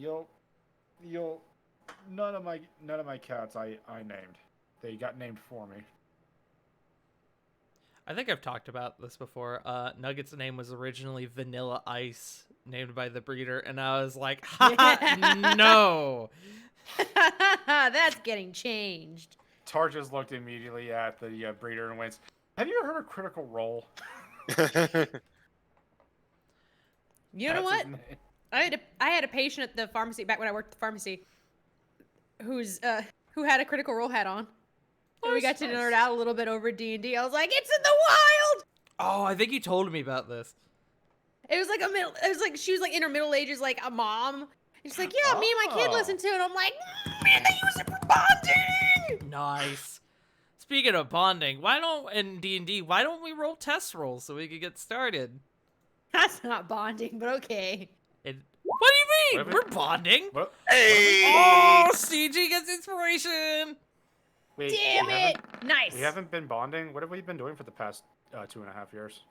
you'll none of my cats I named. They got named for me. I think I've talked about this before. Nugget's name was originally Vanilla Ice, named by the breeder, and I was like, ha, no. That's getting changed. Tar just looked immediately at the breeder and went, "Have you ever heard of Critical Role?" You know That's what? his name. I had a patient at the pharmacy back when I worked at the pharmacy, who had a Critical Role hat on. And we got to nerd out a little bit over D&D. I was like, it's in the wild. Oh, I think you told me about this. It was like she was like in her middle ages, like a mom. And she's like, yeah, me and my kid listen to it. I'm like, man, they use it for bonding. Nice. Speaking of bonding, why don't we roll test rolls so we can get started? That's not bonding, but okay. What do you mean? We're bonding. Hey! Oh, CG gets inspiration. Wait, Damn it! Nice. We haven't been bonding. What have we been doing for the past 2.5 years?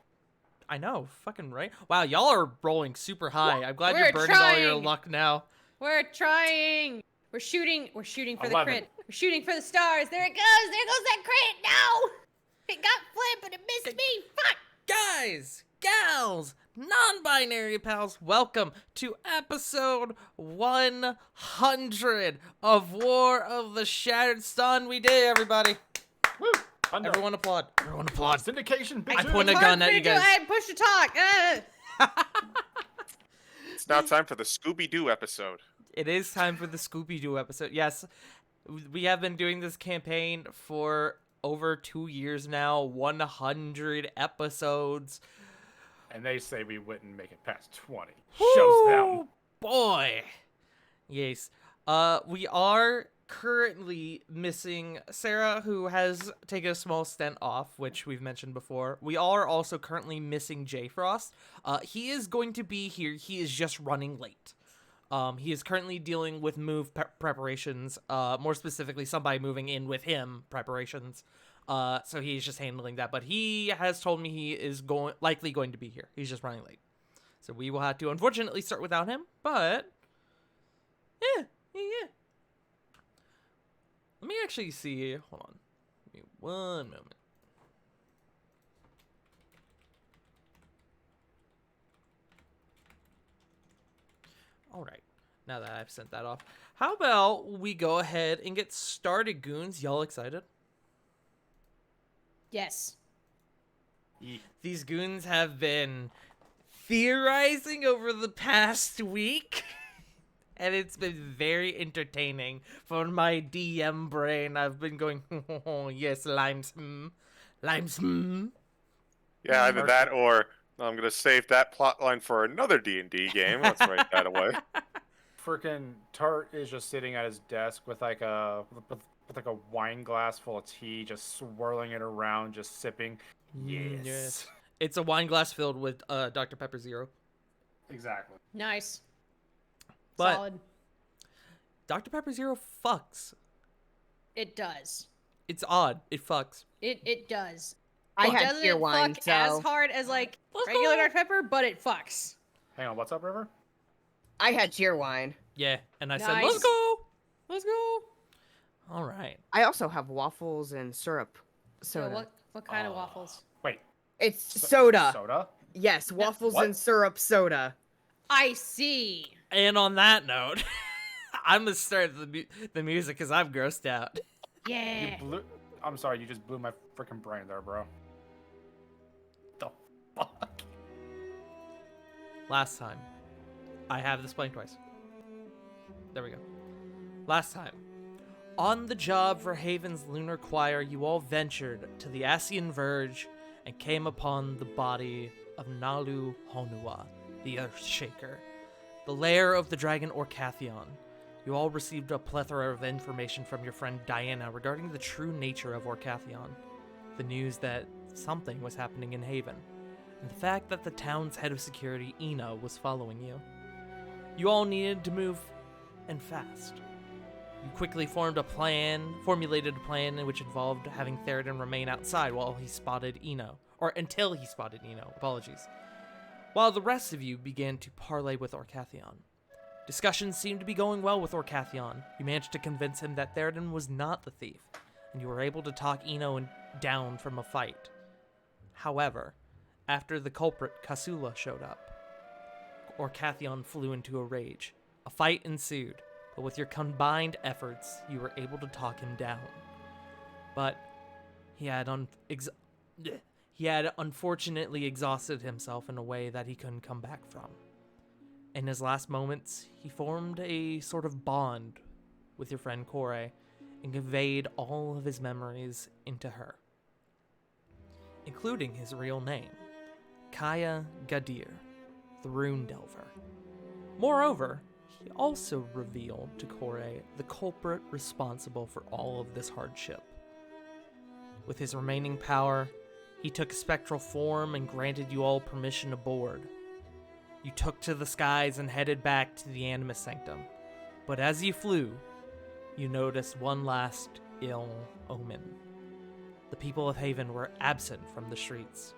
I know, fucking right. Wow, y'all are rolling super high. I'm glad We're you're burning all your trying. luck now. We're trying. We're shooting for the 11. crit. We're shooting for the stars. There it goes. There goes that crit. No! It got flipped, but it missed me. Fuck! Guys, gals, non-binary pals, welcome to episode 100 of War of the Shattered Sun. We did, everybody. Woo! Everyone applaud. Everyone applaud. Syndication. I point a gun at you guys. I push to talk. It's now time for the Scooby-Doo episode. It is time for the Scooby-Doo episode. Yes, we have been doing this campaign for over 2 years now, 100 episodes. And they say we wouldn't make it past 20. Woo, Shows them. boy. Yes. We are currently missing Sarah, who has taken a small stint off, which we've mentioned before. We are also currently missing Jay Frost. He is going to be here. He is just running late. He is currently dealing with move preparations, more specifically somebody moving in with him preparations. So he's just handling that, but he has told me he is likely going to be here. He's just running late. So we will have to unfortunately start without him, but yeah. Let me actually see. Hold on. Give me one moment. All right. Now that I've sent that off, how about we go ahead and get started, goons? Y'all excited? Yes. These goons have been theorizing over the past week, and it's been very entertaining for my DM brain. I've been going, oh, yes, limes, limes, Yeah, either that or I'm gonna save that plot line for another D&D game. Let's write that away. Freaking Tart is just sitting at his desk with like a wine glass full of tea, just swirling it around, just sipping. Yes. It's a wine glass filled with Dr. Pepper Zero. Exactly. Nice. But Solid. Dr. Pepper Zero fucks. It does. It's odd. It fucks. It does. I It had doesn't tier wine, fuck so as hard as like regular Dr. Pepper, but it fucks. Hang on, what's up, River? I had cheer wine. Yeah, and I said, Nice. let's go. Let's go. All right. I also have waffles and syrup So soda. what kind of waffles? Wait. It's soda. Soda? Yes, waffles What? and syrup soda. I see. And on that note, I'm going to start the music because I'm grossed out. Yeah. I'm sorry, you just blew my freaking brain there, bro. The fuck? Last time. I have this playing twice. There we go. Last time. On the job for Haven's Lunar Choir, you all ventured to the Asian Verge and came upon the body of Nalu Honua, the Earthshaker, the lair of the dragon Orcathion. You all received a plethora of information from your friend Diana regarding the true nature of Orcathion, the news that something was happening in Haven, and the fact that the town's head of security, Ina, was following you. You all needed to move, and fast. You quickly formulated a plan in which involved having Theroden remain outside while he spotted Eno, or until he spotted Eno, apologies. While the rest of you began to parley with Orcathion. Discussions seemed to be going well with Orcathion. You managed to convince him that Theoden was not the thief, and you were able to talk Eno down from a fight. However, after the culprit Kasula showed up, Orcathion flew into a rage. A fight ensued, but with your combined efforts, you were able to talk him down. But he had unfortunately exhausted himself in a way that he couldn't come back from. In his last moments, he formed a sort of bond with your friend Kore and conveyed all of his memories into her, including his real name, Kaya Gadir, the Rune Delver. Moreover, he also revealed to Kore the culprit responsible for all of this hardship. With his remaining power, he took spectral form and granted you all permission aboard. You took to the skies and headed back to the Animus Sanctum. But as you flew, you noticed one last ill omen. The people of Haven were absent from the streets.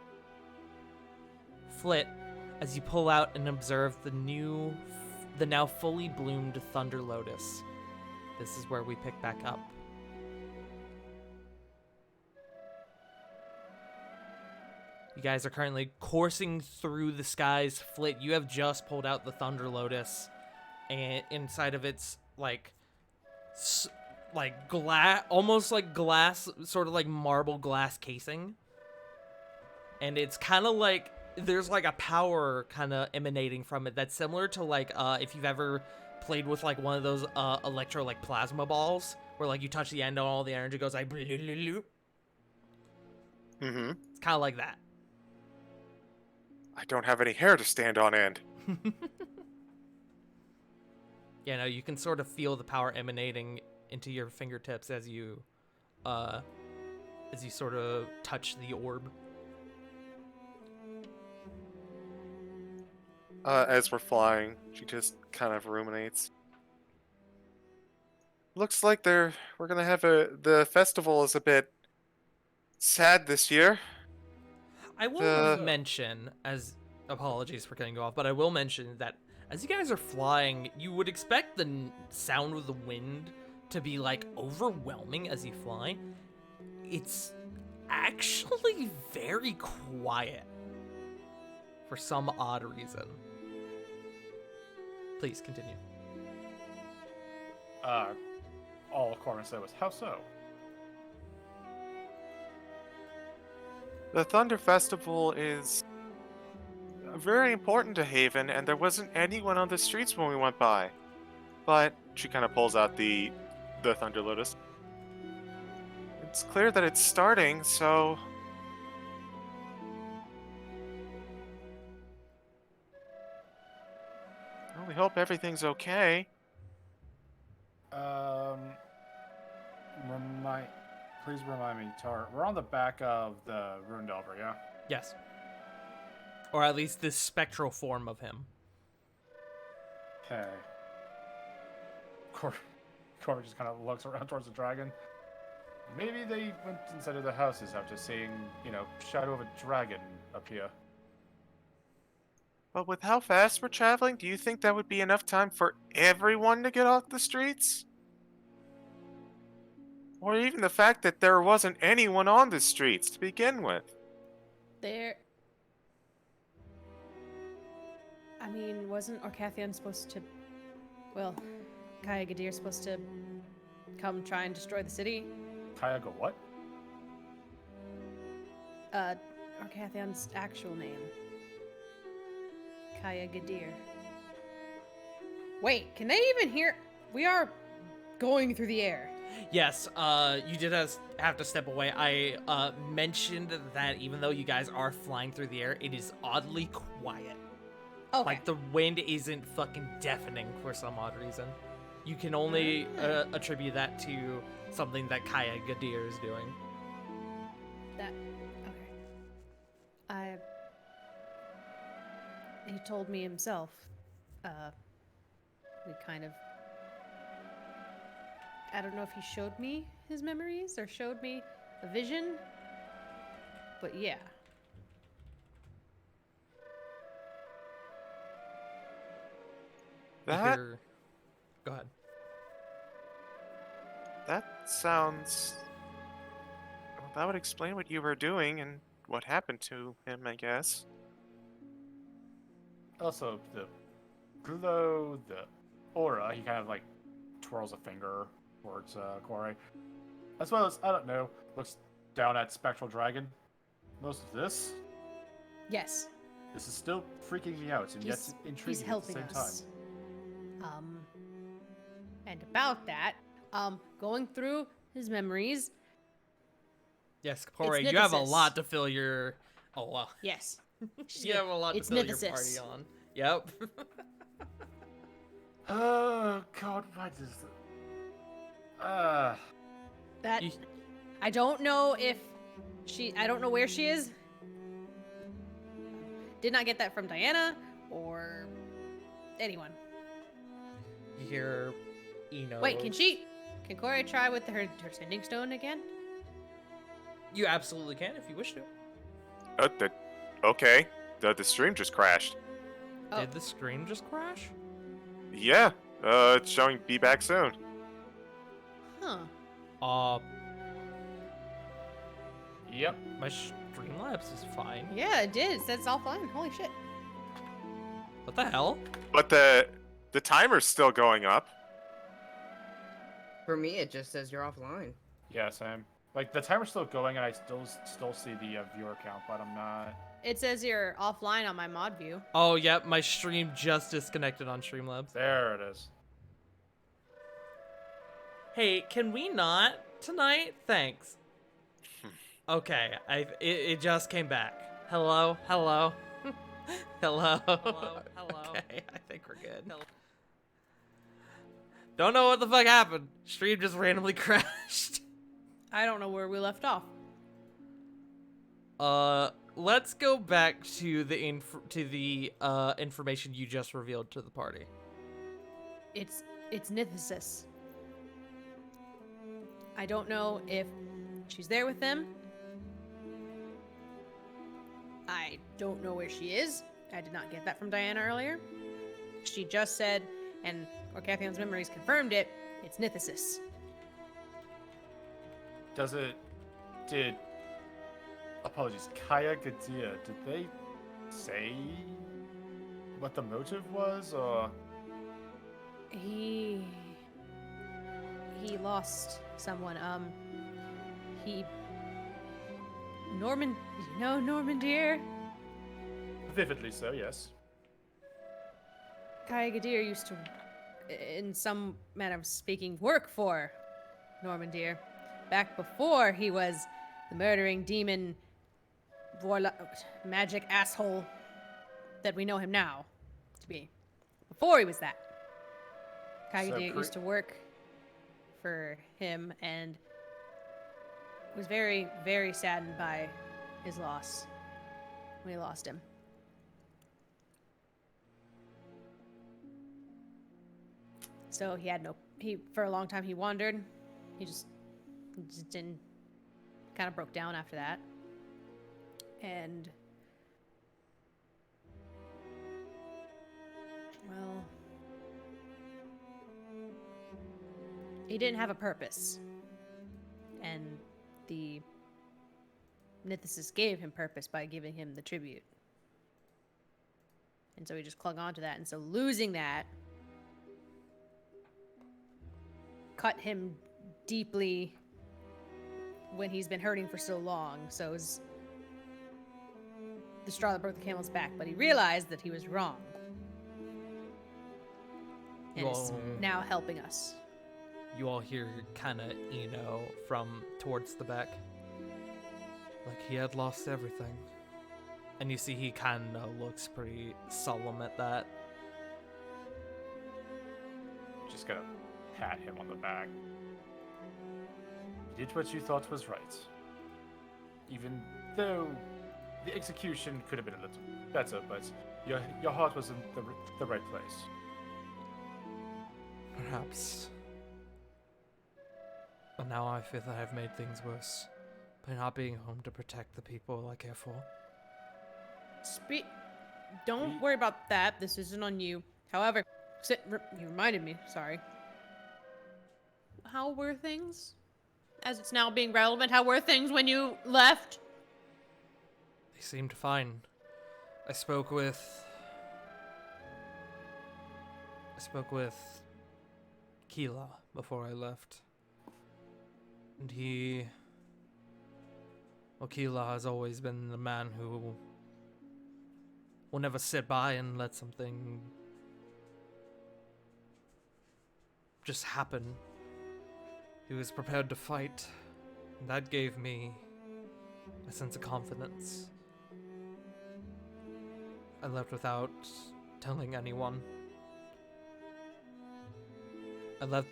Flit, as you pull out and observe the now fully bloomed Thunder Lotus. This is where we pick back up. You guys are currently coursing through the skies. Flit, you have just pulled out the Thunder Lotus, and inside of it's glass, almost like glass, sort of like marble glass casing. And it's kind of like there's like a power kind of emanating from it that's similar to like if you've ever played with like one of those electro like plasma balls where like you touch the end and all the energy goes like Mm-hmm. it's kind of like that. I don't have any hair to stand on end. Yeah, no, you can sort of feel the power emanating into your fingertips as you sort of touch the orb. As we're flying, she just kind of ruminates. Looks like we're gonna have the festival is a bit sad this year. I will mention, as apologies for cutting you off, but I will mention that as you guys are flying, you would expect the sound of the wind to be like overwhelming as you fly. It's actually very quiet for some odd reason. Please continue. All Corman said was, "How so?" The Thunder Festival is very important to Haven, and there wasn't anyone on the streets when we went by. But she kind of pulls out the Thunder Lotus. It's clear that it's starting, so I only hope everything's okay. Please remind me, Tar. We're on the back of the Rune Delver, yeah? Yes. Or at least this spectral form of him. Okay. Cor just kind of looks around towards the dragon. Maybe they went inside of the houses after seeing, shadow of a dragon up here. But with how fast we're traveling, do you think that would be enough time for everyone to get off the streets? Or even the fact that there wasn't anyone on the streets to begin with? I mean, wasn't Orcathion supposed to... Well, Kaya Gadir supposed to come try and destroy the city? Kaya go what? Orcathion's actual name. Kaya Gadir. Wait, can they even hear? We are going through the air. Yes, you did have to step away. I mentioned that even though you guys are flying through the air, it is oddly quiet. Okay. Like the wind isn't fucking deafening for some odd reason. You can only attribute that to something that Kaya Gadir is doing. Okay. He told me himself. We kind of... I don't know if he showed me his memories or showed me a vision, but yeah. That Go ahead. that sounds. Well, that would explain what you were doing and what happened to him, I guess. Also, the glow, the aura, he kind of like twirls a finger towards Corey. As well as, I don't know, looks down at Spectral Dragon. Most of this Yes, is still freaking me out, and yet he's intriguing at the helping same time. us. And about that, going through his memories. Yes, Corey, you have a Nithis. lot to fill your. Oh wow. Yes, You have a lot to it's fill your Nithis. party on. Yep. Oh God, what is it? That You- I don't know if I don't know where she is. Did not get that from Diana or anyone. You hear Eno. Wait, can Corey try with her sending stone again? You absolutely can if you wish to. Okay. The stream just crashed. Oh. Did the stream just crash? Yeah. It's showing be back soon. Huh. Yep. My Streamlabs is fine. Yeah, it did. It said it's all fine. Holy shit. What the hell? But the timer's still going up. For me, it just says you're offline. Yeah, same. Like the timer's still going, and I still see the viewer count, but I'm not. It says you're offline on my mod view. Oh, yep, my stream just disconnected on Streamlabs. There it is. Hey, can we not tonight? Thanks. Okay, it just came back. Hello, hello, hello, hello. Okay, I think we're good. Don't know what the fuck happened. Stream just randomly crashed. I don't know where we left off. Let's go back to the information you just revealed to the party. It's Nithis. I don't know if she's there with them. I don't know where she is. I did not get that from Diana earlier. She just said, and Orcathion's memories confirmed it, it's Nithis. Apologies, Kaya Gadia, did they say what the motive was, or? He lost someone. Norman, you know Norman dear? Vividly so, yes. Kaya Gadir used to, in some manner of speaking, work for Norman dear. Back before he was the murdering demon, magic asshole that we know him now to be. Before he was that. Kaya So Gadir used to work for him and was very, very saddened by his loss when he lost him. So for a long time he wandered. He just didn't, kind of broke down after that. And, well, he didn't have a purpose. And the Nithis gave him purpose by giving him the tribute. And so he just clung on to that. And so losing that cut him deeply when he's been hurting for so long. So it was the straw that broke the camel's back. But he realized that he was wrong. And is Whoa. now helping us. You all hear kind of from towards the back. Like he had lost everything. And you see he kind of looks pretty solemn at that. Just gonna pat him on the back. You did what you thought was right. Even though the execution could have been a little better, but your heart was in the right place. Perhaps. But now I fear that I've made things worse by not being home to protect the people I care for. Don't worry about that. This isn't on you. However, You reminded me. Sorry. How were things? As it's now being relevant, how were things when you left? They seemed fine. I spoke with Keela before I left. And Keela has always been the man who will never sit by and let something just happen. He was prepared to fight, and that gave me a sense of confidence. I left without telling anyone. I left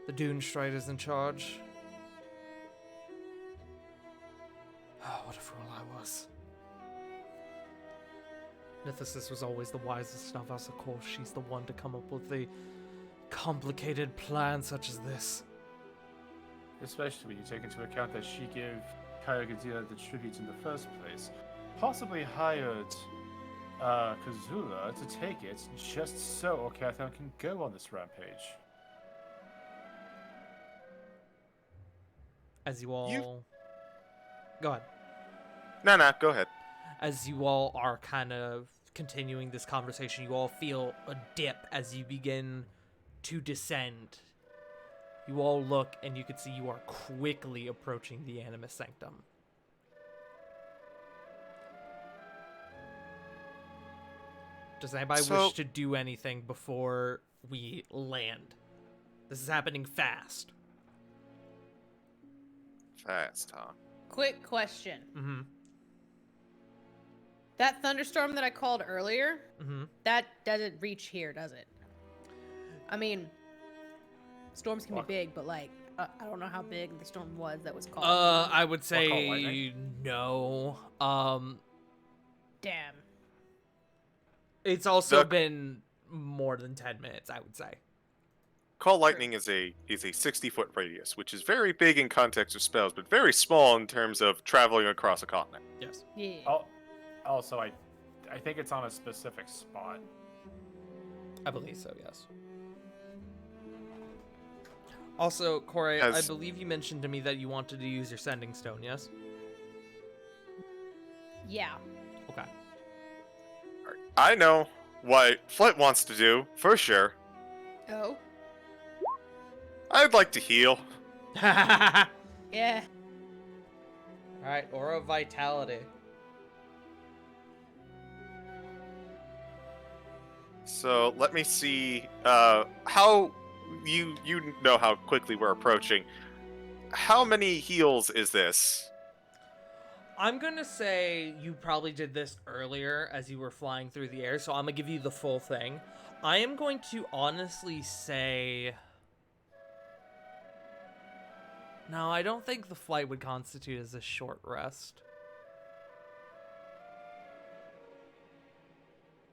the Dune Striders in charge. Oh, what a fool I was. Nithis was always the wisest of us. Of course, she's the one to come up with the complicated plan such as this. Especially when you take into account that she gave Kaya Gadira the tribute in the first place. Possibly hired Kazula to take it just so Okathon can go on this rampage. As you all... Go ahead. No, go ahead. As you all are kind of continuing this conversation, you all feel a dip as you begin to descend. You all look, and you can see you are quickly approaching the Animus Sanctum. Does anybody wish to do anything before we land? This is happening fast. Fast, huh? Quick question. Mm-hmm. That thunderstorm that I called earlier, Mm-hmm. that doesn't reach here, does it? I mean, storms can be big, but like, I don't know how big the storm was that was called. I would call say lightning? no. Damn. It's also The- been more than 10 minutes, I would say. Call lightning is a 60-foot radius, which is very big in context of spells, but very small in terms of traveling across a continent. Yes. Yeah. Also, I think it's on a specific spot. I believe so, yes. Also, Corey, I As- believe you mentioned to me that you wanted to use your sending stone, yes? Yeah. Okay. I know what Flint wants to do, for sure. Oh. I'd like to heal. Alright, Yeah. Aura of Vitality. So let me see how you know how quickly we're approaching. How many heals is this? I'm gonna say you probably did this earlier as you were flying through the air, so I'm gonna give you the full thing. I am going to honestly say... No, I don't think the flight would constitute as a short rest.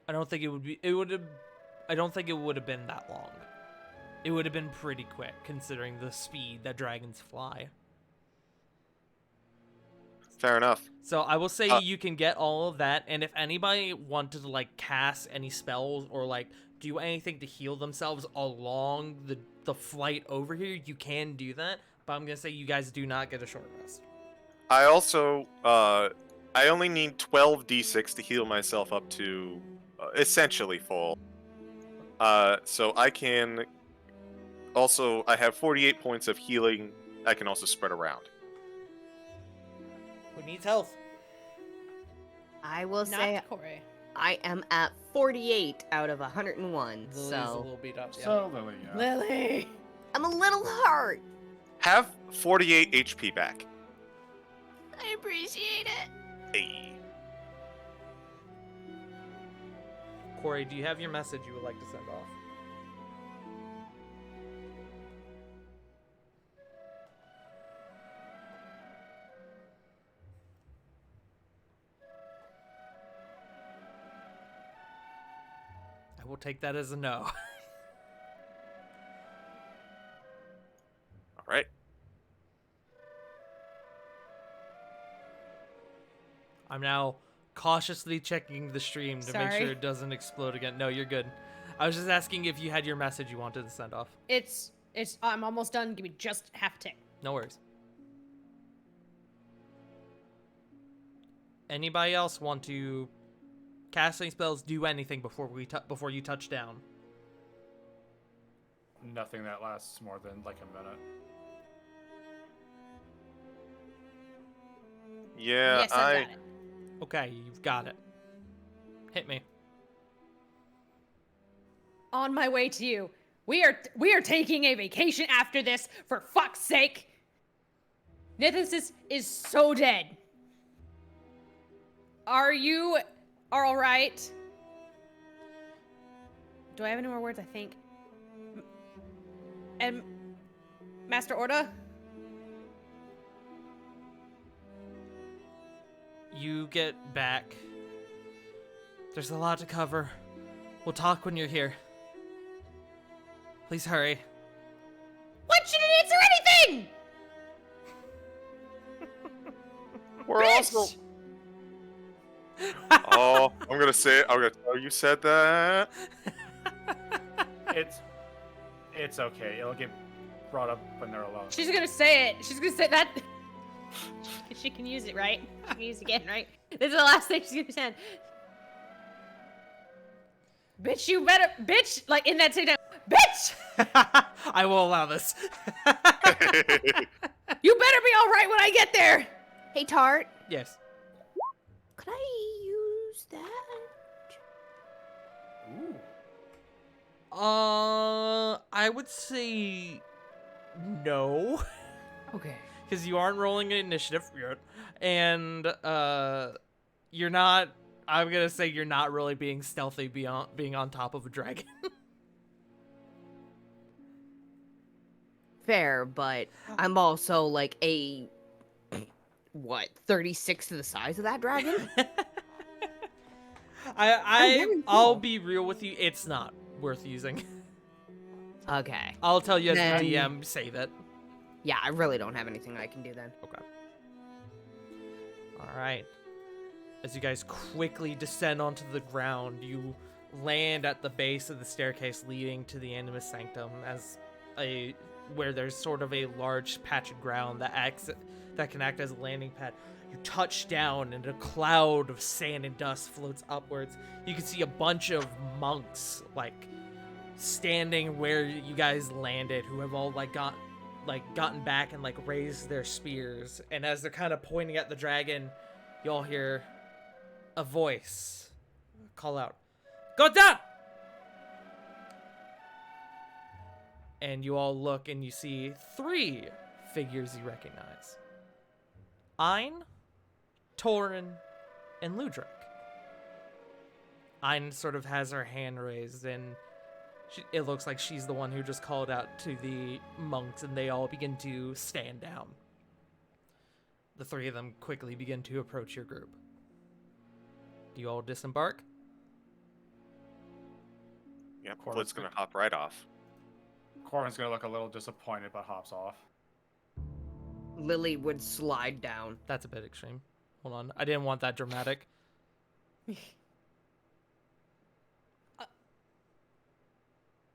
I don't think it would be... I don't think it would have been that long. It would have been pretty quick, considering the speed that dragons fly. Fair enough. So I will say you can get all of that, and if anybody wanted to like cast any spells or like do anything to heal themselves along the flight over here, you can do that. But I'm gonna say you guys do not get a short rest. I also I only need 12 d6 to heal myself up to essentially full. So I can also I have 48 points of healing. I can also spread around. Who needs health? I will Not say Corey. I am at 48 out of 101, Lily's a so little beat up. Yeah. So, Lily, yeah. Lily. I'm a little hurt. Have 48 HP back. I appreciate it. Hey. Corey, do you have your message you would like to send off? I will take that as a no. All right. I'm now cautiously checking the stream to make Sorry. sure it doesn't explode again. No, you're good. I was just asking if you had your message you wanted to send off. It's. I'm almost done. Give me just half a tick. No worries. Anybody else want to cast any spells, do anything before before you touch down? Nothing that lasts more than like a minute. Yeah, Yes, I got it. Okay, you've got it. Hit me. On my way to you. We are taking a vacation after this, for fuck's sake. Nithis is so dead. Are you all right? Do I have any more words? I think. And Master Orda? You get back. There's a lot to cover. We'll talk when you're here. Please hurry. What? She didn't answer anything! we're Bitch! also. Oh, I'm gonna say it. I'm gonna tell you said that. It's okay. It'll get brought up when they're alone. She's gonna say it. She's gonna say that. She can use it, right? She can use it again, right? This is the last thing she's gonna send. Bitch, you better, bitch, like in that same time, bitch! I will allow this. You better be all right when I get there. Hey, Tart. Yes. Could I use that? Ooh. I would say no. Okay. Because you aren't rolling an initiative yet, and you're not. I'm gonna say you're not really being stealthy beyond being on top of a dragon. Fair, but I'm also like a 36 to the size of that dragon? very I'll cool. be real with you. It's not worth using. Okay. I'll tell you as Then- the DM. Save it. Yeah, I really don't have anything I can do then. Okay. All right. As you guys quickly descend onto the ground, you land at the base of the staircase leading to the Animus Sanctum, where there's sort of a large patch of ground that can act as a landing pad. You touch down, and a cloud of sand and dust floats upwards. You can see a bunch of monks standing where you guys landed, who have all gotten back and raised their spears. And as they're kind of pointing at the dragon, you all hear a voice call out, "Go down!" And you all look and you see 3 figures you recognize: Ein, Torin, and Ludric. Ein sort of has her hand raised, and it looks like she's the one who just called out to the monks, and they all begin to stand down. The 3 of them quickly begin to approach your group. Do you all disembark? Yep, Corvus Blit's gonna hop right off. Corbin's gonna look a little disappointed, but hops off. Lily would slide down. That's a bit extreme. Hold on. I didn't want that dramatic.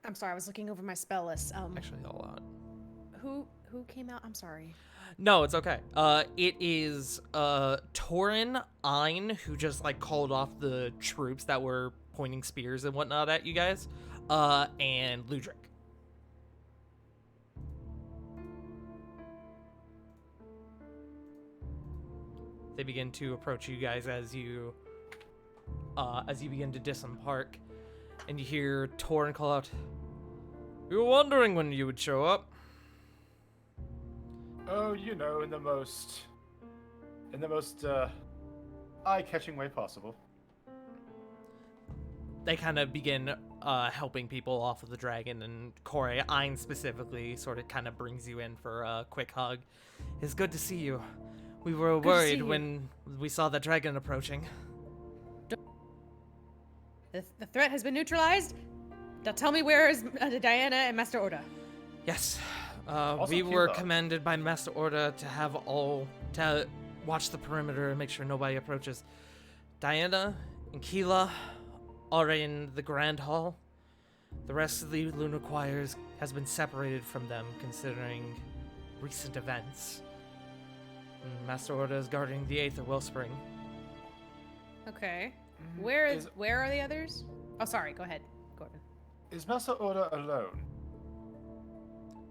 I'm sorry, I was looking over my spell list. Actually, all out. Who came out? I'm sorry. No, it's okay. It is Torin, Ein, who just called off the troops that were pointing spears and whatnot at you guys, and Ludric. They begin to approach you guys as you begin to disembark, and you hear Torin call out, "We were wondering when you would show up." Oh, in the most eye-catching way possible. They kind of begin helping people off of the dragon, and Corey, Ein specifically, sort of kind of brings you in for a quick hug. "It's good to see you. We were Good to see worried you." when we saw the dragon approaching." The threat has been neutralized. Now tell me, where is Diana and Master Orda? Yes, Also we were Kila. commanded by Master Orda to watch the perimeter and make sure nobody approaches. Diana and Keela are in the Grand Hall. The rest of the Lunar Choirs has been separated from them, considering recent events. Master Order is guarding the Aether Wellspring. Okay. Mm, Where are the others? Oh, sorry. Go ahead, Gordon. Is Master Order alone?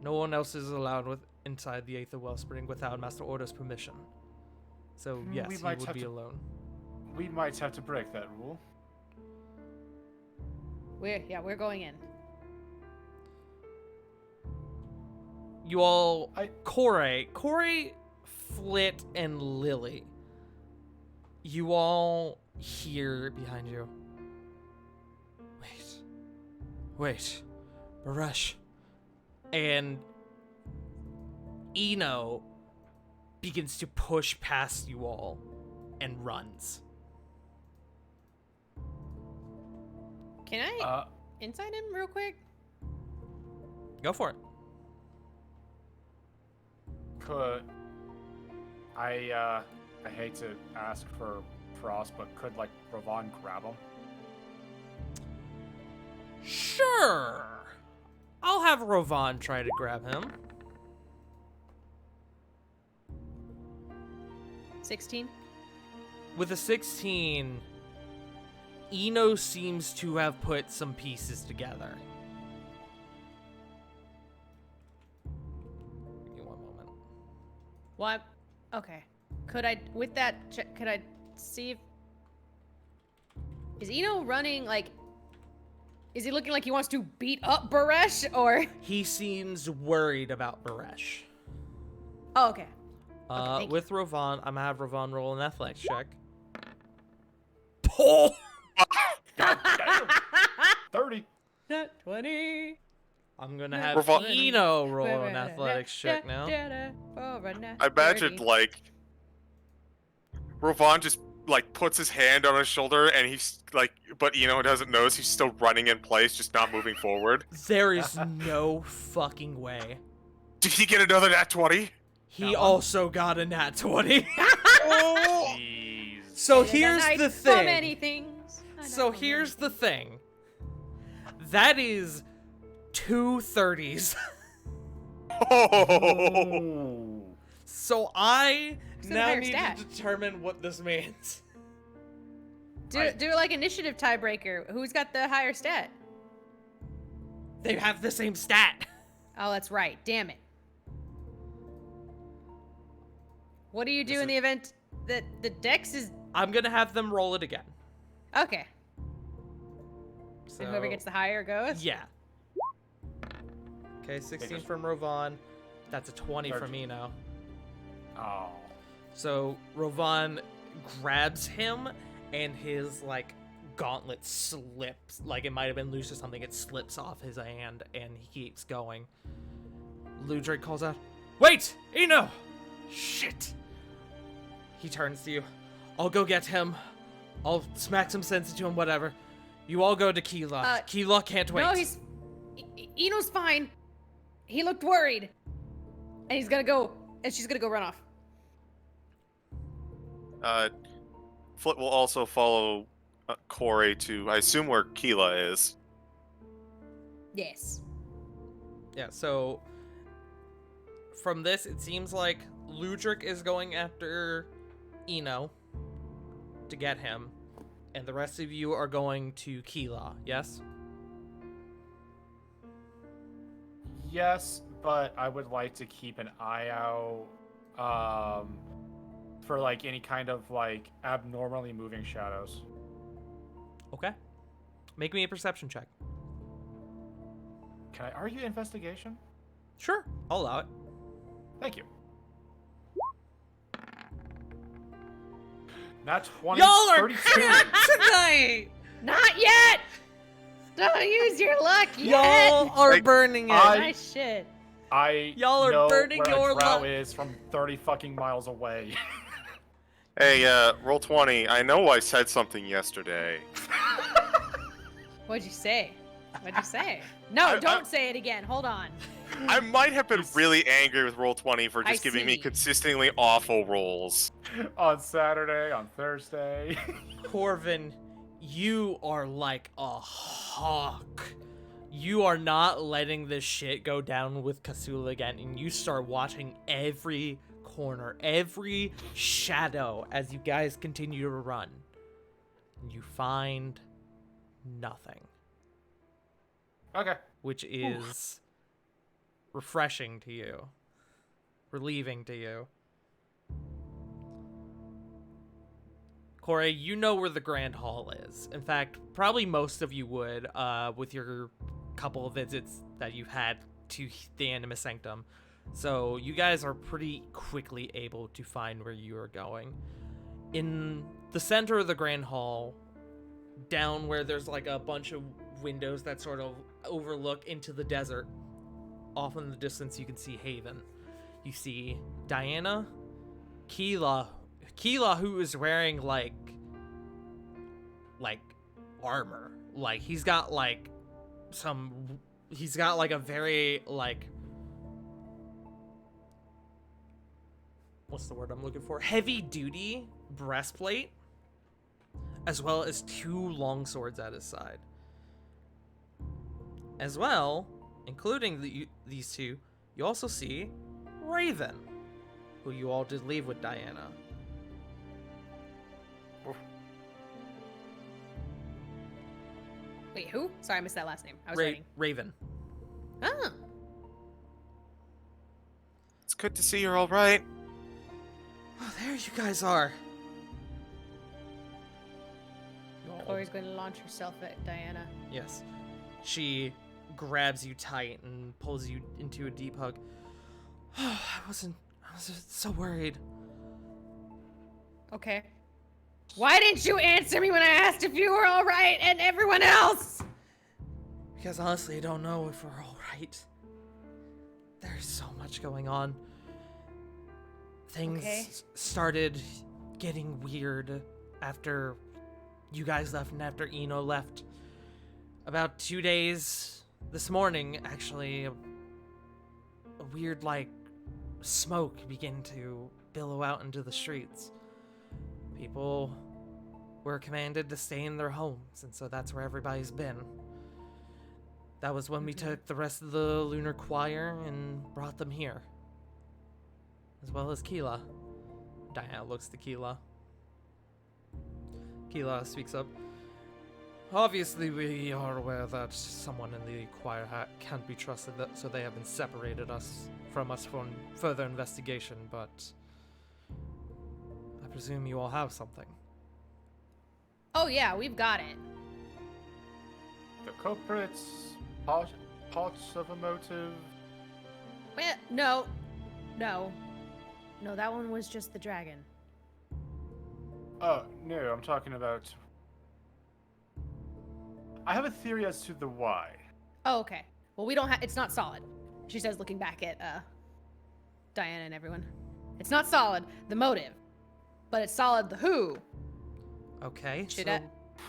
No one else is allowed inside the Aether Wellspring without Master Order's permission. So yes, we he might would have be to- alone. We might have to break that rule. We're going in. You all, I- Corey, Flit, and Lily. You all hear behind you. Wait, Baresh. And Eno begins to push past you all and runs. Can I Uh, inside him real quick? Go for it. could I hate to ask for Frost, but could like Ravon grab him? Sure. I'll have Rovan try to grab him. 16. With a 16, Eno seems to have put some pieces together. Give me 1 moment. What? Okay. Could I, with that, could I see if... Is Eno running, like... Is he looking like he wants to beat up Baresh, or... He seems worried about Baresh. Oh, okay. thank you. With Rovan, I'm gonna have Rovan roll an athletics check. Oh! God damn! 30. Not 20. I'm gonna have Rovan- Eno roll an athletics check now. I imagine, like, Rovan just, like, puts his hand on his shoulder, and he's, like, but Eno doesn't notice he's still running in place, just not moving forward. There is no fucking way. Did he get another nat 20? He also got a nat 20. Oh! Jeez. So Yeah, here's I the know So thing. many things. I So know here's many the thing. That is 2 30s. Oh! Ooh. So I Who's the now higher need stat? to determine what this means. Do it like initiative tiebreaker. Who's got the higher stat? They have the same stat. Oh, that's right. Damn it. What do you do This in the event that the dex is I'm gonna have them roll it again. okay? So And whoever gets the higher goes. yeah. Okay, 16 just- from Rovan. That's a 20 from 13. Eno. Oh. So Rovan grabs him, and his like gauntlet slips. Like it might have been loose or something. It slips off his hand, and he keeps going. Ludwig calls out, "Wait, Eno!" Shit. He turns to you. I'll go get him. I'll smack some sense into him. Whatever. You all go to Keela. Keela can't wait. No, Eno's fine. He looked worried, and he's gonna go, and she's gonna go run off. Flit will also follow Corey to, I assume, where Keela is. Yes. Yeah, so from this, it seems like Ludwig is going after Eno to get him, and the rest of you are going to Keela, yes? Yes, but I would like to keep an eye out for like any kind of like abnormally moving shadows. Okay. Make me a perception check. Can I argue investigation? Sure, I'll allow it. Thank you. Not 20, Y'all are 32. crap tonight! Not yet. Don't use your luck yet. Y'all are Like, burning it. Nice shit. I Y'all are know burning where your a drow luck. is from 30 fucking miles away. Hey, roll 20. I know I said something yesterday. What'd you say? What'd you say? No, I- don't say it again. Hold on. I might have been really angry with roll 20 for I just giving me see. consistently awful rolls. On Saturday, on Thursday. Corvin, you are like a hawk You are not letting this shit go down with Kasula again, and you start watching every corner, every shadow as you guys continue to run. And you find nothing, Okay. which is refreshing to you, relieving to you. Corey, you know where the Grand Hall is. In fact, probably most of you would, with your couple of visits that you've had to the Animus Sanctum. So you guys are pretty quickly able to find where you are going. In the center of the Grand Hall, down where there's like a bunch of windows that sort of overlook into the desert, off in the distance you can see Haven. You see Diana, Keela, who is wearing like armor. Like he's got like a very like, what's the word I'm looking for? Heavy duty breastplate, as well as 2 long swords at his side. As well, including these 2, you also see Raven, who you all did leave with Diana. Wait, who? Sorry, I missed that last name. I was writing. Raven. Ah, It's good to see you're all right. Oh, there you guys are. Corey's going to launch herself at Diana. Yes. She grabs you tight and pulls you into a deep hug. I was so worried. Okay. Why didn't you answer me when I asked if you were all right and everyone else? Because honestly, I don't know if we're all right. There's so much going on. Things Okay. started getting weird after you guys left and after Eno left. About 2 days this morning, actually, a weird, like, smoke began to billow out into the streets. People were commanded to stay in their homes, and so that's where everybody's been. That was when we took the rest of the Lunar Choir and brought them here. As well as Keela. Diana looks to Keela. Keela speaks up. Obviously, we are aware that someone in the choir can't be trusted, so they have been separated from us for further investigation, but I presume you all have something. Oh yeah, we've got it. The culprits, parts of a motive. Well, no, that one was just the dragon. Oh, no, I'm talking about... I have a theory as to the why. Oh, okay. Well, we don't have. It's not solid. She says, looking back at Diana and everyone. It's not solid the motive, but it's solid the who. Okay, Should so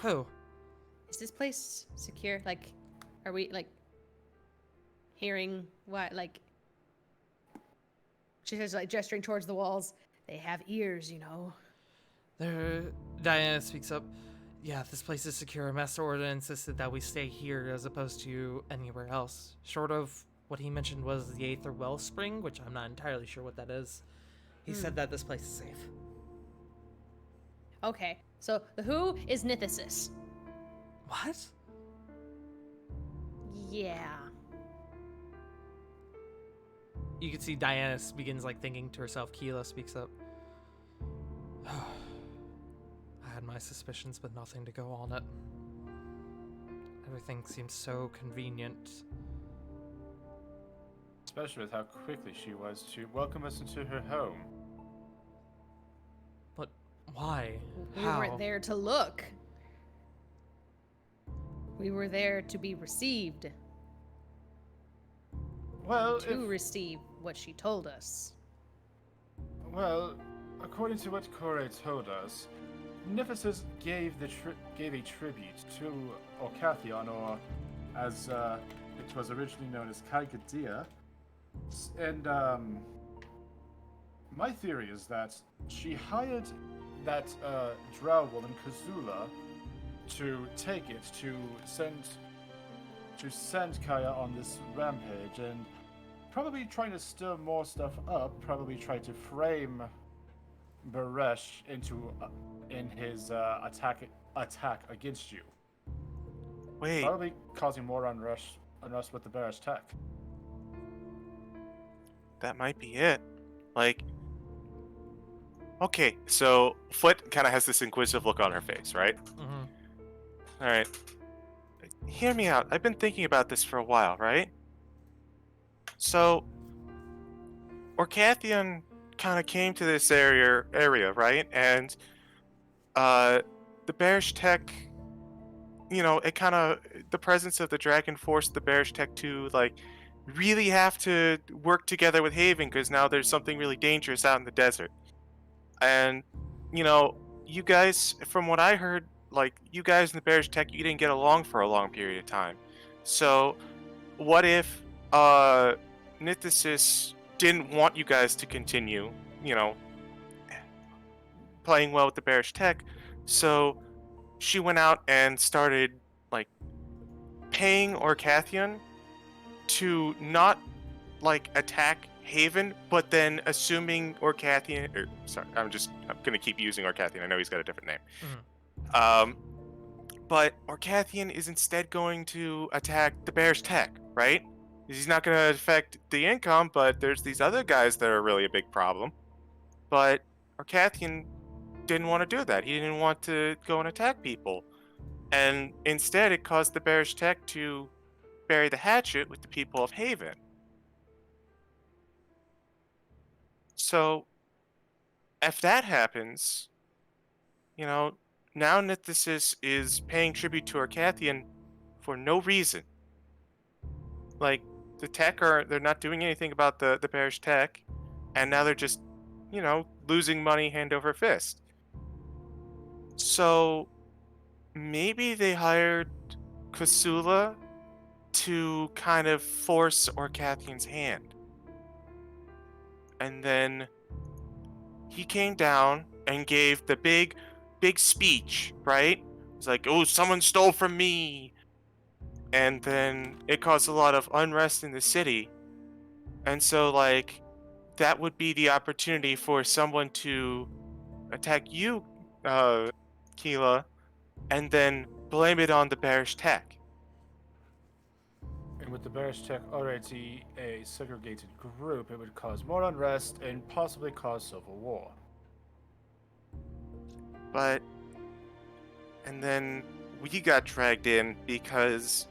who? Is this place secure? Like, are we like hearing what? Like, she says, like gesturing towards the walls. They have ears, you know. Diana speaks up. Yeah, this place is secure. Master Order insisted that we stay here as opposed to anywhere else. Short of what he mentioned was the Aether Wellspring, which I'm not entirely sure what that is. He said that this place is safe. Okay, so the who is Nithis. What? Yeah. You can see Diana begins like thinking to herself. Keela speaks up. I had my suspicions, but nothing to go on it. Everything seems so convenient. Especially with how quickly she was to welcome us into her home. But why? We How? weren't there to look. We were there to be received. Well, To receive what she told us. well, according to what Corey told us, Niphesus gave a tribute to Orcathion, or as it was originally known as Kaigadia. And my theory is that she hired that drow woman Kazula to take it, to send to send Kaya on this rampage and probably trying to stir more stuff up. Probably try to frame Baresh into in his attack against you. Wait, Probably causing more unrest with the Baresh tech. that might be it. Like, okay, so Foot kind of has this inquisitive look on her face, right? Mm-hmm. All right. Hear me out. I've been thinking about this for a while, right? So, Orcathian kind of came to this area, right? And the Bearish Tech, you know, it kind of, the presence of the dragon forced the Bearish Tech to, like, really have to work together with Haven because now there's something really dangerous out in the desert. And, you know, you guys, from what I heard, like, you guys in the Bearish Tech, you didn't get along for a long period of time. So, what if Nithis didn't want you guys to continue, you know, playing well with the Bearish Tech? So, she went out and started, like, paying Orcathian to not, like, attack Haven, but then assuming Orcathian, sorry, I'm gonna keep using Orcathian. I know he's got a different name. But Orcathian is instead going to attack the Bear's Tech, right? He's not gonna affect the income, but there's these other guys that are really a big problem. But Orcathian didn't want to do that. He didn't want to go and attack people. And instead, it caused the Bearish Tech to bury the hatchet with the people of Haven. So, if that happens, you know, now Nithis is paying tribute to Orcathian for no reason. Like, the tech they're not doing anything about the Bearish Tech, and now they're just, you know, losing money hand over fist. So, maybe they hired Kasula to kind of force Orcathian's hand. And then he came down and gave the big speech, right? It's like, oh, someone stole from me. And then it caused a lot of unrest in the city. And so, like, that would be the opportunity for someone to attack you, Keela, and then blame it on the Bearish Tech. And with the Bearish Tech already a segregated group, it would cause more unrest and possibly cause civil war. But, and then we got dragged in because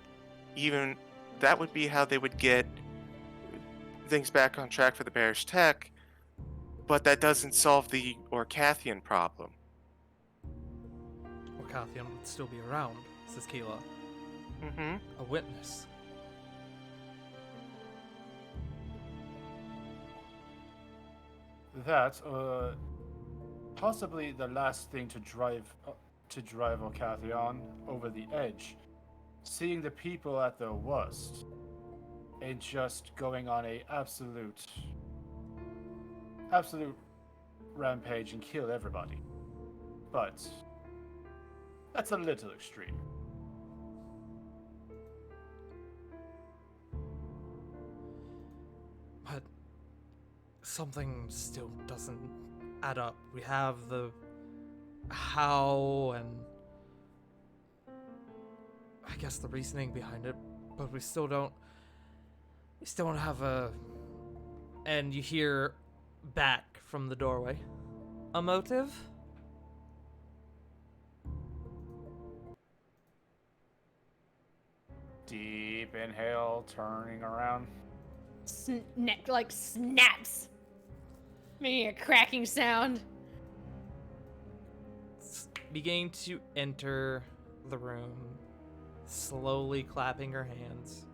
even that would be how they would get things back on track for the Bearish Tech, but that doesn't solve the Orcathian problem. Orcathian would still be around, says Keela. Mm-hmm. A witness. That, possibly the last thing to drive Orcathian over the edge. Seeing the people at their worst, and just going on a absolute rampage and kill everybody. But that's a little extreme. But something still doesn't add up. We have the how and I guess the reasoning behind it, but we still don't have a. And you hear back from the doorway, a motive? Deep inhale, turning around. Like snaps, making a cracking sound. Beginning to enter the room, slowly clapping her hands.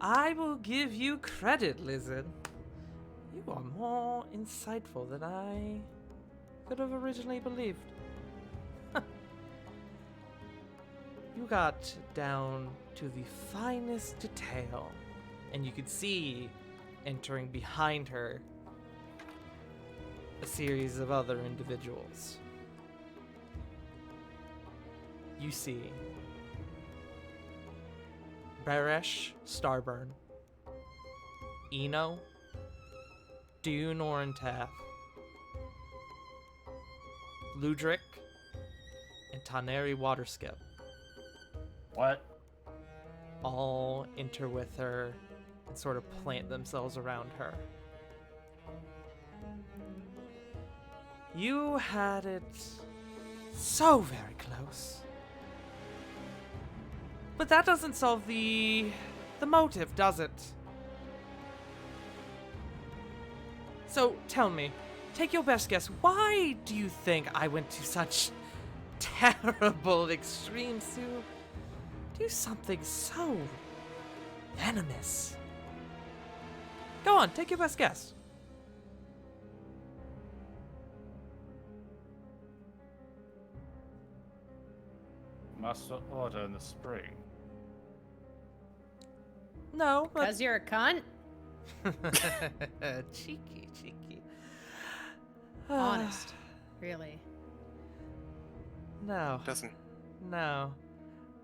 I will give you credit, Lizard. You are more insightful than I could have originally believed. You got down to the finest detail, and you could see, entering behind her, a series of other individuals. You see Baresh Starburn, Eno, Dune Orintath, Ludric, and Taneri Waterskip What? all enter with her and sort of plant themselves around her. You had it so very close. But that doesn't solve the motive, does it? So tell me, take your best guess, why do you think I went to such terrible extremes to do something so venomous? Go on, take your best guess. Master Order in the spring. No, but Because you're a cunt? cheeky. Honest. Really. No. Doesn't. No.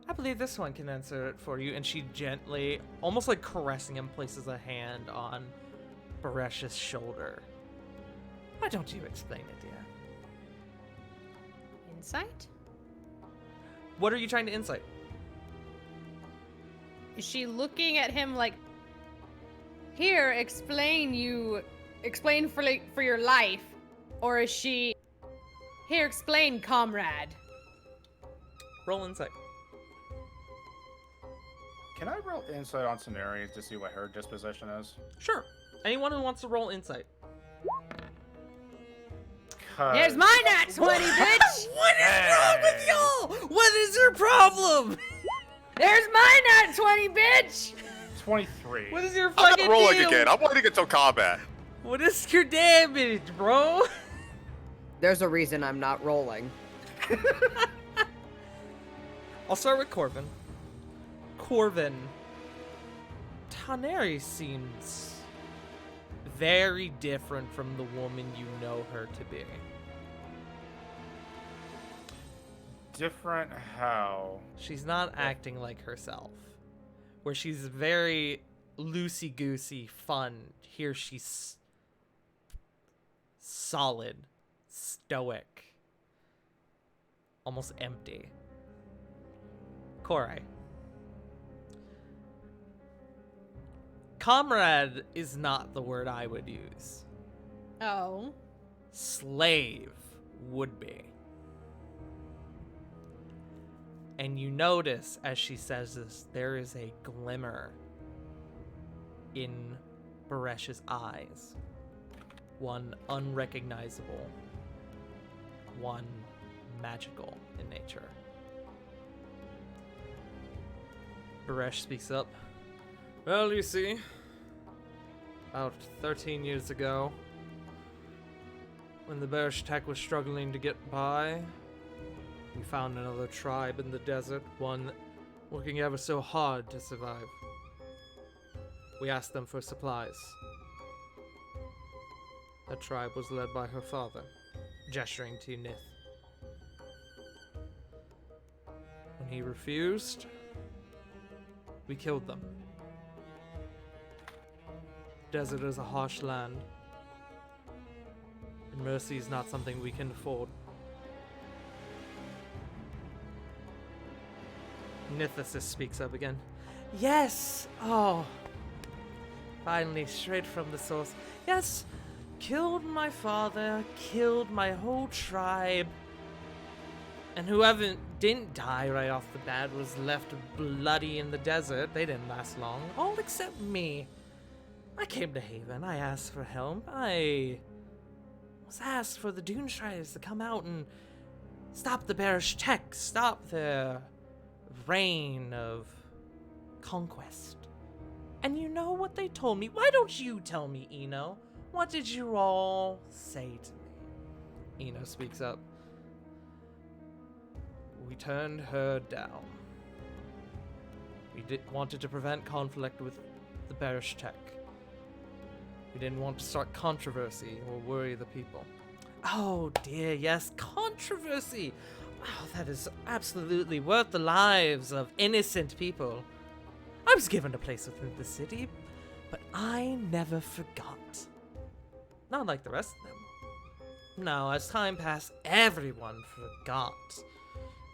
I believe this one can answer it for you. And she gently, almost like caressing him, places a hand on Baresh's shoulder. Why don't you explain it, dear? Insight? What are you trying to insight? Is she looking at him like, here, explain for your life? Or is she, here, explain, comrade? Roll insight. Can I roll insight on Cenarius to see what her disposition is? Sure. Anyone who wants to roll insight. There's my nat 20, bitch! What is wrong with y'all? What is your problem? There's my nat 20, bitch! 23. What is your I'm fucking not rolling deal? again. I'm waiting until combat. What is your damage, bro? There's a reason I'm not rolling. I'll start with Corvin. Corvin. Taneri seems very different from the woman you know her to be. Different how? She's not acting like herself. Where she's very loosey-goosey, fun. Here she's solid, stoic, almost empty. Korai. Comrade is not the word I would use. Oh. Slave would be. And you notice as she says this, there is a glimmer in Baresh's eyes. One unrecognizable, one magical in nature. Baresh speaks up. Well, you see, about 13 years ago, when the Barish Tech was struggling to get by, we found another tribe in the desert, one working ever so hard to survive. We asked them for supplies. That tribe was led by her father, gesturing to Nith. When he refused, we killed them. Desert is a harsh land, and mercy is not something we can afford. Nithis speaks up again. Yes! Oh. Finally, straight from the source. Yes! Killed my father, killed my whole tribe. And whoever didn't die right off the bat was left bloody in the desert. They didn't last long. All except me. I came to Haven. I asked for help. I was asked for the Dune Striders to come out and stop the Barish Tech, stop their reign of conquest. And you know what they told me? Why don't you tell me, Eno? What did you all say to me? Eno speaks up. We turned her down. We wanted to prevent conflict with the Barish Tech. We didn't want to start controversy or worry the people. Oh dear, yes, controversy! Wow, that is absolutely worth the lives of innocent people. I was given a place within the city, but I never forgot. Not like the rest of them. No, as time passed, everyone forgot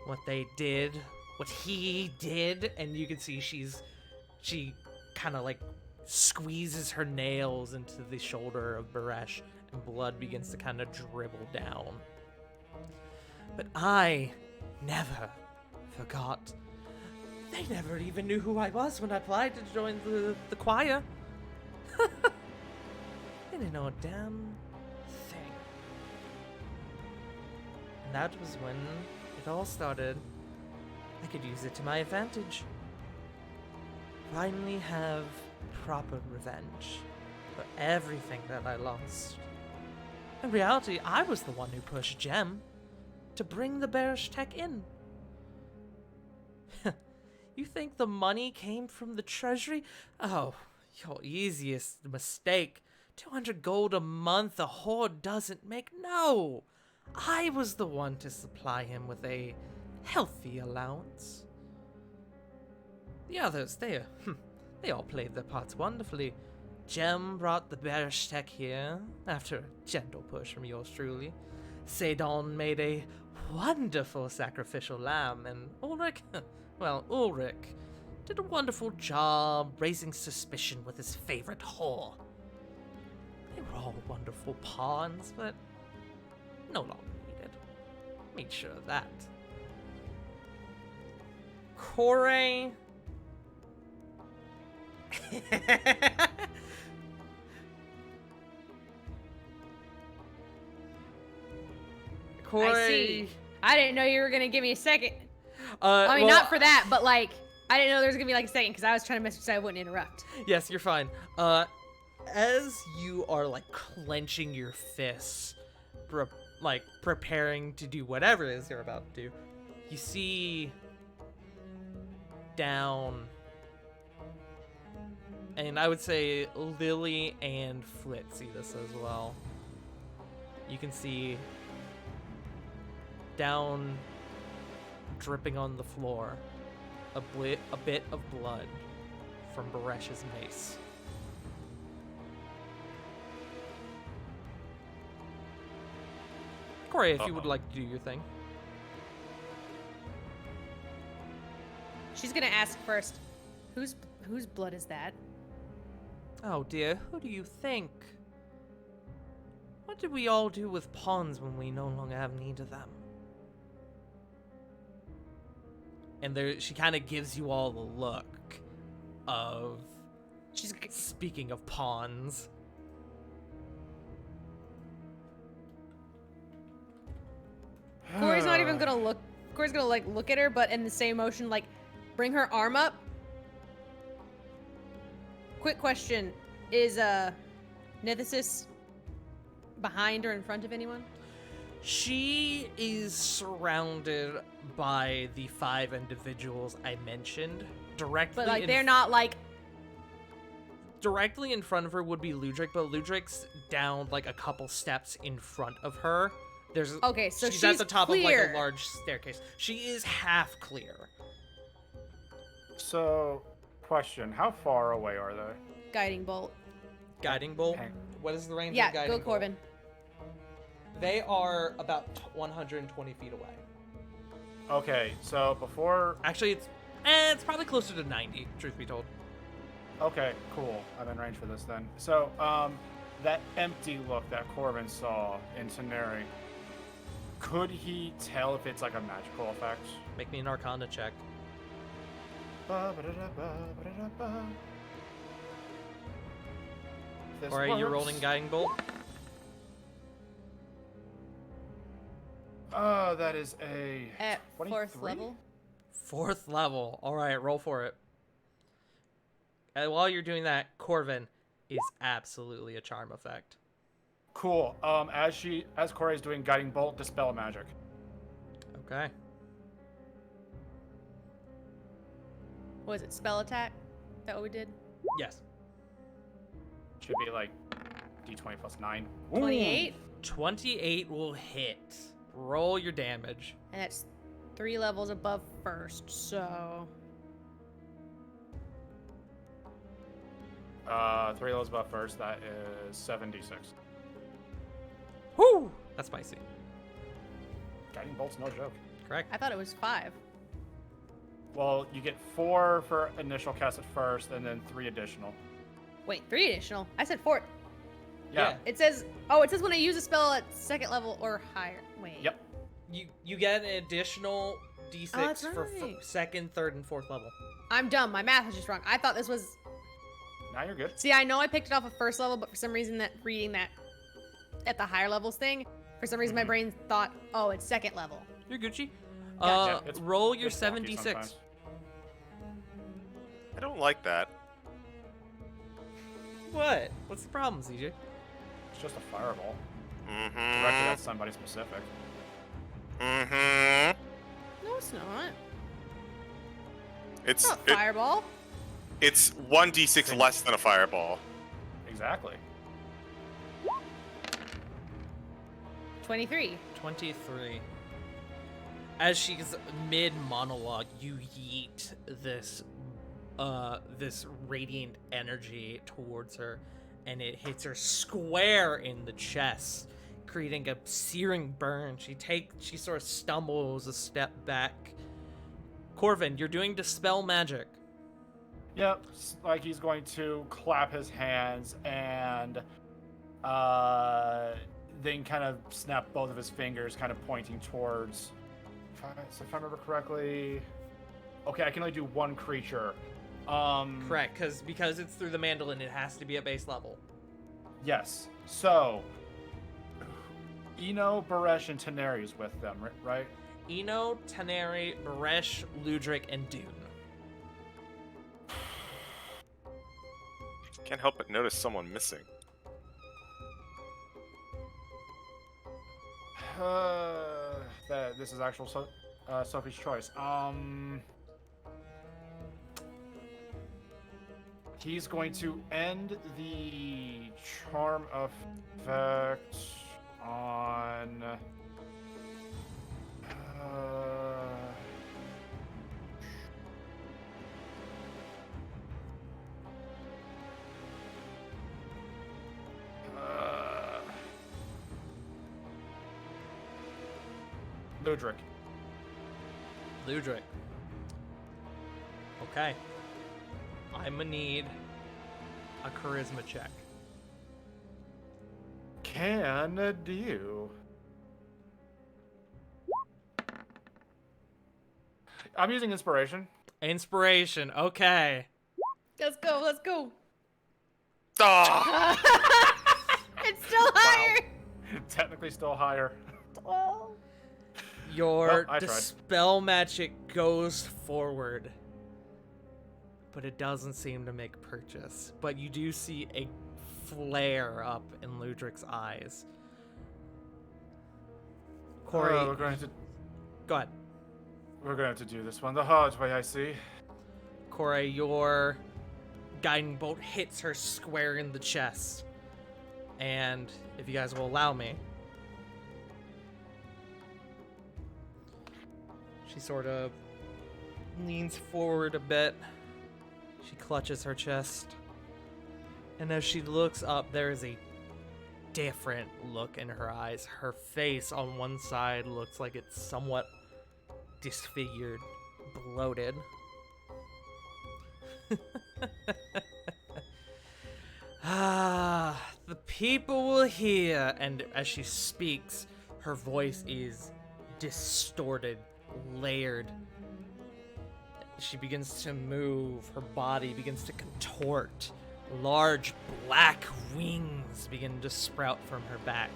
what they did, what he did, and you can see she kind of like squeezes her nails into the shoulder of Baresh, and blood begins to kind of dribble down. But I never forgot. They never even knew who I was when I applied to join the choir. They didn't know a damn thing. And that was when it all started. I could use it to my advantage. Finally have proper revenge for everything that I lost. In reality, I was the one who pushed Gem to bring the bearish tech in. You think the money came from the treasury? Oh, your easiest mistake. 200 gold a month a horde doesn't make. No! I was the one to supply him with a healthy allowance. The others, they all played their parts wonderfully. Gem brought the bearish tech here, after a gentle push from yours truly. Sadon made a wonderful sacrificial lamb, and Ulrich, Ulrich did a wonderful job raising suspicion with his favorite whore. They were all wonderful pawns, but no longer needed. Made sure of that. Corey. Corey. I see. I didn't know you were gonna give me a second. I mean, not for that, but like, I didn't know there was gonna be like a second because I was trying to mess with so I wouldn't interrupt. Yes, you're fine. As you are like clenching your fists, preparing to do whatever it is you're about to do, you see down, and I would say Lily and Flit see this as well. You can see down, dripping on the floor, a bit of blood from Baresh's mace. Corey, if you would like to do your thing. She's gonna ask first, whose blood is that? Oh dear, who do you think? What did we all do with pawns when we no longer have need of them? And there, she kind of gives you all the look of, She's speaking of pawns. Corey's not even gonna look. Corey's gonna like look at her, but in the same motion, like bring her arm up. Quick question: is Nithis behind or in front of anyone? She is surrounded by the 5 individuals I mentioned. Directly, But like they're not like. Directly in front of her would be Ludric, but Ludric's down like a couple steps in front of her. There's Okay, so she's at the top of like clear. a large staircase. She is half clear. So, question: how far away are they? Guiding bolt. Guiding bolt. Hang- What is the range Yeah, of guiding go bolt? Corbin. They are about 120 feet away. Okay, so before. Actually, it's probably closer to 90. Truth be told. Okay, cool. I'm in range for this then. So, that empty look that Corbin saw in Teneri, could he tell if it's like a magical effect? Make me an Arcana check. This Or are you works. rolling guiding bolt? That is a At 4th 23? level. 4th level. All right, roll for it. And while you're doing that, Corvin is absolutely a charm effect. Cool. As Corey's doing guiding bolt, dispel magic. Okay. What is it? Spell attack? Is that what we did? Yes. Should be like d20 plus 9. 28, 28 will hit. Roll your damage. and that's 3 levels above first. So 3 levels above first, that is 76. Whoo! That's spicy. Guiding Bolt's no joke. Correct. I thought it was 5. Well, you get 4 for initial cast at first, and then 3 additional. Wait, 3 additional. I said 4. Yeah. It says, oh, it says when I use a spell at 2nd level or higher. Wait. Yep. You get an additional D6 that's for right. 2nd, 3rd, and 4th level. I'm dumb. My math is just wrong. I thought this was. Now you're good. See, I know I picked it off of 1st level, but for some reason that reading that at the higher levels thing, for some reason my brain thought, oh, it's 2nd level. You're Gucci. Yeah, it's- Roll your it's wonky 7d6. sometimes. I don't like that. What? What's the problem, CJ? It's just a fireball. Directed Mm-hmm. at somebody specific. Mm-hmm. No, it's not. It's It's not it, fireball. it's 1d6 less than a fireball. Exactly. 23. 23. As she's mid monologue, you yeet this radiant energy towards her, and it hits her square in the chest, creating a searing burn. She sort of stumbles a step back. Corvin, you're doing dispel magic. Yep. Like he's going to clap his hands and then kind of snap both of his fingers, kind of pointing towards. If I remember correctly. Okay, I can only do one creature. Correct, because it's through the mandolin, it has to be at base level. Yes. So, Eno, Baresh, and Teneri is with them, right? Eno, Taneri, Baresh, Ludric, and Dune. Can't help but notice someone missing. This is actual Sophie's choice. He's going to end the charm effect on. Ludric. Ludric. Okay. I'm gonna need a charisma check. Can do. I'm using inspiration. Inspiration. Okay. Let's go. Let's go. Ah! It's still higher. Technically still higher. Oh. Your Well, I tried. dispel magic goes forward, but it doesn't seem to make purchase. But you do see a flare up in Ludric's eyes. Corey, We're going to go ahead. to do this one the hard way, I see. Corey, your guiding bolt hits her square in the chest. And if you guys will allow me, she sort of leans forward a bit. She clutches her chest. And as she looks up, there is a different look in her eyes. Her face on one side looks like it's somewhat disfigured, bloated. Ah, the people will hear. And as she speaks, her voice is distorted, layered. She begins to move, her body begins to contort. Large black wings begin to sprout from her back.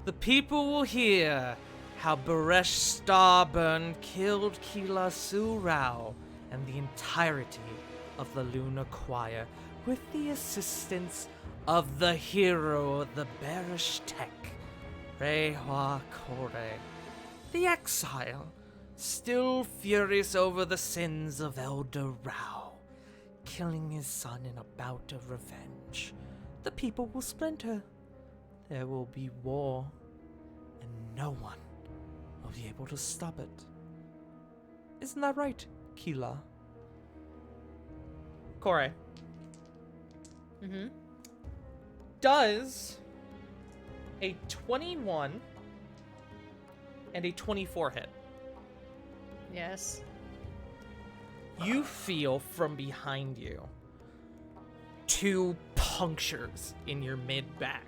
The people will hear how Baresh Starburn killed Kila Surau and the entirety of the Luna Choir with the assistance of the hero of the Barish Tech, Reihua Kore, the exile, still furious over the sins of Elder Rao, killing his son in a bout of revenge. The people will splinter. There will be war, and no one will be able to stop it. Isn't that right, Kila? Corey. Mm-hmm. Does a 21 and a 24 hit? Yes. You feel from behind you 2 punctures in your mid-back.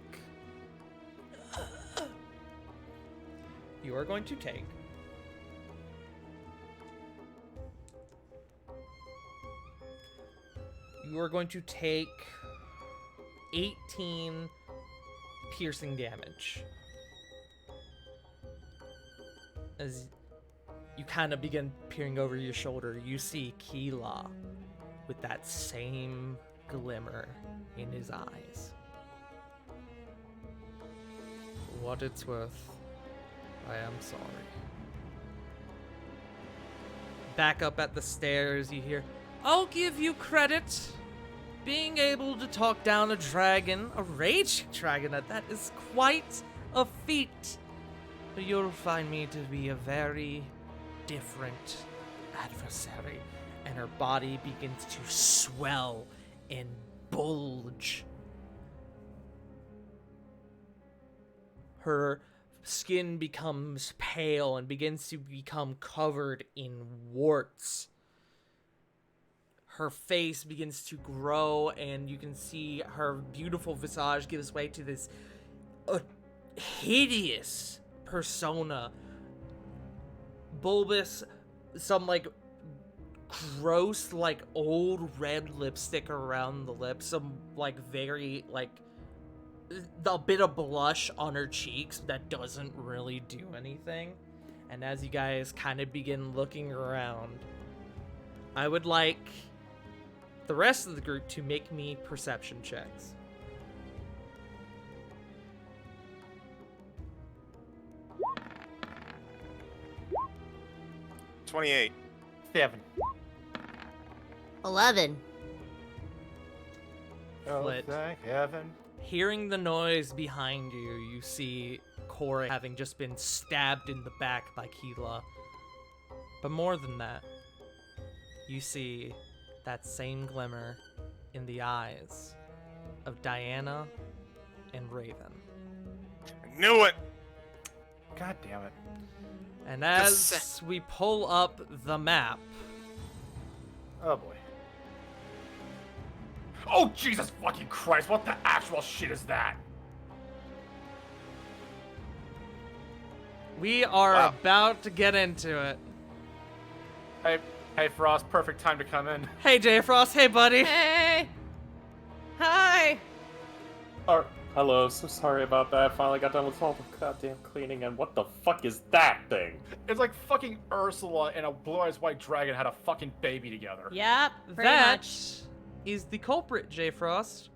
You are going to take 18 piercing damage. As you kind of begin peering over your shoulder, you see Keela with that same glimmer in his eyes. For what it's worth, I am sorry. Back up at the stairs, you hear, I'll give you credit. Being able to talk down a dragon, a rage dragon at that, is quite a feat. But you'll find me to be a very different adversary. And her body begins to swell and bulge. Her skin becomes pale and begins to become covered in warts. Her face begins to grow, and you can see her beautiful visage gives way to this hideous persona. Bulbous, some like gross, like old red lipstick around the lips, some like very like a bit of blush on her cheeks that doesn't really do anything. And as you guys kind of begin looking around, I would like the rest of the group to make me perception checks. $28. 7. 11. Oh, Flit. thank heaven. Hearing the noise behind you, you see Corey having just been stabbed in the back by Keela. But more than that, you see that same glimmer in the eyes of Diana and Raven. I knew it! God damn it. And as we pull up the map, Oh boy. Oh Jesus fucking Christ, what the actual shit is that? we are Wow. about to get into it. Hey Frost, perfect time to come in. Hey J Frost, hey buddy. Hey! Hi! Oh, hello, so sorry about that. Finally got done with all the goddamn cleaning, and what the fuck is that thing? It's like fucking Ursula and a blue-eyed white dragon had a fucking baby together. Yep, pretty That much. is the culprit, J Frost.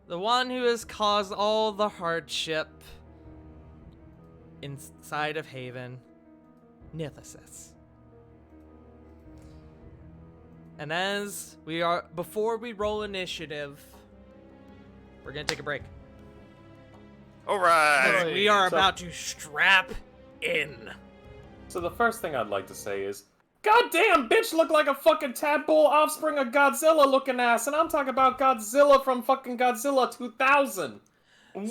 The one who has caused all the hardship inside of Haven, Nithis. And before we roll initiative, we're gonna take a break. Alright! Hey, We are so- about to strap in. So the first thing I'd like to say is, goddamn, bitch look like a fucking tadpole offspring of Godzilla looking ass, and I'm talking about Godzilla from fucking Godzilla 2000.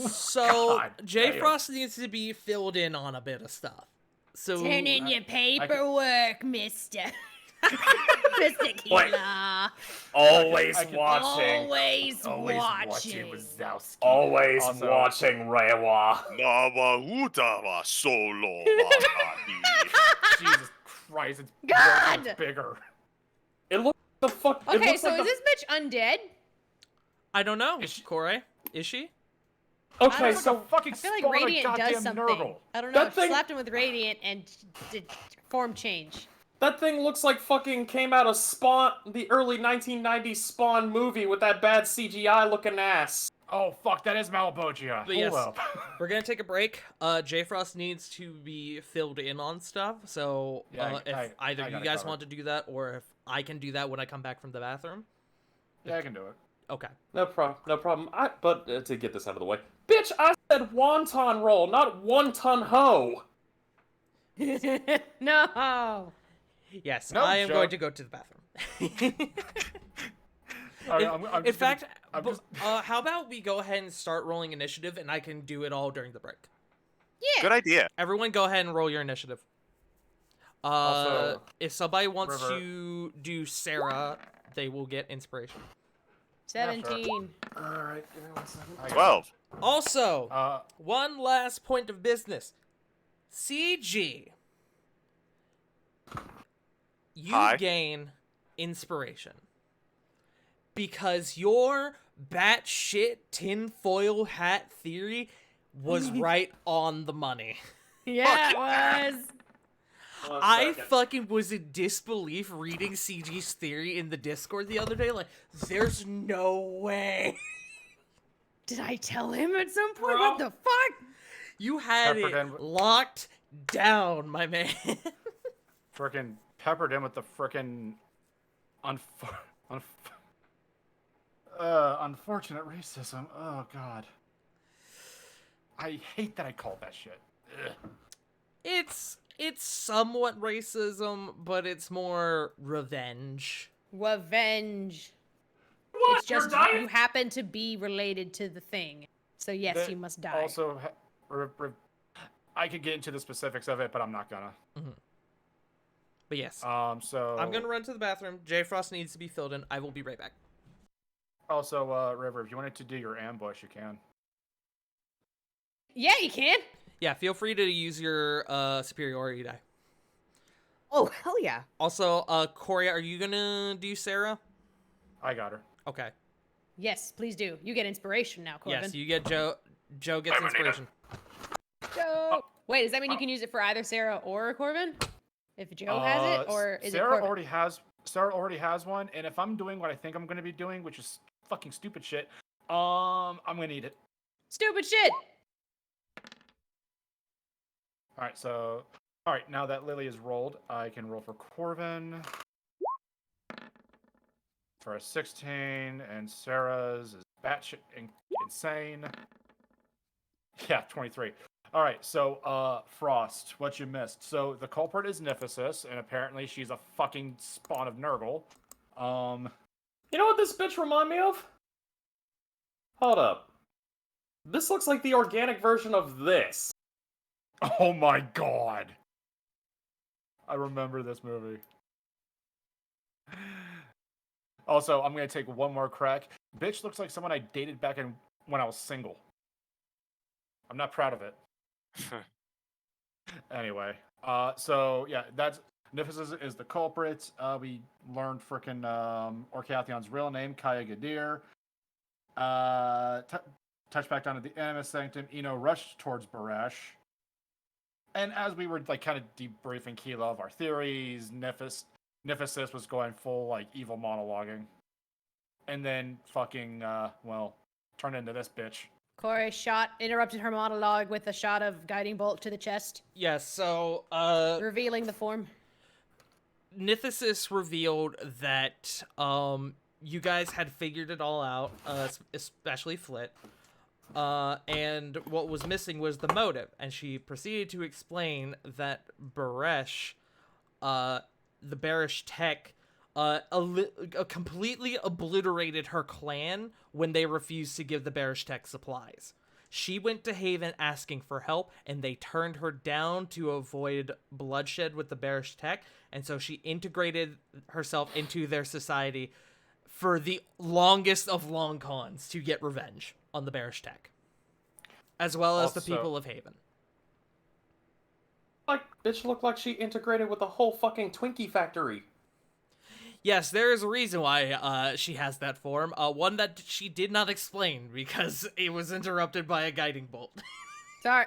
So God J damn. Frost needs to be filled in on a bit of stuff. So Turn in your paperwork, mister. Mr. Keela. Always I can- Always Always watching watching. Wazowski. Always Also- watching Reiwa. Nawautava solo wakati. Jesus Christ, it's God! it's bigger. It looks the fuck. it Okay, looks so like is this bitch undead? I don't know. Is she- Corey, is she? Okay, It's so like a fucking I feel like spawn of a Radiant does goddamn something. Nurgle. I don't know. That thing- Slapped him with Radiant and did form change. that thing looks like fucking came out of Spawn, the early 1990s Spawn movie with that bad CGI looking ass. Oh fuck, that is Malabogia. But Hold yes. up. We're gonna take a break. J Frost needs to be filled in on stuff. So Yeah, if I either got you it guys covered. want to do that, or if I can do that when I come back from the bathroom. Yeah, I can do it. Okay. No problem. But to get this out of the way, bitch, I said wonton roll, not one-ton hoe. No. Yes, No I am going joke. to go to the bathroom. In just fact, I'm bu- just- how about we go ahead and start rolling initiative, and I can do it all during the break. Yeah. Good idea. Everyone, go ahead and roll your initiative. Also, If somebody wants River- to do Sarah, they will get inspiration. 17. All right, give me 1 second. I got 12. Also, it. one last point of business. CG. You Hi. gain inspiration. Because your batshit tinfoil hat theory was right on the money. Yeah, it was. 1 I second. fucking was in disbelief reading CG's theory in the Discord the other day. Like, there's no way. Did I tell him at some point? Bro. What the fuck? You had Peppered it in with- locked down, my man. Frickin' peppered in with the frickin' unfortunate racism. Oh god. I hate that I called that shit. Ugh. It's somewhat racism, but it's more revenge. Revenge. What? It's just You're dying? you happen to be related to the thing. So yes, That you must die. Also, I could get into the specifics of it, but I'm not gonna. But yes, So I'm gonna run to the bathroom. J Frost needs to be filled in. I will be right back. Also, River, if you wanted to do your ambush, you can. Yeah, you can. Yeah, feel free to use your superiority die. Oh, hell yeah. Also, Corey, are you gonna do Sarah? I got her. Okay. Yes, please do. You get inspiration now, Corbin. Yes, you get Joe. Joe gets inspiration. Joe. Wait, does that mean you can use it for either Sarah or Corbin? If Joe has it, or is Sarah it Corbin? already has one, and if I'm doing what I think I'm gonna be doing, which is fucking stupid shit, I'm gonna need it. Stupid shit. All right, so now that Lily is rolled, I can roll for Corvin for a 16, and Sarah's is batshit insane. Yeah, 23. All right, so Frost, what you missed? So the culprit is Niphysis, and apparently she's a fucking spawn of Nurgle. You know what this bitch remind me of? Hold up. This looks like the organic version of this. Oh my god. I remember this movie. Also, I'm gonna take one more crack. Bitch looks like someone I dated back when I was single. I'm not proud of it. Anyway, so yeah, that's Niphysis is the culprit. We learned frickin' Orcathion's real name, Kaya Gadir. Touch back down to the Animus Sanctum. Eno rushed towards Barash. And as we were like kind of debriefing Keela of our theories, Niphysis was going full like evil monologuing. And then fucking turned into this bitch. Corey interrupted her monologue with a shot of guiding bolt to the chest, Yes, so revealing the form. Niphysis revealed that you guys had figured it all out, especially Flit. And what was missing was the motive, and she proceeded to explain that Baresh, the Barish Tech, completely obliterated her clan when they refused to give the Barish Tech supplies. She went to Haven asking for help, and they turned her down to avoid bloodshed with the Barish Tech, and so she integrated herself into their society for the longest of long cons to get revenge on the Barish Tech, as well as the Also- people of Haven. Like, bitch looked like she integrated with the whole fucking Twinkie factory. Yes, there is a reason why she has that form. One that she did not explain because it was interrupted by a guiding bolt. Sorry.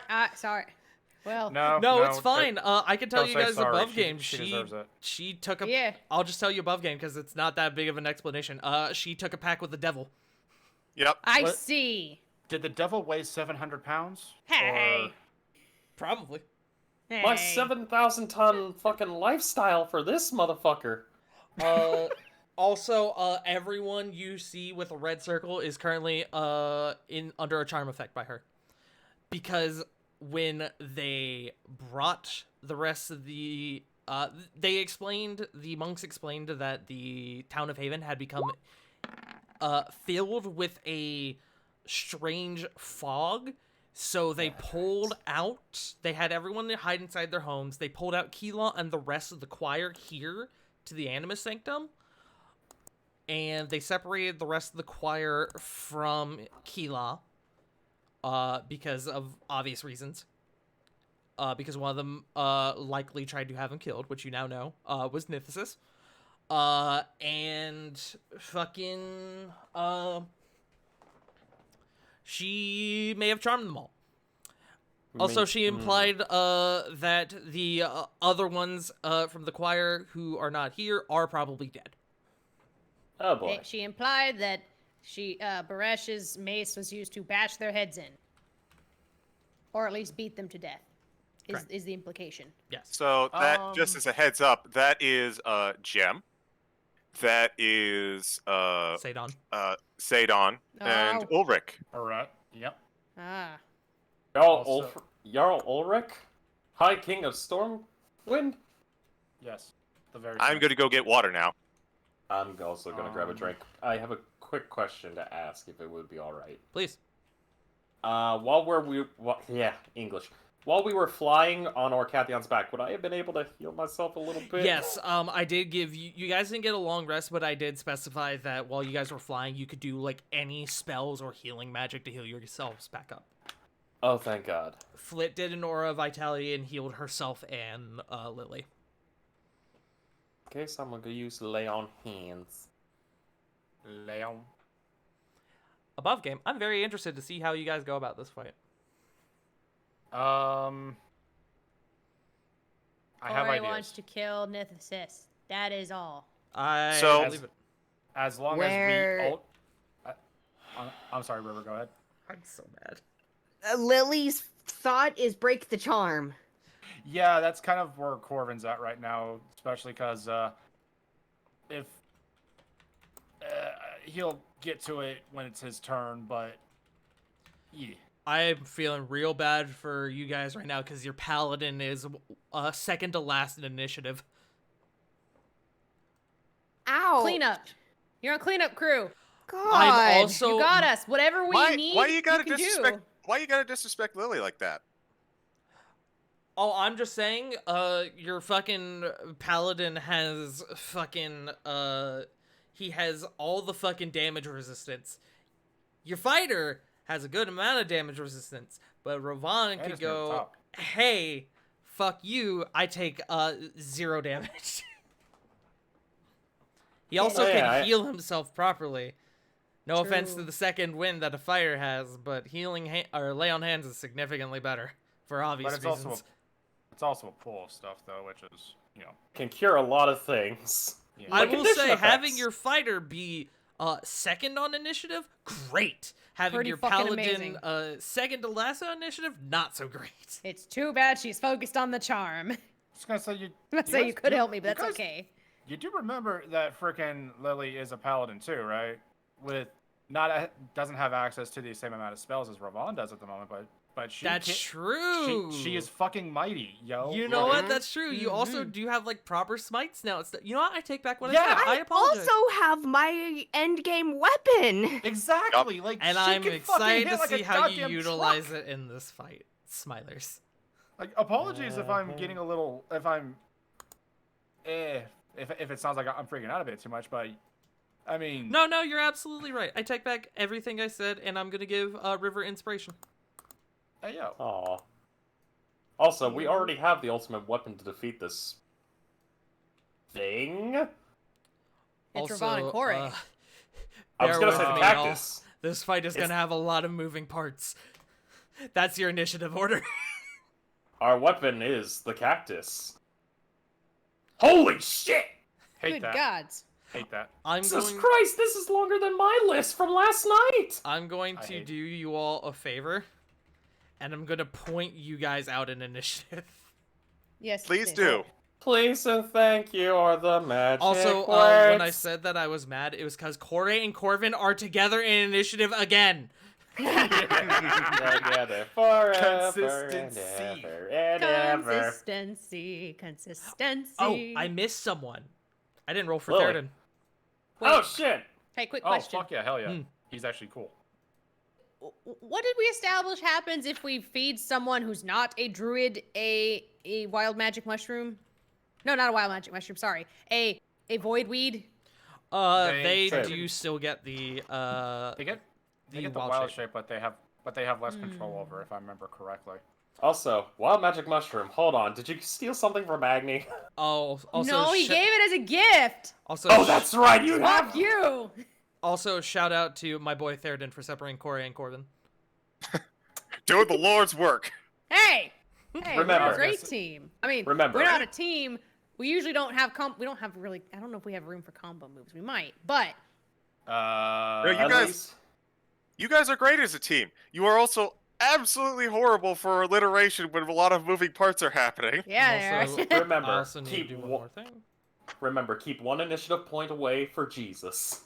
Well, No, it's fine. I can tell don't you say guys sorry. above game. She deserves it. She took a. Yeah. I'll just tell you above game because it's not that big of an explanation. She took a pack with the devil. Yep. I What? see. Did the devil weigh 700 pounds? Hey. Probably. My Hey. 7,000-ton fucking lifestyle for this motherfucker. Also, everyone you see with a red circle is currently under a charm effect by her, because when they brought the rest of the monks explained that the town of Haven had become filled with a strange fog. So they pulled out. They had everyone hide inside their homes. They pulled out Keela and the rest of the choir here to the Animus Sanctum. And they separated the rest of the choir from Keela, because of obvious reasons. Because one of them likely tried to have him killed, which you now know was Nithis. And fucking she may have charmed them all. Also, she implied that the other ones from the choir who are not here are probably dead. Oh boy. She implied that Baresh's mace was used to bash their heads in. Or at least beat them to death, Correct. is the implication. Yes. So that, just as a heads up, that is Gem. That is Sadon. Sadon and Oh. Ulrich. Alright. Yep. Ah. Jarl Also- Jarl Ulrich, High King of Stormwind. Yes. The very I'm same. gonna go get water now. I'm also gonna grab a drink. I have a quick question to ask, if it would be all right. Please. While we were flying on Orcathion's back, would I have been able to heal myself a little bit? Yes, I did give you... You guys didn't get a long rest, but I did specify that while you guys were flying, you could do, like, any spells or healing magic to heal yourselves back up. Oh, thank God. Flit did an Aura of Vitality and healed herself and Lily. Okay, so I'm gonna use Lay on Hands. Leon. Above game, I'm very interested to see how you guys go about this fight. I have Ori ideas. wants to kill Nithis. That is all. So- believe it. As long Where- as we ult... I'm sorry, River, go ahead. I'm so mad. Lily's thought is break the charm. Yeah, that's kind of where Corvin's at right now, especially because if he'll get to it when it's his turn, but yeah. I'm feeling real bad for you guys right now because your paladin is second to last in initiative. Ow. Cleanup. You're on cleanup crew. God. I'm also... You got us. Whatever we need, Why you gotta can disrespect? do. Why you gotta disrespect Lily like that? Oh, I'm just saying, your fucking paladin has fucking, he has all the fucking damage resistance. Your fighter has a good amount of damage resistance, but Rovan And could it's near the go, top. hey, fuck you, I take, 0 damage. He also Yeah, can I- heal himself properly. No offense to True. the second wind that a fighter has, but healing or lay on hands is significantly better for obvious But it's reasons. also a pull of stuff though, which is, you know, Can cure a lot of things. yeah. I Like will condition say, having effects. your fighter be second on initiative, great. Having Pretty your fucking paladin amazing. second to last on initiative, not so great. It's too bad she's focused on the charm. I was gonna say you. I'm gonna say you guys could do- help me, but you that's guys- okay. You do remember that frickin' Lily is a paladin too, right? With doesn't have access to the same amount of spells as Ravon does at the moment, but she That's can't- true. She is fucking mighty, yo. You know Like, what? That's true. You also do have like proper smites now. You know what? I take back what Yeah, I said. I apologize. also have my end game weapon. Exactly. Like, And she I'm can excited fucking to hit like see a how you goddamn utilize truck. it in this fight, Smilers. Like, apologies if I'm getting a little, if I'm, if it sounds like I'm freaking out a bit too much, but I mean, No, you're absolutely right. I take back everything I said, and I'm gonna give River inspiration. hey, yo. Aw. Also, we already have the ultimate weapon to defeat this thing. It's Also, Ravon and Corey. I was bear gonna say with the me, y'all. cactus. This fight is It's- gonna have a lot of moving parts. That's your initiative order. Our weapon is the cactus. Holy shit! Hate Good that. gods. Hate that. Jesus Christ, this is longer than my list from last night! I'm going I to hate do you all a favor, and I'm gonna point you guys out in initiative. Yes. Please sis. do. Please and thank you are the magic Also, words. when I said that I was mad, it was because Corey and Corvin are together in initiative again. Together forever Consistency. and ever and ever. Consistency. Oh, I missed someone. I didn't roll for Lily. Theoden. Oh shit! Hey, quick Oh, question. fuck yeah, hell yeah. Hmm. He's actually cool. What did we establish happens if we feed someone who's not a druid a wild magic mushroom? No, not a wild magic mushroom. Sorry, a void weed. They They do still get the They get the the wild wild shape. shape, but they have less control over, if I remember correctly. Also, wild magic mushroom. Hold on, did you steal something from Agni? Oh, also No, he sh- gave it as a gift. also Oh, sh- that's right. You Fuck have. you. also shout out to my boy Theoden for separating Corey and Corbin. Doing the Lord's work. Hey, we're Remember. a great team. I mean, Remember. we're not a team. We usually don't have we don't have really. I don't know if we have room for combo moves. We might, but No, you At guys- least- You guys are great as a team. You are also absolutely horrible for alliteration when a lot of moving parts are happening. yeah, Also- there. Remember, I also need to keep do one one- more thing. Remember, keep one initiative point away for Jesus.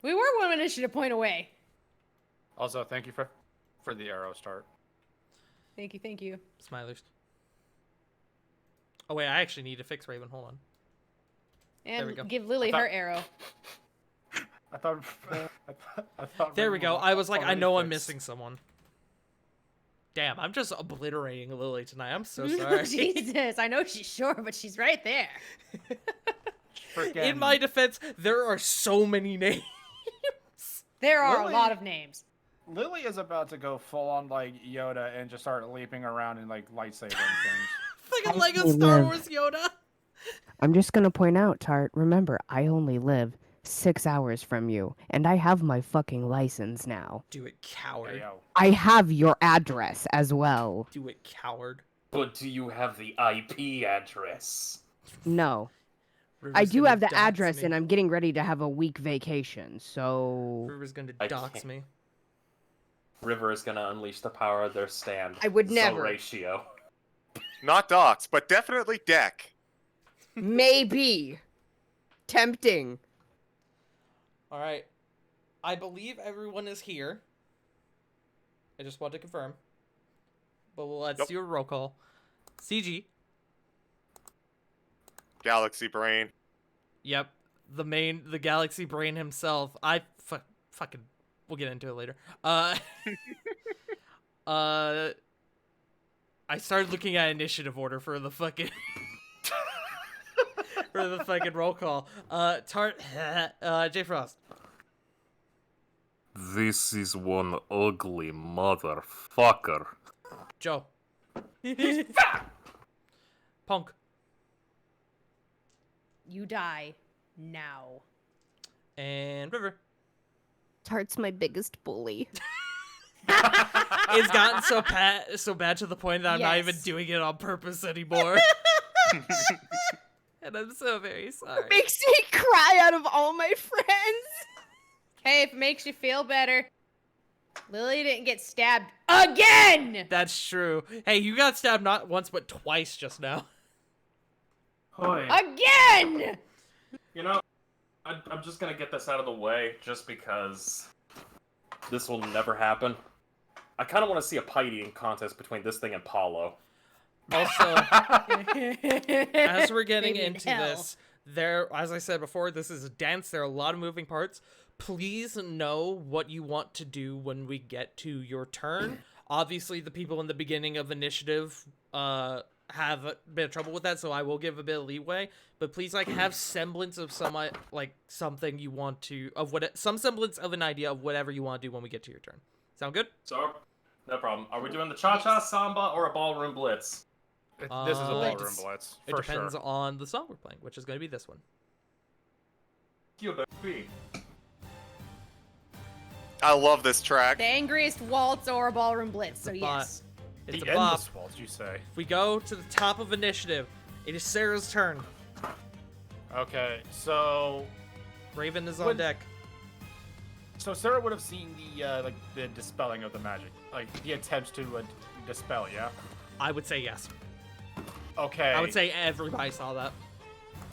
We were one initiative point away. Also, thank you for the arrow start. Thank you, thank you. Smilers. Oh wait, I actually need to fix Raven. Hold on. And we go. give Lily I her thought- arrow. I thought. I thought There we Raven go. was I was like, I already know I'm fixed. missing someone. Damn, I'm just obliterating Lily tonight. I'm so sorry. Jesus, I know she's short, but she's right there. In my defense, there are so many names. There are Lily- a lot of names. Lily is about to go full on like Yoda and just start leaping around and like lightsabering things. Like a I Lego only Star live- Wars Yoda. I'm just gonna point out, Tart, remember, I only live 6 hours from you, and I have my fucking license now. Do it, coward. Yo. I have your address as well. Do it, coward. But do you have the IP address? No. I River's do gonna have the dox address, me. and I'm getting ready to have a week vacation, so... River's gonna I dox can't- me. River is gonna unleash the power of their stand. I would never. Ratio. Not docs, but definitely deck. Maybe. Tempting. All right. I believe everyone is here. I just want to confirm. But let's Yep. do a roll call. CG. Galaxy Brain. Yep. The Galaxy Brain himself. Fucking. We'll get into it later. I started looking at initiative order for the fucking. for the fucking roll call. Tart. J Frost. This is one ugly motherfucker. Joe. Punk. You die now. And River. Tart's my biggest bully. It's gotten so bad to the point that I'm not even Yes. doing it on purpose anymore. And I'm so very sorry. Makes me cry out of all my friends. Hey, if it makes you feel better, Lily didn't get stabbed again! That's true. Hey, you got stabbed not once but twice just now. Hoy. Again! You know, I'm just gonna get this out of the way, just because this will never happen. I kind of want to see a pie eating contest between this thing and Paulo. Also, as we're getting Maybe in into hell. this, as I said before, this is a dance. There are a lot of moving parts. Please know what you want to do when we get to your turn. Obviously, the people in the beginning of initiative have a bit of trouble with that, so I will give a bit of leeway. But please, have semblance of something you want to some semblance of an idea of whatever you want to do when we get to your turn. Sound good? So, no problem. Are we doing the cha-cha, samba, or a ballroom blitz? This is a It ballroom blitz It for depends sure. on the song we're playing, which is going to be this one. I love this track. The angriest waltz or a ballroom blitz, so It's a bot. yes. It's the a bop. endless waltz, you say? If we go to the top of initiative, it is Sarah's turn. Okay, so Raven is on When- deck. Sarah would have seen the dispelling of the magic, like the attempts to dispel. Yeah. I would say yes. Okay. I would say everybody saw that.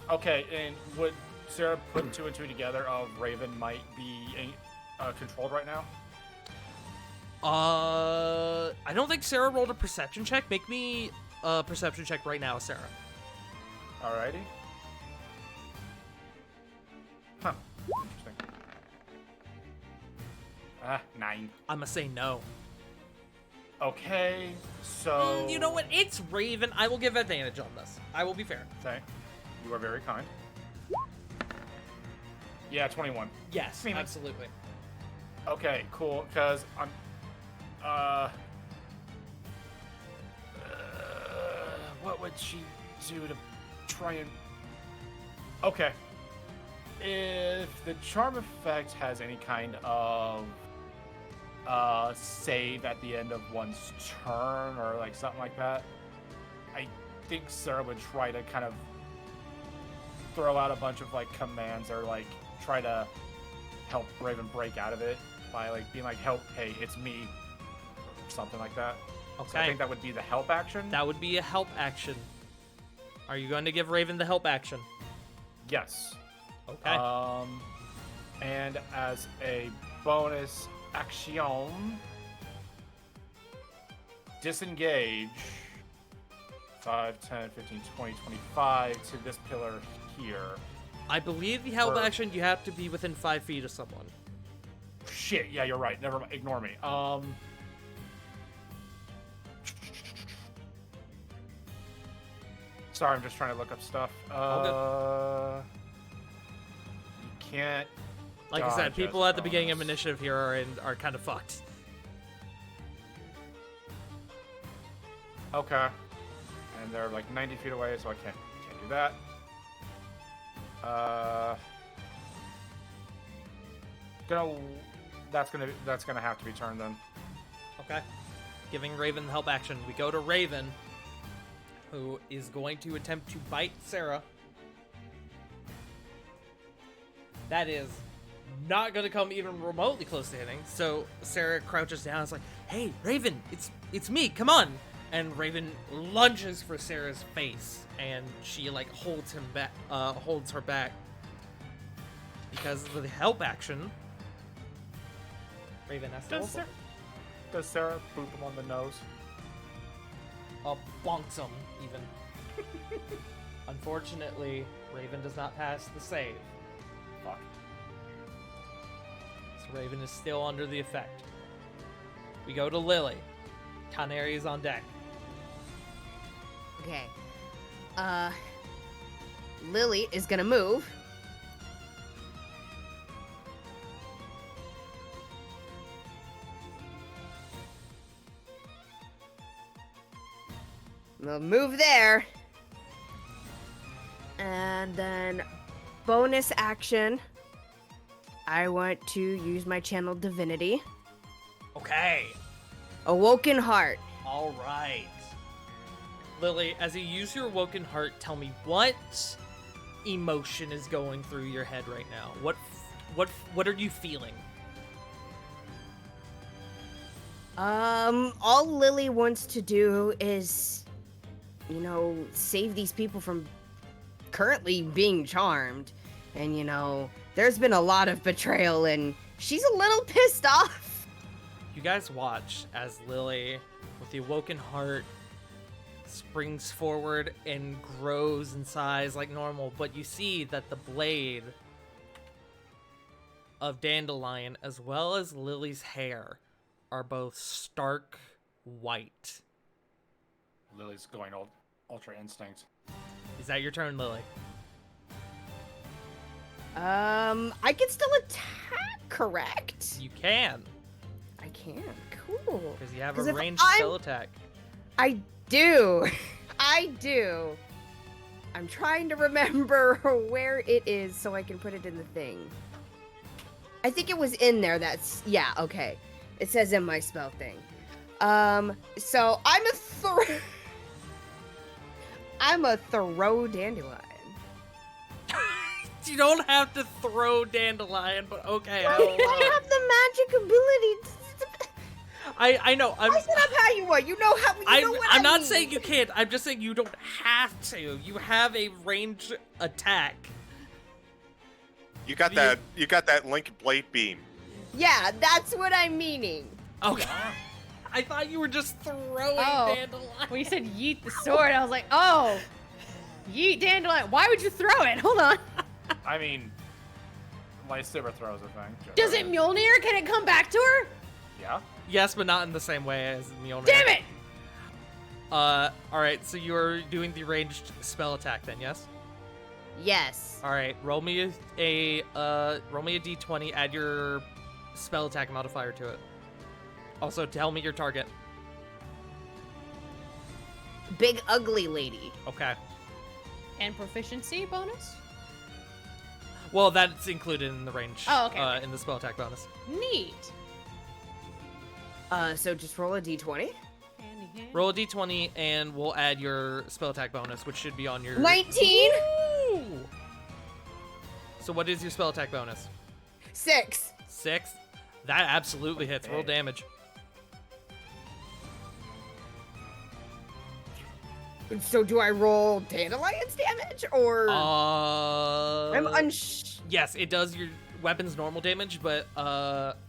Okay, and would Sarah put two and two together of Raven might be controlled right now? I don't think Sarah rolled a perception check. Make me a perception check right now, Sarah. Alrighty. Huh. Interesting. 9. I'm gonna say no. Okay, so... You know what? It's Raven. I will give advantage on this. I will be fair. Okay. You are very kind. Yeah, 21. Yes, Maybe. absolutely. Okay, cool, because I'm... what would she do to try and... Okay. If the charm effect has any kind of save at the end of one's turn or like something like that, I think Sarah would try to kind of throw out a bunch of like commands or like try to help Raven break out of it by like being like, help, hey, it's me, or something like that. Okay. So I think that would be the help action. That would be a help action. Are you going to give Raven the help action? Yes. Okay. And as a bonus action, disengage 5, 10, 15, 20, 25 to this pillar here. I believe the help Or- action, you have to be within 5 feet of someone. Shit, yeah, you're right. Never mind. Ignore me. Sorry, I'm just trying to look up stuff. You can't. Like I said, dodge people as at the beginning of bonus. initiative here are kind of fucked. Okay. And they're like 90 feet away, so I can't do that. That's gonna have to be turned then. Okay. Giving Raven the help action. We go to Raven, who is going to attempt to bite Sarah. That is not going to come even remotely close to hitting. So Sarah crouches down and is like, hey, Raven, it's me, come on. And Raven lunges for Sarah's face, and she like holds her back. Because of the help action, Raven has to roll something. Does Sarah boop him on the nose? Bonks him, even. Unfortunately, Raven does not pass the save. Fuck. So Raven is still under the effect. We go to Lily. Canary is on deck. Okay. Lily is gonna move. We'll move there. And then bonus action. I want to use my channel divinity. Okay. Awoken heart. All right. Lily, as you use your Woken Heart, tell me what emotion is going through your head right now. What are you feeling? All Lily wants to do is, save these people from currently being charmed. And, there's been a lot of betrayal, and she's a little pissed off. You guys watch as Lily, with the Awoken Heart, springs forward and grows in size like normal, but you see that the blade of Dandelion, as well as Lily's hair, are both stark white. Lily's going ultra instinct. Is that your turn, Lily? I can still attack, correct? You can, I can. Cool. because you have 'Cause a if ranged I'm- spell attack. I do. I do. I'm trying to remember where it is so I can put it in the thing. I think it was in there. Yeah, okay. It says in my spell thing. So I'm a throw dandelion. You don't have to throw Dandelion, but okay. I have the magic ability. I know. I set up how you want. You know how. You know what I'm I not mean. saying you can't. I'm just saying you don't have to. You have a ranged attack. You got that Link blade beam. Yeah, that's what I'm meaning. Okay. I thought you were just throwing Oh. Dandelion. When you said yeet the sword, I was like, oh, yeet dandelion. Why would you throw it? Hold on. I mean, lightsaber throws, I think. Does it Mjolnir? Can it come back to her? Yeah. Yes, but not in the same way as Mjolnir. Damn it! Alright, so you're doing the ranged spell attack then, yes? Yes. Alright, roll me a d20, add your spell attack modifier to it. Also, tell me your target. Big ugly lady. Okay. And proficiency bonus? Well, that's included in the range. Oh, okay. In the spell attack bonus. Neat. So just roll a d20. Handy, handy. Roll a d20, and we'll add your spell attack bonus, which should be on your... 19. Ooh! So what is your spell attack bonus? 6. 6? That absolutely hits. Roll Okay. damage. So do I roll Dandelion's damage or I'm Yes, it does your weapon's normal damage, but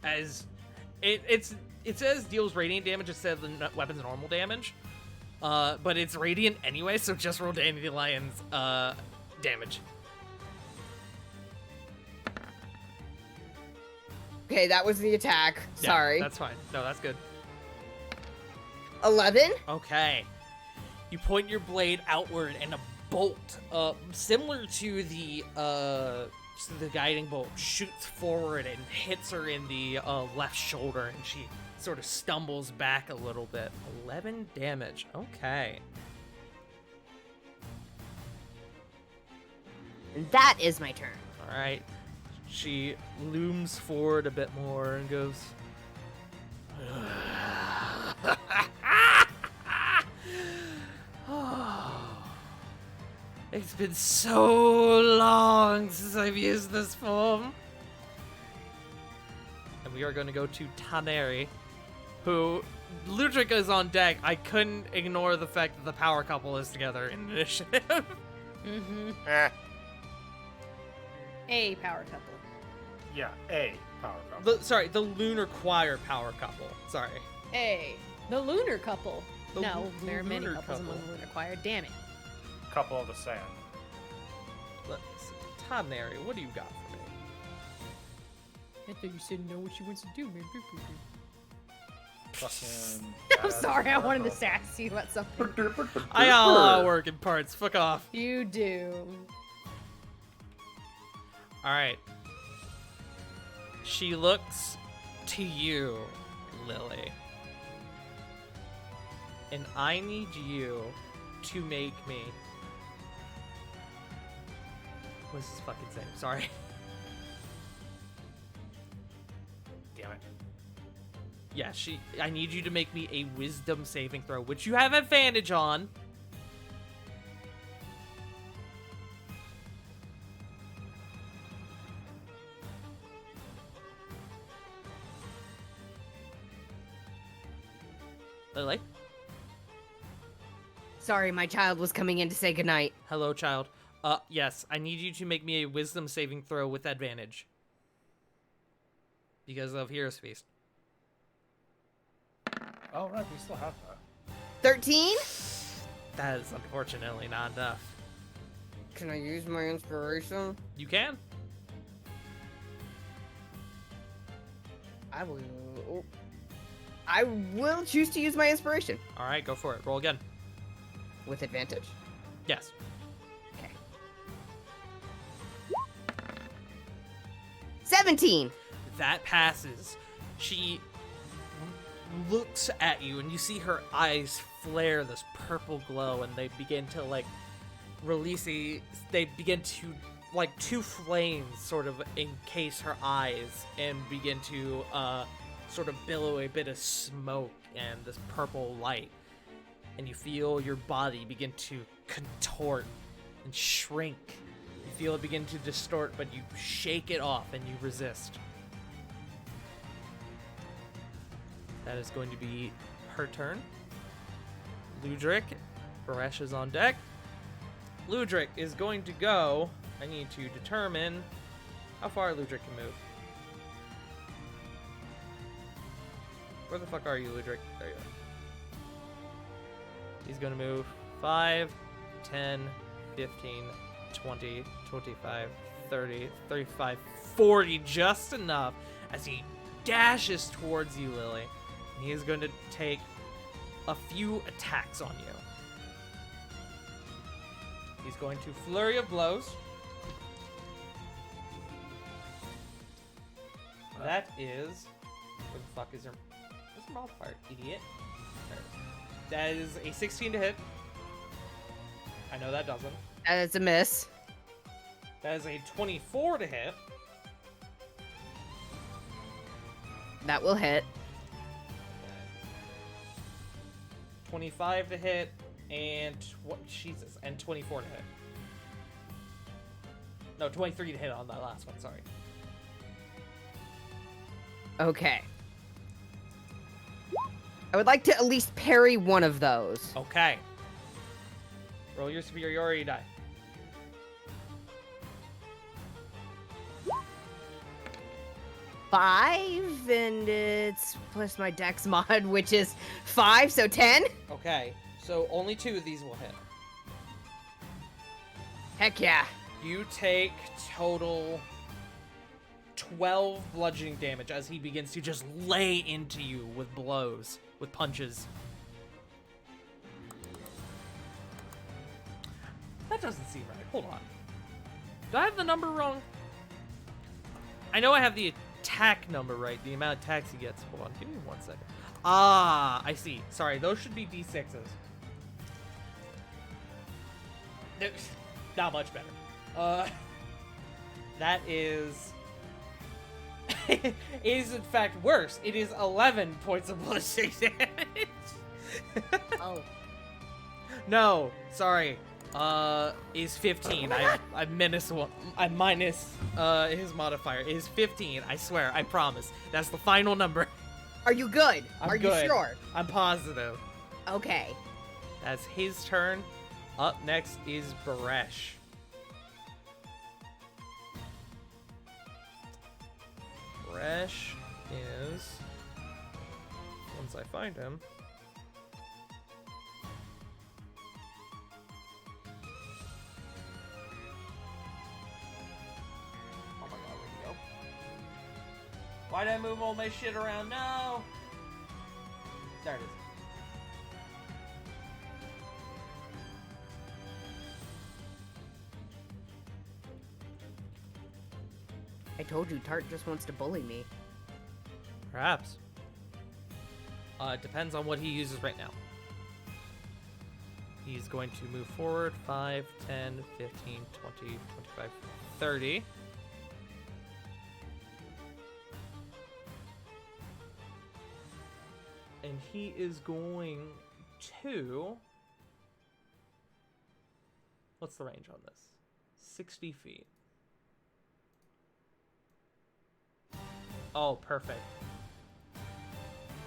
as it says deals radiant damage instead of the weapon's normal damage. But it's radiant anyway, so just roll Dandelion's damage. Okay, that was the attack. Yeah, Sorry. that's fine. No, that's good. 11. Okay. You point your blade outward, and a bolt, similar to the guiding bolt, shoots forward and hits her in the left shoulder, and she sort of stumbles back a little bit. 11 damage. Okay. And that is my turn. All right. She looms forward a bit more and goes. It's been so long since I've used this form. And we are going to go to Taneri, who Ludwig is on deck. I couldn't ignore the fact that the power couple is together in initiative. Mm-hmm. Eh. A power couple. Yeah, a power couple. The Lunar Choir power couple. Sorry. A. The lunar couple. The No, lu- there are many lunar couples couple. among the lunar choir. Damn it. Couple of the sand. Let's see. Taneri, what do you got for me? I thought you said know what she wants to do, man. Fucking. I'm badass sorry, I power wanted to couple. sass you about something. I got a lot of work in parts. Fuck off. You do. Alright. She looks to you, Lily. And I need you to make me. What's this fucking saying? Sorry. Damn it. Yeah, I need you to make me a wisdom saving throw, which you have advantage on. Lily? Sorry, my child was coming in to say goodnight. Hello, child. Yes, I need you to make me a wisdom saving throw with advantage. Because of Hero's Feast. Oh, right, we still have that. 13? That is unfortunately not enough. Can I use my inspiration? You can. I will choose to use my inspiration Alright, go for it. Roll again. with advantage. Yes. Okay. 17. That passes. She looks at you, and you see her eyes flare this purple glow, and they begin to, like, they begin to, like, two flames sort of encase her eyes and begin to, sort of billow a bit of smoke and this purple light. And you feel your body begin to contort and shrink. You feel it begin to distort, but you shake it off and you resist. That is going to be her turn. Ludric, Baresh is on deck. Ludric is going to go. I need to determine how far Ludric can move. Where the fuck are you, Ludric? There you are. He's going to move 5, 10, 15, 20, 25, 30, 35, 40, just enough as he dashes towards you, Lily. And he is going to take a few attacks on you. He's going to flurry of blows. That is... Where the fuck is your... What's your modifier, idiot? There it is. That is a 16 to hit. I know that doesn't. That is a miss. That is a 24 to hit. That will hit. 25 to hit, and what? Jesus, and 24 to hit. No, 23 to hit on that last one. Sorry. Okay. I would like to at least parry one of those. Okay. Roll your superiority die. Five, and it's plus my dex mod, which is 5, so 10. Okay, so only 2 of these will hit. Heck yeah. You take total 12 bludgeoning damage as he begins to just lay into you with blows, with punches. That doesn't seem right. Hold on. Do I have the number wrong? I know I have the attack number right, the amount of attacks he gets. Hold on, give me 1 second. Ah, I see. Sorry, those should be D6s. Not much better. That is... it is in fact worse. It is 11 points of bludgeoning damage. Oh. No, sorry. Is 15. I minus his modifier. It is 15. I swear. I promise. That's the final number. Are you good? I'm you sure? I'm positive. Okay. That's his turn. Up next is Baresh. Baresh is... Once I find him... Oh my god, where'd he go? Why'd I move all my shit around? No! There it is. I told you, Tart just wants to bully me. Perhaps. It depends on what he uses right now. He's going to move forward 5, 10, 15, 20, 25, 30. And he is going to... What's the range on this? 60 feet. Oh, perfect.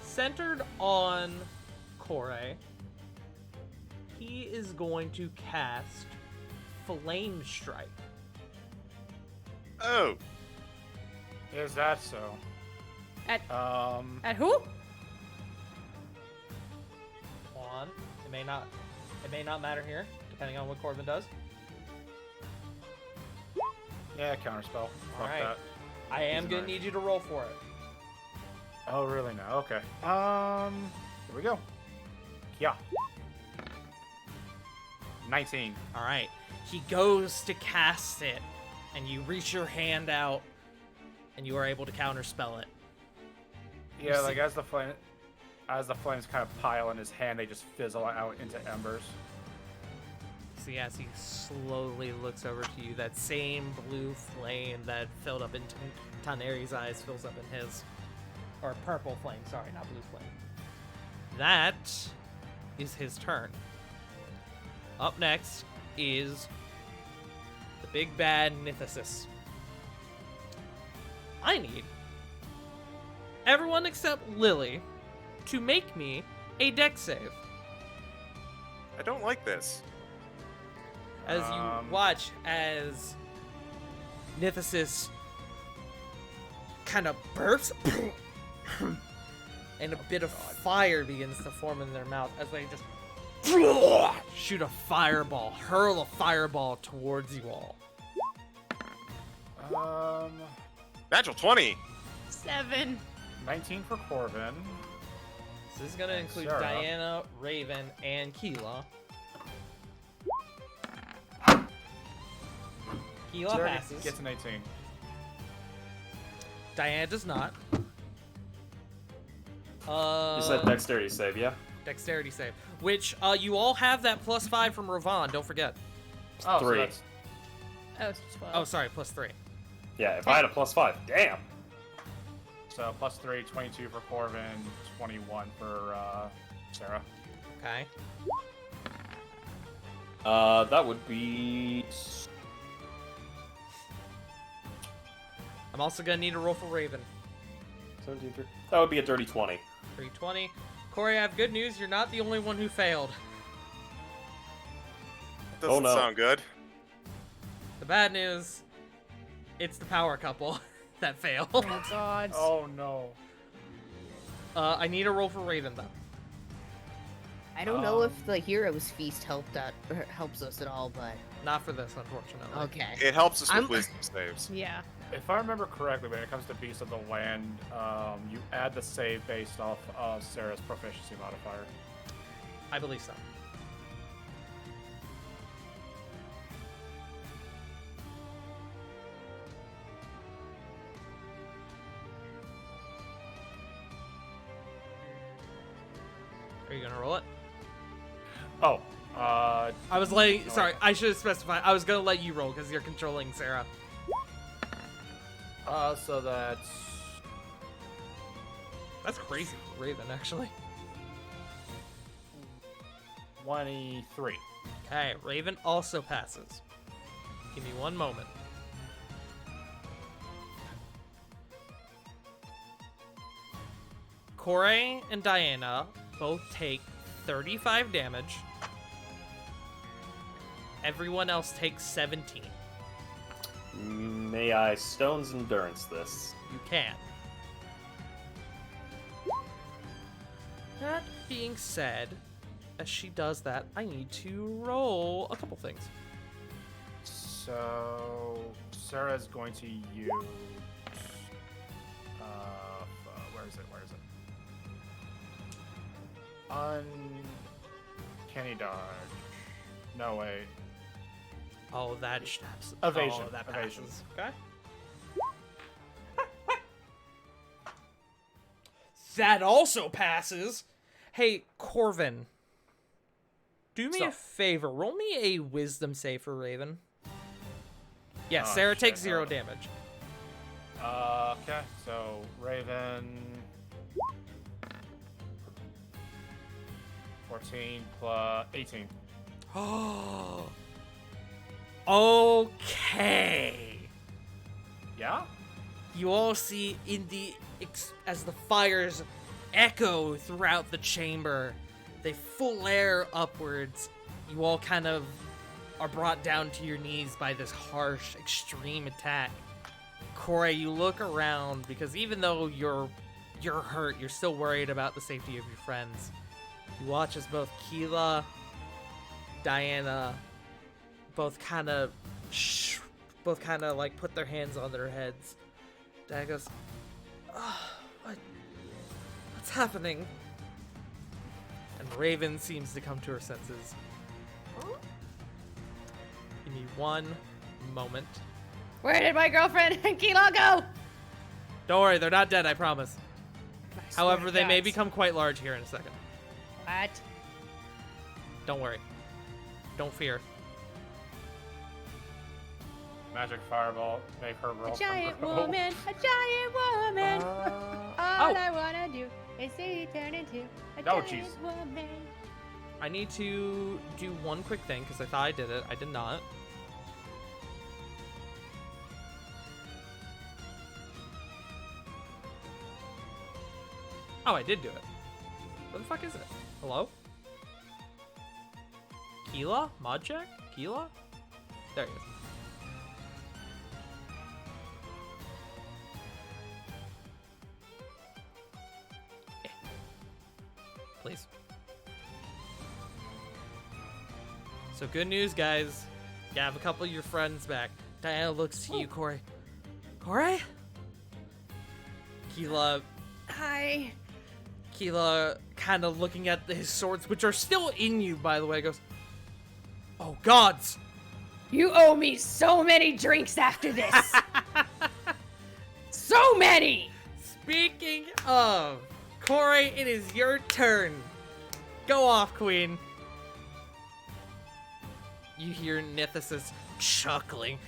Centered on Kore, he is going to cast Flame Strike. Oh, Is that so? At Um, at who? On. It may not matter here, depending on what Corbin does. yeah, counterspell. Fuck Alright. that. I am He's gonna nice. need you to roll for it. Oh, really now? Okay. Here we go. Yeah. 19. Alright. He goes to cast it, and you reach your hand out, and you are able to counterspell it. Yeah, You like see- as the flames kind of pile in his hand, they just fizzle out into embers. See, as he slowly looks over to you, that same blue flame that filled up into Taneri's eyes fills up in his. Or purple flame, sorry, not blue flame. That is his turn. Up next is the big bad Nithsis. I need everyone except Lily to make me a dex save. I don't like this. As you watch as Nithsis kind of burps and a bit of fire begins to form in their mouth as they just shoot a fireball, hurl a fireball towards you all. Natural 20. 7. 19 for Corvin. This is gonna include Sarah. Diana, Raven, and Keela. Keela Sarah passes. gets an 18. Diana does not. You said dexterity save, yeah? Dexterity save. Which, you all have that +5 from Ravon, don't forget. Oh, 3. So that's, Oh, it's 12. Oh, sorry, +3. Yeah, if I had a +5, damn. so +3, 22 for Corvin, 21 for Sarah. Okay. That would be... I'm also gonna need a roll for Raven. 17, that would be a dirty 20. 320. Corey, I have good news. You're not the only one who failed. Doesn't no. sound good. The bad news, it's the power couple that failed. Oh, God. Oh no. I need a roll for Raven, though. I don't know if the Hero's Feast helps us at all, but Not for this, unfortunately. okay. It helps us with I'm- wisdom saves. Yeah. If I remember correctly, when it comes to Beast of the Land, you add the save based off of Sarah's proficiency modifier. I believe so. Are you gonna roll it? Oh, I was letting. No, Sorry, I should have specified. I was gonna let you roll because you're controlling Sarah. so that's That's crazy, for Raven. Actually. 23. Okay, Raven also passes. Give me one moment. Corey and Diana both take 35 damage. Everyone else takes 17. May I Stone's Endurance this? You can. That being said, as she does that, I need to roll a couple things. So Sarah's going to use. Where is it? Where is it? Uncanny dodge. No wait. Oh, that Evasion. Oh, that Evasion. passes. Okay. That also passes. Hey, Corvin. Do me So- a favor. Roll me a wisdom save for Raven. Yeah, Oh, Sarah shit, takes 0 hold on. damage. Okay. So Raven. 14 plus 18. Oh. Okay. Yeah. You all see as the fires echo throughout the chamber, they flare upwards. You all kind of are brought down to your knees by this harsh, extreme attack. Corey, you look around because even though you're hurt, you're still worried about the safety of your friends. You watch as both Keela, Diana, both kind of like put their hands on their heads. Diana goes, oh, what's happening? And Raven seems to come to her senses. Give me one moment. Where did my girlfriend and Kilo go? Don't worry, they're not dead, I promise. I swear However, to they may God. become quite large here in a second. What? Don't worry. Don't fear. Magic fireball. Make her roll. A giant from woman, a giant woman. All Oh. I wanna do is see you turn into a Oh, giant jeez. woman. I need to do one quick thing because I thought I did it. I did not. Oh, I did do it. Where the fuck is it? Hello? Keela? Mod check? Keela? There he is. Yeah. Please. So good news, guys. You have a couple of your friends back. Diana looks to you, Corey. Corey? Keela, Hi. Keela, kind of looking at his swords, which are still in you, by the way, goes, "Oh, gods!" You owe me so many drinks after this. So many. Speaking of, Corey, it is your turn. Go off, Queen. You hear Nithis chuckling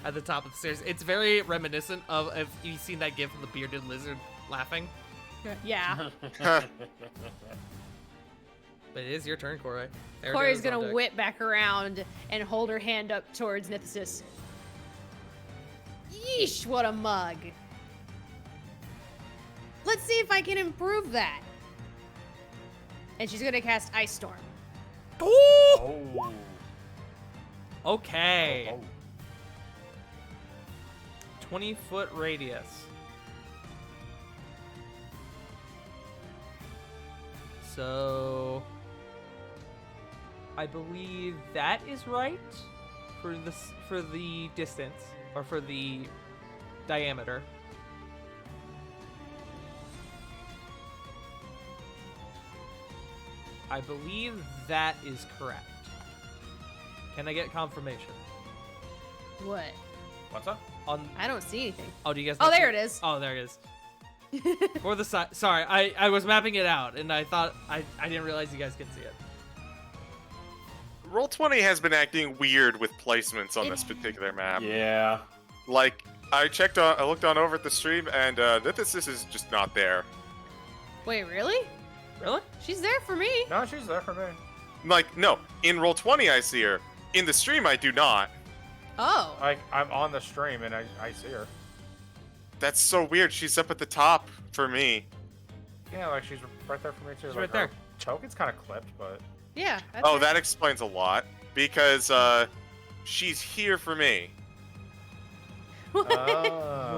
at the top of the stairs. It's very reminiscent of if you've seen that gif of the bearded lizard laughing. Yeah. But it is your turn, Corey. There it Corey's is on gonna deck. whip back around and hold her hand up towards Nithis. Yeesh, what a mug. Let's see if I can improve that. And she's gonna cast Ice Storm. Ooh! Oh. Okay. Oh. 20-foot radius. So I believe that is right for the distance or for the diameter. I believe that is correct. Can I get confirmation? What? What's up? On I don't see anything. oh, do you guys? Oh, not see there it is. Oh, there it is. For the side. Sorry, I was mapping it out, and I thought I didn't realize you guys could see it. Roll20 has been acting weird with placements on this particular map. Yeah. Like, I looked on over at the stream, and this is just not there. Wait, really? Really? She's there for me. No, she's there for me. Like, no, in Roll20 I see her. In the stream I do not. Oh. Like, I'm on the stream and I see her. That's so weird. She's up at the top for me. Yeah, like she's right there for me too. She's like, right there. her token's kind of clipped, but Yeah. That's Oh, right. that explains a lot. Because she's here for me. oh,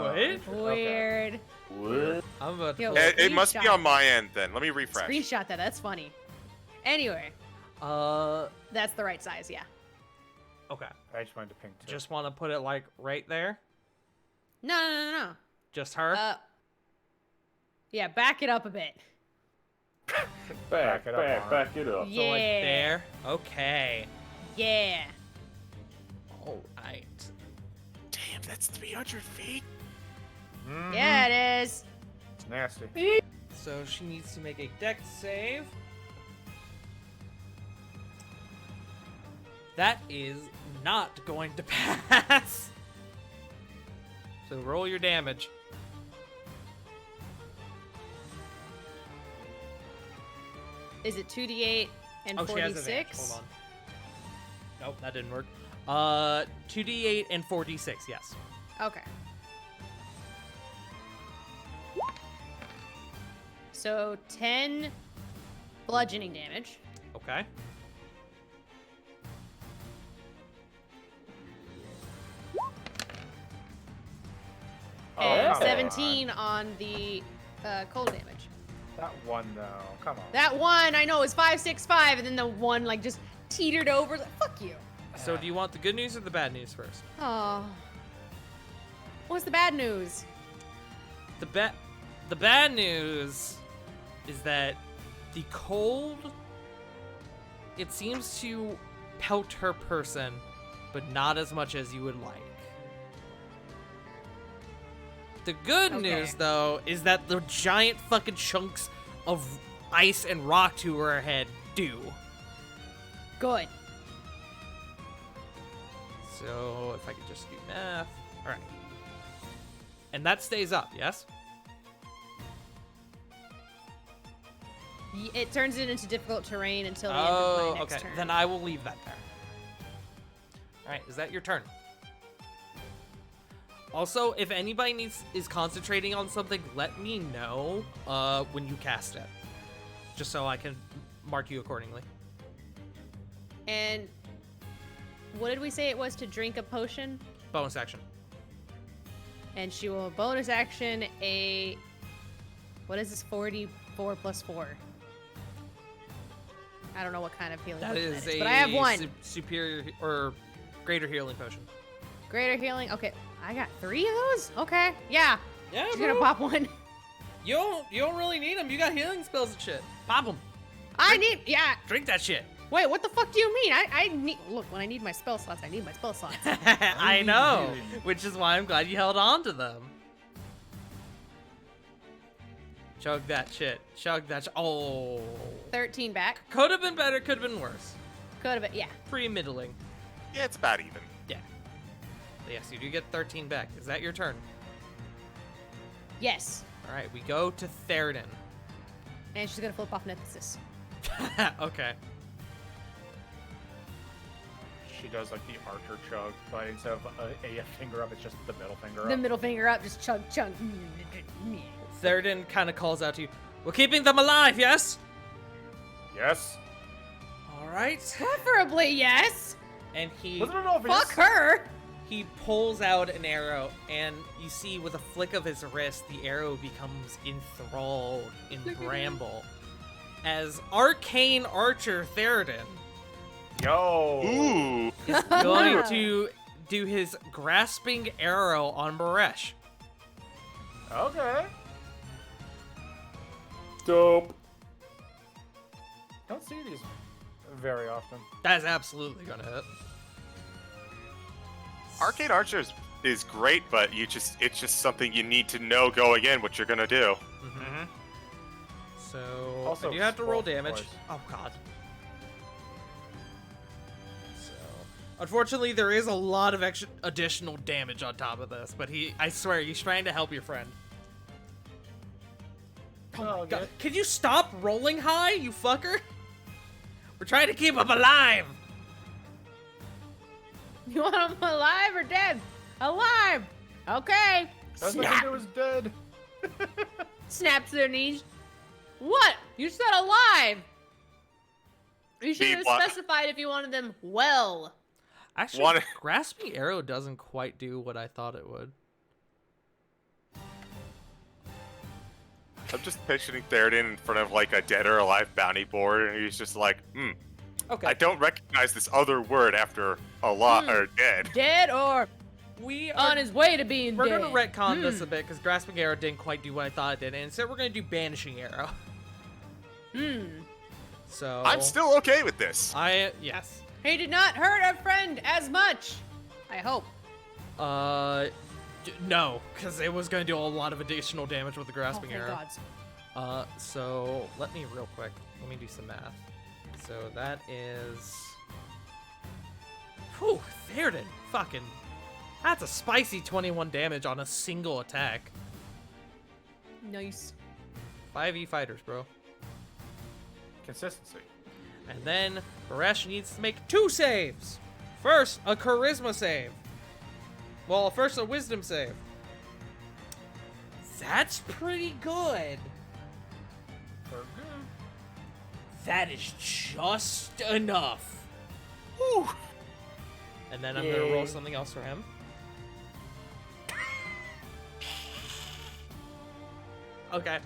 What? interesting. Okay. Weird. What? I'm about to Yo, pull It must be Screenshot. on my end then. Let me refresh. Screenshot that. That's funny. Anyway, That's the right size. Yeah. okay. I just wanted to ping too. Just want to put it like right there. No. Just her. Yeah. Back it up a bit. Back it up, Arm. back it up. So Yeah. like there. Okay. Yeah. All right. Damn, that's 300 feet. Mhm. Yeah, it is. It's nasty. So she needs to make a dex save. That is not going to pass. So roll your damage. Is it 2d8 and Oh, she has advantage. 46? Hold on. Nope, that didn't work. 2d8 and 4d6, yes. Okay. So 10 bludgeoning damage. Okay. Oh, And come 17 on the cold damage. That one though. Come on. That one, I know, is 5, 6, 5, and then the one like just teetered over. Like, fuck you. So do you want the good news or the bad news first? Oh. What's the bad news? The bad news is that the cold, it seems to pelt her person, but not as much as you would like. The good Okay. news, though, is that the giant fucking chunks of ice and rock to her head do. Good. So if I could just do math. All right. And that stays up, yes? It turns it into difficult terrain until the end Oh, of my next okay. turn. Then I will leave that there. All right, is that your turn? Also, if anybody is concentrating on something, let me know when you cast it, just so I can mark you accordingly. And what did we say it was to drink a potion? Bonus action. And she will bonus action a. What is this? 44 plus 4. I don't know what kind of healing That potion is that is, a but I have one. superior or greater healing potion. Greater healing. Okay, I got 3 of those? Okay, yeah. Yeah, She's bro. gonna pop one. You don't really need them. You got healing spells and shit. Pop them. I need, yeah. Drink that shit. Wait, what the fuck do you mean? I need, look, when I need my spell slots, I need my spell slots. I know, which is why I'm glad you held on to them. Chug that shit. Chug that Oh. 13 back. Could have been better, could have been worse. Could have been, yeah. Pretty middling. Yeah, it's about even. Yeah. But yes, you do get 13 back. Is that your turn? Yes. All right, we go to Theoden. And she's gonna flip off Nethesis. Okay. She does like the archer chug, but instead of a finger up, it's just the middle finger The up. middle finger up, just chug, chug. Theoden kind of calls out to you. We're keeping them alive, yes? Yes. All right. Preferably, yes. And he Wasn't it obvious? Fuck her. He pulls out an arrow, and you see with a flick of his wrist, the arrow becomes enthralled in Bramble. As Arcane Archer Theoden Yo. Ooh. is going to do his grasping arrow on Baresh. Okay. Dope. Don't see these very often. That's absolutely gonna hit. Arcade Archer is great, but it's just something you need to know going in what you're gonna do. Mm-hmm. So Also, you have to roll scroll damage. twice. Oh god. So unfortunately, there is a lot of extra additional damage on top of this, but I swear, he's trying to help your friend. Oh, God, good. can you stop rolling high, you fucker? We're trying to keep him alive. You want him alive or dead? Alive. Okay. That's the Snap. finger was dead. Snaps their knees. What? You said alive. You should have Mean what? specified if you wanted them well. Actually, Wanna- grasping arrow doesn't quite do what I thought it would. I'm just picturing Theoden in front of like a dead or alive bounty board, and he's just like, Okay. I don't recognize this other word after a lot or dead. Dead or We on are. his way to being We're dead. gonna retcon this a bit because grasping arrow didn't quite do what I thought it did, and instead we're gonna do banishing arrow. So I'm still okay with this. Yes. He did not hurt our friend as much. I hope. No, because it was gonna do a lot of additional damage with the Oh, grasping thank arrow. gods. So let me real quick. Let me do some math. So that is. Whew, Theoden. Fucking. That's a spicy 21 damage on a single attack. Nice. 5e fighters, bro. Consistency. And then Baresh needs to make 2 saves. First, a charisma save. Well, first a wisdom save. That's pretty good. That is just enough. Whew. And then I'm gonna roll something else for him. Okay.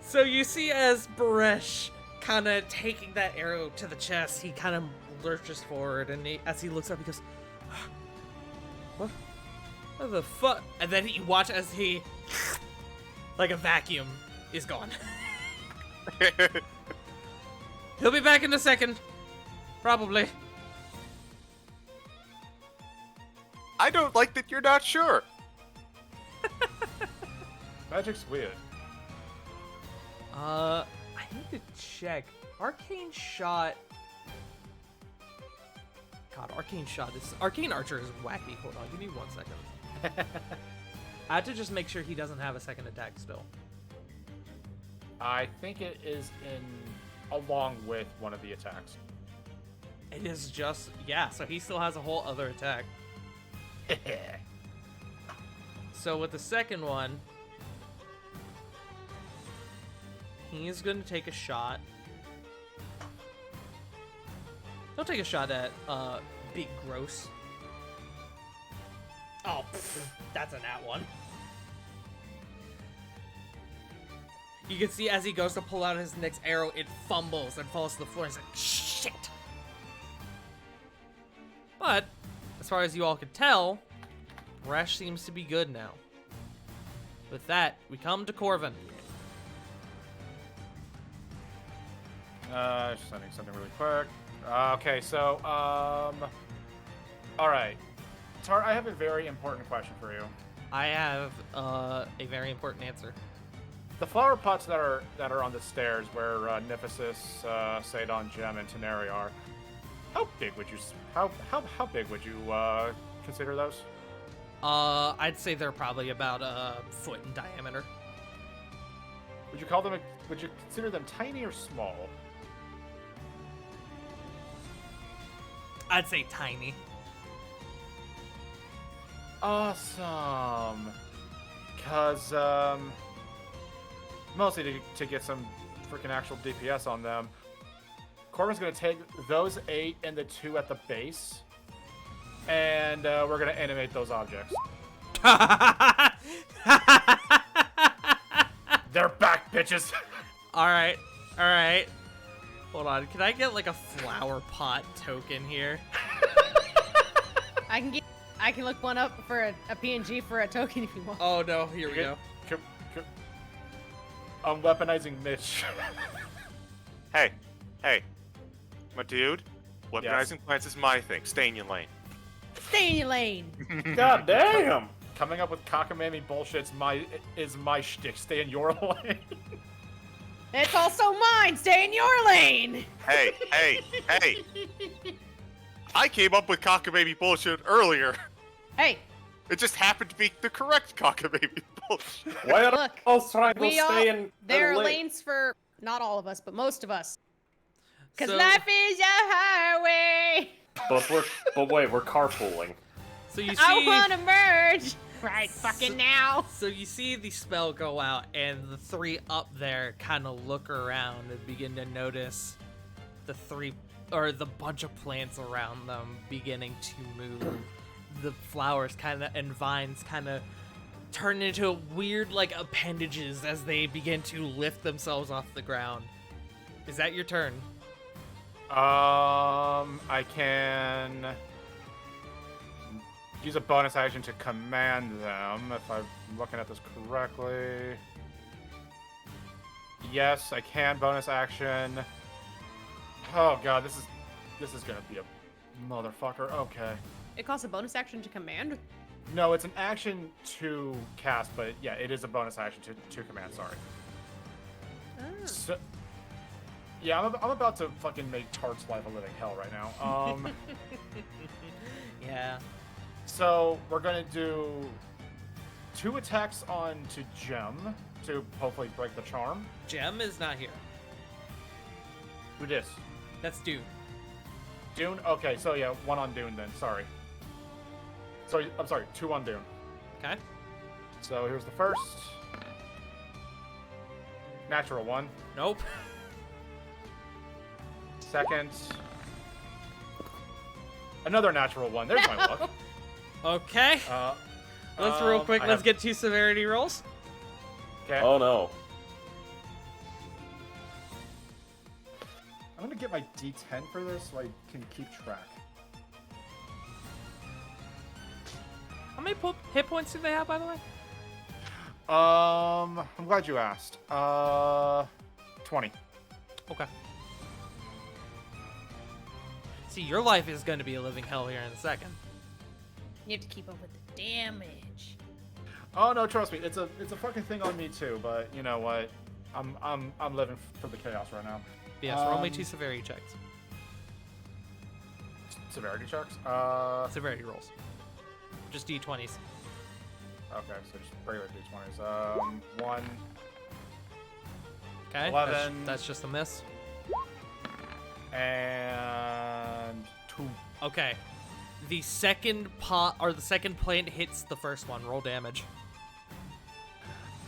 So you see as Baresh kind of taking that arrow to the chest, he kind of lurches forward, and as he looks up, he goes, "What? What the fuck?" And then you watch as he, like a vacuum, is gone. He'll be back in a second. Probably. I don't like that you're not sure. Magic's weird. I need to check. Arcane Shot. God, Arcane Shot is. Arcane Archer is wacky. Hold on, give me 1 second. I have to just make sure he doesn't have a second attack still. I think it is in along with one of the attacks. It is just. Yeah, so he still has a whole other attack. So with the second one, he's going to take a shot. He'll take a shot at Big Gross. Oh, that's a nat one. You can see as he goes to pull out his next arrow, it fumbles and falls to the floor. He's like, shit. But as far far as you all can tell, Bresh seems to be good now. With that, we come to Corvin. Just sending something really quick. Okay, so, alright. Tart, I have a very important question for you. I have a very important answer. The flower pots that are on the stairs where Niphysis, Sadon, Gem, and Teneri are, how big would you consider those? I'd say they're probably about a foot in diameter. Would you consider them tiny or small? I'd say tiny. Awesome. Cause mostly to get some freaking actual DPS on them. Corbin's gonna take those 8 and the 2 at the base, and we're gonna animate those objects. They're back, bitches. All right. Hold on. Can I get like a flower pot token here? I can look one up for a PNG for a token if you want. Oh no, here we go. I'm weaponizing Mitch. Hey, my dude. Weaponizing plants is my thing. Stay in your lane. Stay in your lane. God damn! Coming up with cockamamie bullshit is my shtick. Stay in your lane. It's also mine. Stay in your lane. Hey! I came up with cockamamie bullshit earlier. Hey, It just happened to be the correct cockamamie bullshit. Why are look. all trying to We all stay in there are lane? lanes for not all of us, but most of us. Cause So- life is a highway. But wait, we're carpooling. So you I see, wanna merge right fucking now. so you see the spell go out, and the 3 up there kind of look around and begin to notice the bunch of plants around them beginning to move. The flowers and vines kind of turn into weird like appendages as they begin to lift themselves off the ground. Is that your turn? I can use a bonus action to command them, if I'm looking at this correctly. Yes, I can bonus action. Oh god, this is gonna be a motherfucker. Okay. It costs a bonus action to command. No, it's an action to cast, but yeah, it is a bonus action to command, sorry. Ah. So, yeah, I'm about to fucking make Tart's life a living hell right now. Yeah. So we're gonna do 2 attacks on to Gem to hopefully break the charm. Gem is not here. Who dis? That's Dune. Dune? Okay, so yeah, 1 on Dune then, sorry. I'm sorry, 2 on Dune. Okay. So here's the first. Natural 1. Nope. Second. Another natural 1. There's my luck. Okay. Let's real quick. I Let's have- get 2 severity rolls. Okay. Oh no. I'm gonna get my D10 for this so I can keep track. How many hit points do they have, by the way? I'm glad you asked. 20. Okay. See, your life is going to be a living hell here in a second. You have to keep up with the damage. Oh no, trust me, it's a fucking thing on me too. But you know what? I'm living for the chaos right now. Yes, roll me 2 severity checks. Severity checks. Severity rolls. Just d20s. Okay, so just regular d20s. 1. Okay. 11. That's just a miss. And 2. Okay. The second second plant hits the first one. Roll damage.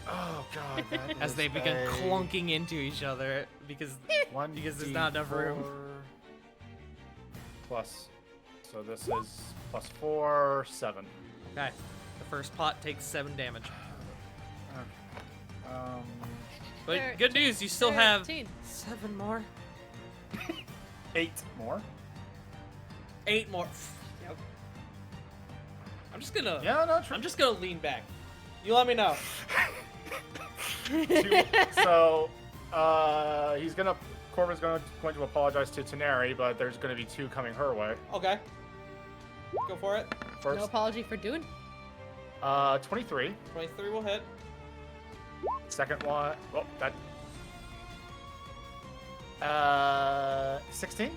Oh god. that As is they begin a clunking into each other because because there's not enough room. 1d4 Plus. So this is plus 4, 7. Okay. The first pot takes 7 damage. Okay. But good news, you still have 13. 7 more. 8 more. 8 more. Yep. I'm just gonna. Yeah, no, true. I'm just gonna lean back. You let me know. So, Corbin's going to apologize to Taneri, but there's going to be 2 coming her way. Okay. Go for it. First, No apology for doing. 23. 23 will hit. Second one, oh, that. 16.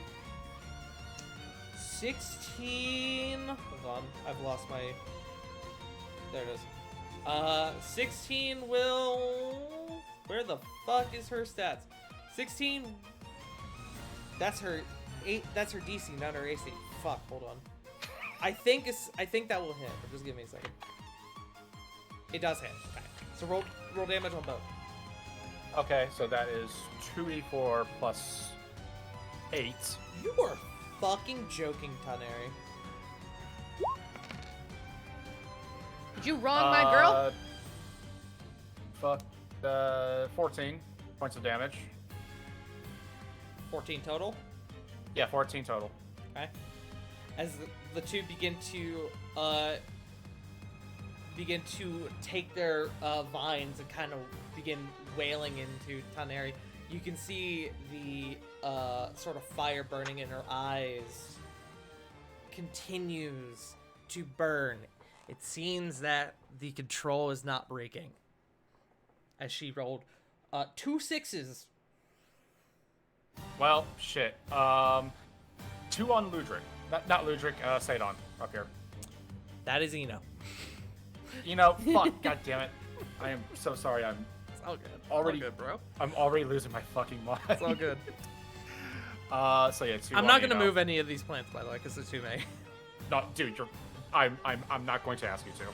16. Hold on, I've lost my. There it is. 16 will. Where the fuck is her stats? 16. That's her 8. That's her DC, not her AC. Fuck. Hold on. I think that will hit. But just give me a second. It does hit. Okay. So roll damage on both. Okay, so that is 2d4 plus 8. You are fucking joking, Taneri. Did you wrong my girl? Fuck. 14 points of damage. 14 total. Yeah, 14 total. Okay. As the two begin to take their vines and kind of begin wailing into Taneri, you can see the sort of fire burning in her eyes continues to burn. It seems that the control is not breaking. As she rolled 2 6s. Well, shit. 2 on Ludric. Not Ludric, Sadon, up here. That is Eno. Fuck, god damn it. I am so sorry, It's all good. Already- It's all good, bro. I'm already losing my fucking mind. It's all good. So yeah, 2 I'm on not gonna Eno. move any of these plants, by the way, because it's too many. No, dude, I'm not going to ask you to.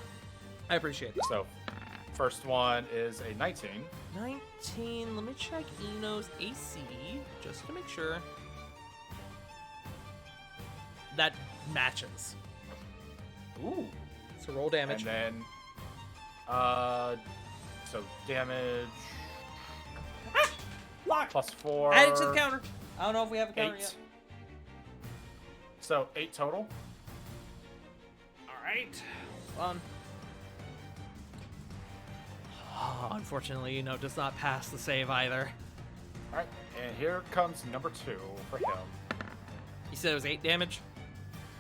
I appreciate it. So, first one is a 19. 19. Let me check Eno's AC just to make sure. That matches. Ooh. So roll damage. And then, so damage Fuck. plus 4. Add it to the counter. I don't know if we have a counter 8. yet. So 8 total. All right. Hold on. Unfortunately, does not pass the save either. All right, and here comes number 2 for him. You said it was 8 damage?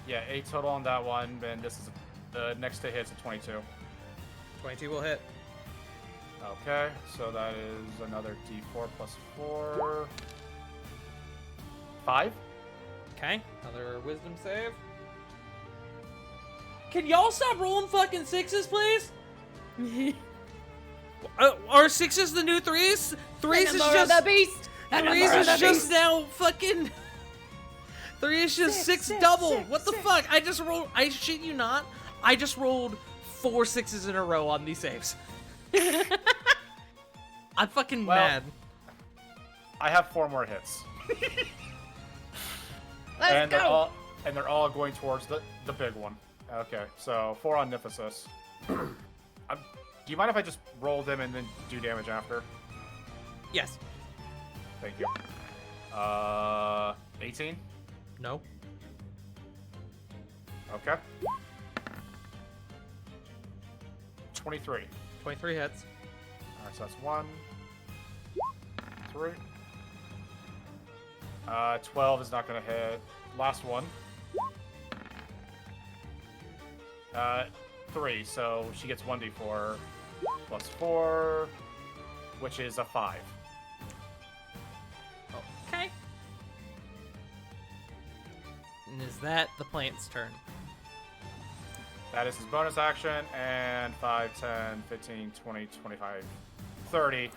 Yeah, 8 total on that one, and this is the next to hit's a 22. 22 will hit. Okay, so that is another D4 plus 4. 5. Okay, another wisdom save. Can y'all stop rolling fucking 6s, please? Are 6s the new 3s? 3s is just the beast. 3s is just now fucking. 3 is just 6 double. What the fuck? I just rolled. I shit you not. I just rolled 4 6s in a row on these saves. I'm fucking Well, mad. I have 4 more hits. Let's go. They're all going towards the big one. Okay, so 4 on Niphosis. Do you mind if I just roll them and then do damage after? Yes. Thank you. 18? No. Okay. 23. 23 hits. Alright, so that's 1, 3. 12 is not gonna hit. Last one. 3, so she gets 1d4 plus 4, which is a 5. Okay. And is that the plant's turn? That is his bonus action, and 5, 10, 15, 20, 25, 30.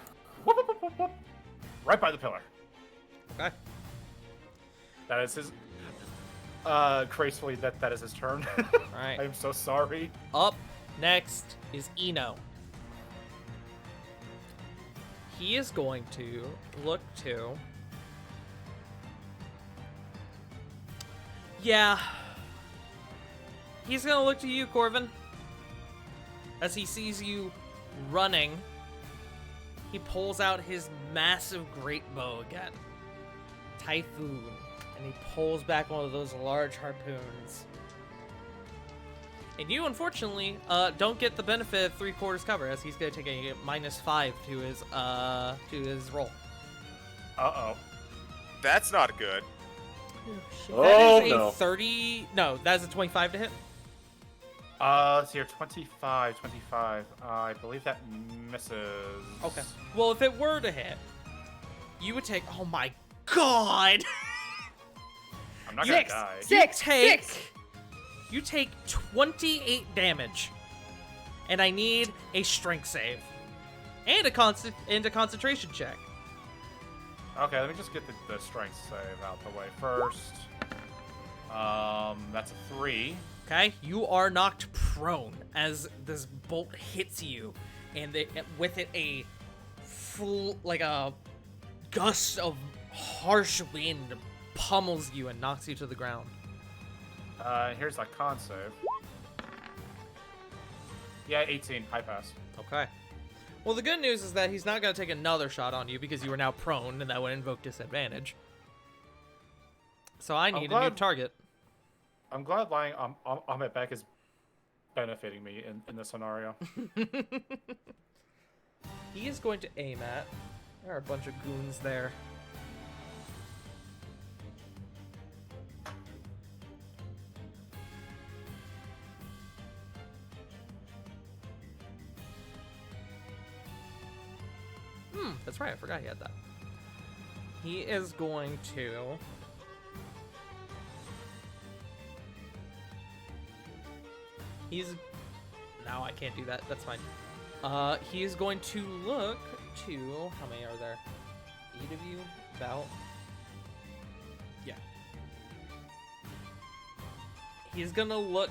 Whoop, whoop, whoop, whoop, whoop. Right by the pillar. Okay. That is his... gracefully, that is his turn. Alright. I am so sorry. Up next is Eno. He is going to look to... Yeah. He's gonna look to you, Corvin. As he sees you running, he pulls out his massive great bow again. Typhoon. And he pulls back one of those large harpoons. And you, unfortunately, don't get the benefit of 3/4 cover, as he's going to take a -5 to his roll. Uh-oh. That's not good. Oh, That is a no. 30. No, that is a 25 to hit. Let's see here. 25. I believe that misses. Okay. Well, if it were to hit, you would take. Oh my god! I'm not gonna Six. die. Six. You take 28 damage, and I need a strength save and a concentration check. Okay, let me just get the strength save out the way first. That's a 3. Okay, you are knocked prone as this bolt hits you, and with it a a gust of harsh wind pummels you and knocks you to the ground. Here's that con save. Yeah, 18. High pass. Okay. Well, the good news is that he's not going to take another shot on you because you are now prone, and that would invoke disadvantage. So I need a new glad- target. I'm glad lying on my back is benefiting me in this scenario. He is going to aim at. There are a bunch of goons there. That's right, I forgot he had that. He is going to... No, I can't do that. That's fine. He is going to look to... How many are there? 8 of you? About? Yeah. He's gonna look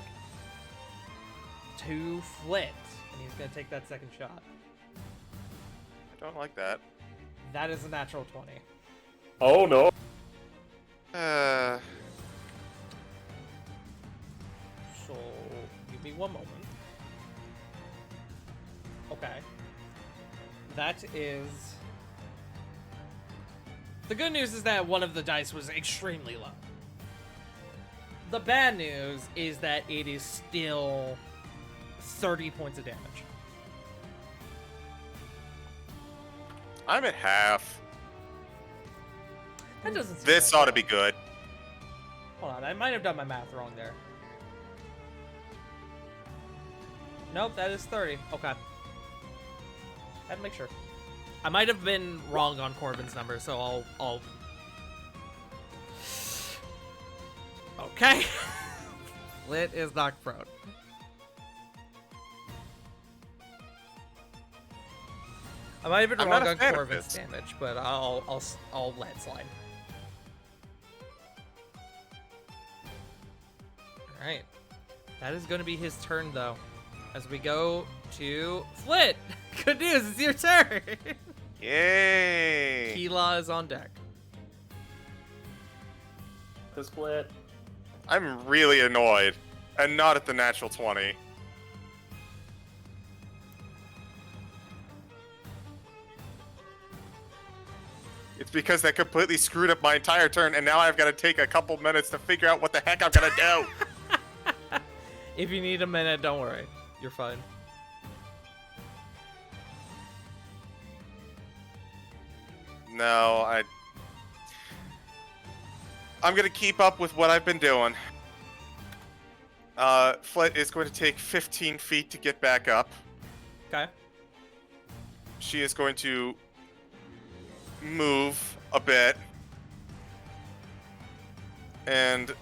to Flit, and he's gonna take that second shot. I don't like that. That is a natural 20. Oh no. So, give me one moment. Okay. That is... The good news is that one of the dice was extremely low. The bad news is that it is still 30 points of damage. I'm at half. That doesn't seem This that ought to low. be good. Hold on, I might have done my math wrong there. Nope, that is 30. Okay. Had to make sure. I might have been wrong on Corbin's number, so I'll... Okay. Lit is knocked prone. I might have been I'm wrong not a on fan of Corbin's this. damage, but I'll let it slide. Alright. That is going to be his turn, though. As we go to Flit. Good news, it's your turn. Yay! Keela is on deck. The split. I'm really annoyed, and not at the natural 20. It's because that completely screwed up my entire turn, and now I've got to take a couple minutes to figure out what the heck I'm gonna do. If you need a minute, don't worry. You're fine. No, I'm gonna keep up with what I've been doing. Flit is going to take 15 feet to get back up. Okay. She is going to move a bit. And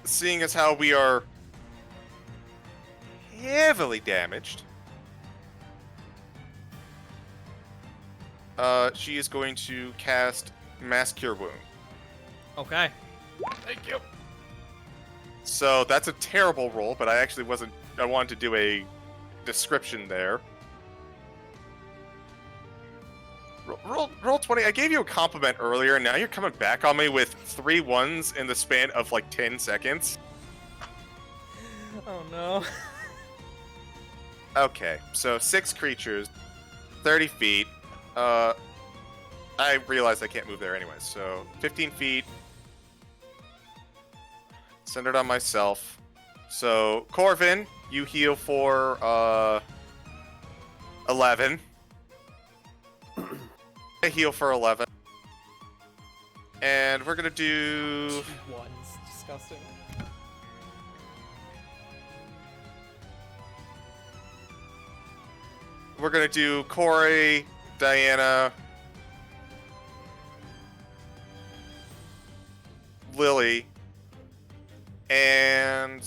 seeing as how we are heavily damaged, she is going to cast Mass Cure Wound. Okay. Thank you. So that's a terrible roll, but I actually wasn't. I wanted to do a description there. Roll 20. I gave you a compliment earlier, and now you're coming back on me with 3 ones in the span of like 10 seconds. Oh no. Okay, so 6 creatures, 30 feet. I realized I can't move there anyway, so 15 feet. Centered on myself. So Corvin, You heal for 11. I heal for 11. And we're gonna do. One's disgusting. We're gonna do Corey, Diana, Lily, and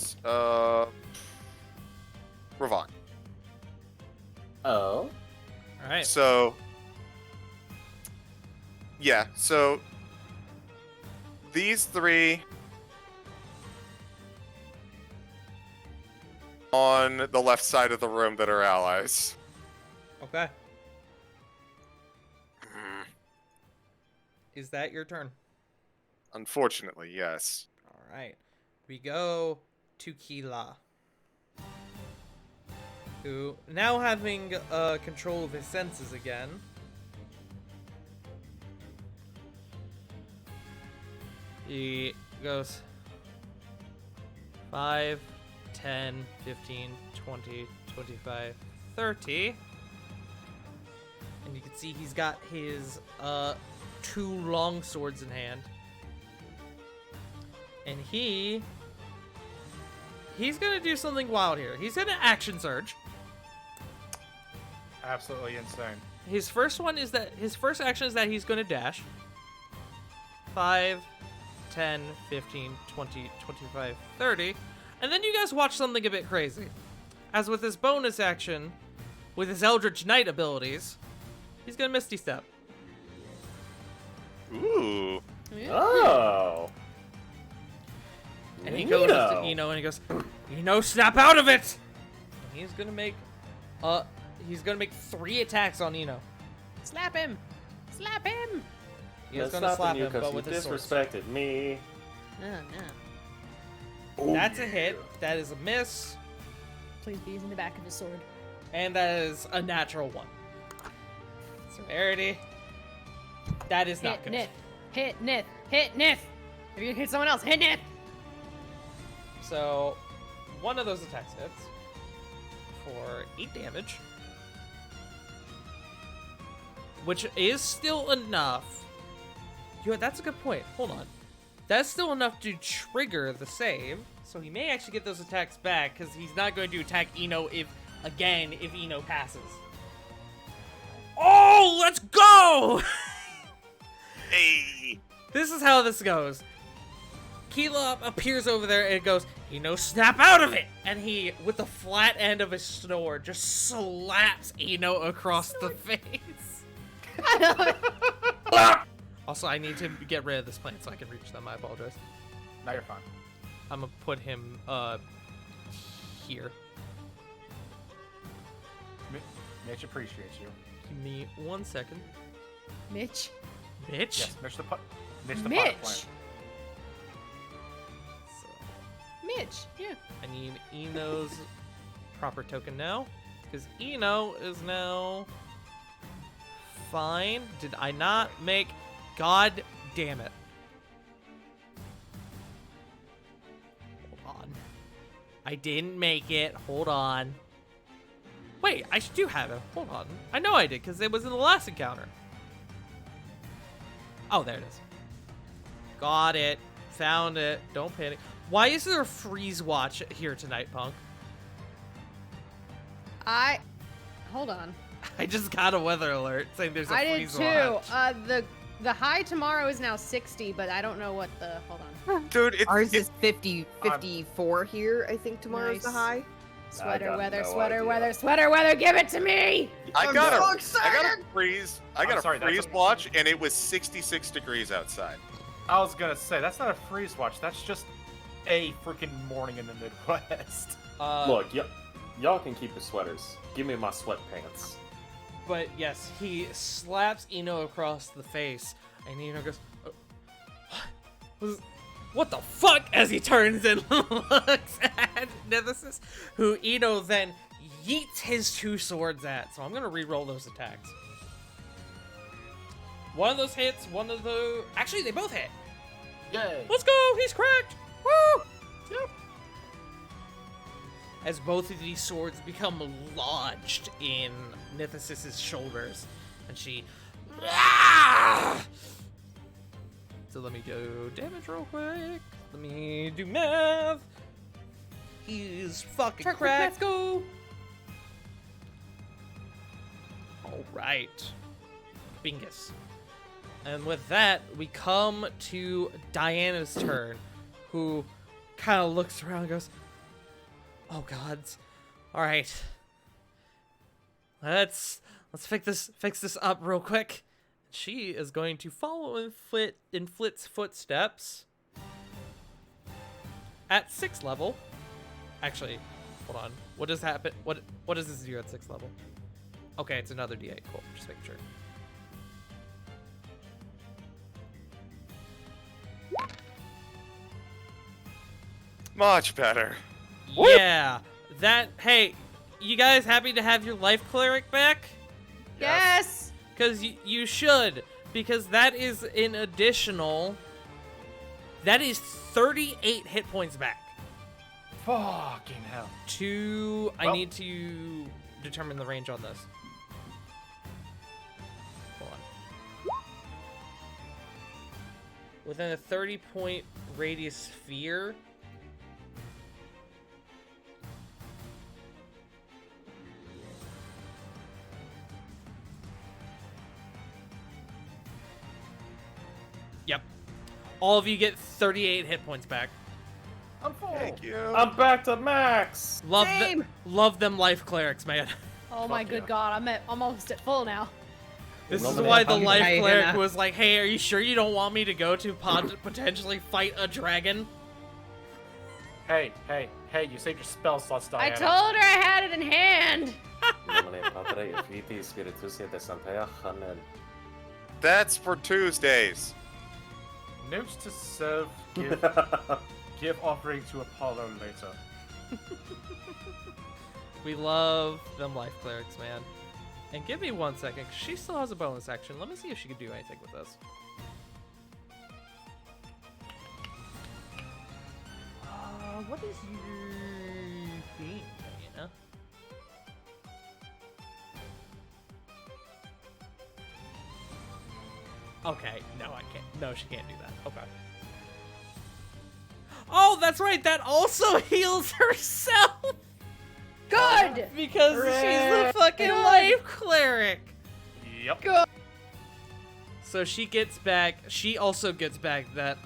Ravon. Oh. All right. So, yeah. So these three on the left side of the room that are allies. Okay. Is that your turn? Unfortunately, yes. All right. We go to Kila, who, now having control of his senses again, he goes 5, 10, 15, 20, 25, 30. And you can see he's got his 2 long swords in hand. And he's gonna do something wild here. He's gonna action surge. Absolutely insane. His first action is that he's gonna dash. 5, 10, 15, 20, 25, 30. And then you guys watch something a bit crazy. As with his bonus action, with his Eldritch Knight abilities, he's gonna Misty Step. Ooh. Oh. And he goes to Eno and he goes, Eno, snap out of it! And he's gonna make 3 attacks on Eno. Slap him! Slap him! He's That's gonna not slap you him, 'cause but you with his sword. disrespected me. Oh no. Oh, That's a hit. That is a miss. Please be using the back of his sword. And that is a natural 1. Severity. That is not Hit good. Nith. Hit Nith. Hit Nith. If you hit someone else, hit Nith. So, one of those attacks hits for 8 damage. Which is still enough. That's a good point. Hold on. That's still enough to trigger the save. So he may actually get those attacks back, because he's not going to attack Eno if Eno passes. Oh, let's go! Hey. This is how this goes. Kila appears over there and goes, Eno, snap out of it! And he, with the flat end of his sword, just slaps Eno across the face. Also, I need to get rid of this plant so I can reach them. I apologize. Now you're fine. I'm gonna put him, here. Mitch appreciates you. Give me 1 second. Mitch. Mitch? Yes, Mitch the pot Mitch. plant. So, Mitch. Yeah. I need Eno's proper token now, because Eno is now fine. Did I not make? God damn it. Hold on. I didn't make it. Hold on. Wait, I do have it. Hold on. I know I did, because it was in the last encounter. Oh, there it is. Got it. Found it. Don't panic. Why is there a freeze watch here tonight, Punk? Hold on. I just got a weather alert saying there's a I did freeze too. watch. The high tomorrow is now 60, but I don't know what the. Hold on. Dude, Ours is 54 here. I think tomorrow's the Nice. high. Sweater got weather, no sweater idea. weather, sweater weather. Give it to me. I got so a excited! freeze. I I'm got sorry, a that's freeze a- watch, and it was 66 degrees outside. I was gonna say that's not a freeze watch. That's just a freaking morning in the Midwest. Look, y'all can keep your sweaters. Give me my sweatpants. But yes, he slaps Eno across the face, and Eno goes, "What the fuck?" as he turns and looks at Nethesis, who Eno then yeets his 2 swords at. So I'm gonna re-roll those attacks. One of those hits, one of the... Actually, they both hit. Yay! Let's go! He's cracked! Woo! Yep. as both of these swords become lodged in Nithysis's shoulders, and she. Ah! So let me do damage real quick. Let me do math. He's fucking Let's cracked. go. All right, Bingus. And with that, we come to Diana's turn, who kind of looks around and goes, "Oh gods! All right, let's fix this up real quick." She is going to follow in Flit's footsteps at 6th level. Actually, hold on. What does happen? What does this do at 6th level? Okay, it's another D8. Cool. Just making sure. Much better. Yeah. Hey, you guys happy to have your life cleric back? Yes. Because you should. Because that is an additional... That is 38 hit points back. Fucking hell. I Well- need to determine the range on this. Hold on. Within a 30-point radius sphere... Yep. All of you get 38 hit points back. I'm full. Thank you. I'm back to max. Same. Love them life clerics, man. Oh my Fuck good yeah. god, I'm almost at full now. This is Nobody why the hungry. life Diana. cleric was like, "Hey, are you sure you don't want me to go to potentially fight a dragon?" Hey, you saved your spell slots, I Diana. told her I had it in hand. That's for Tuesdays. Notes to serve, give offering to Apollo later. We love them life clerics, man. And give me 1 second, 'cause she still has a bonus action. Let me see if she can do anything with this. What is your thing, Diana? Okay, no, I can't. No, she can't do that. Okay. Oh, that's right. That also heals herself. Good. Because she's the fucking Good. life cleric. Yep. Good. So she gets back. She also gets back that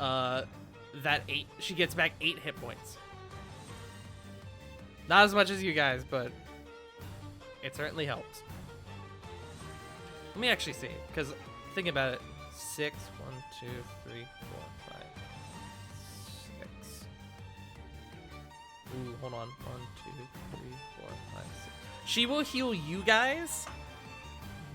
8. She gets back 8 hit points. Not as much as you guys, but it certainly helps. Let me actually see, because think about it. 6, 1, 2, 3, 4, 5, 6. Ooh, hold on. 1, 2, 3, 4, 5, 6. She will heal you guys,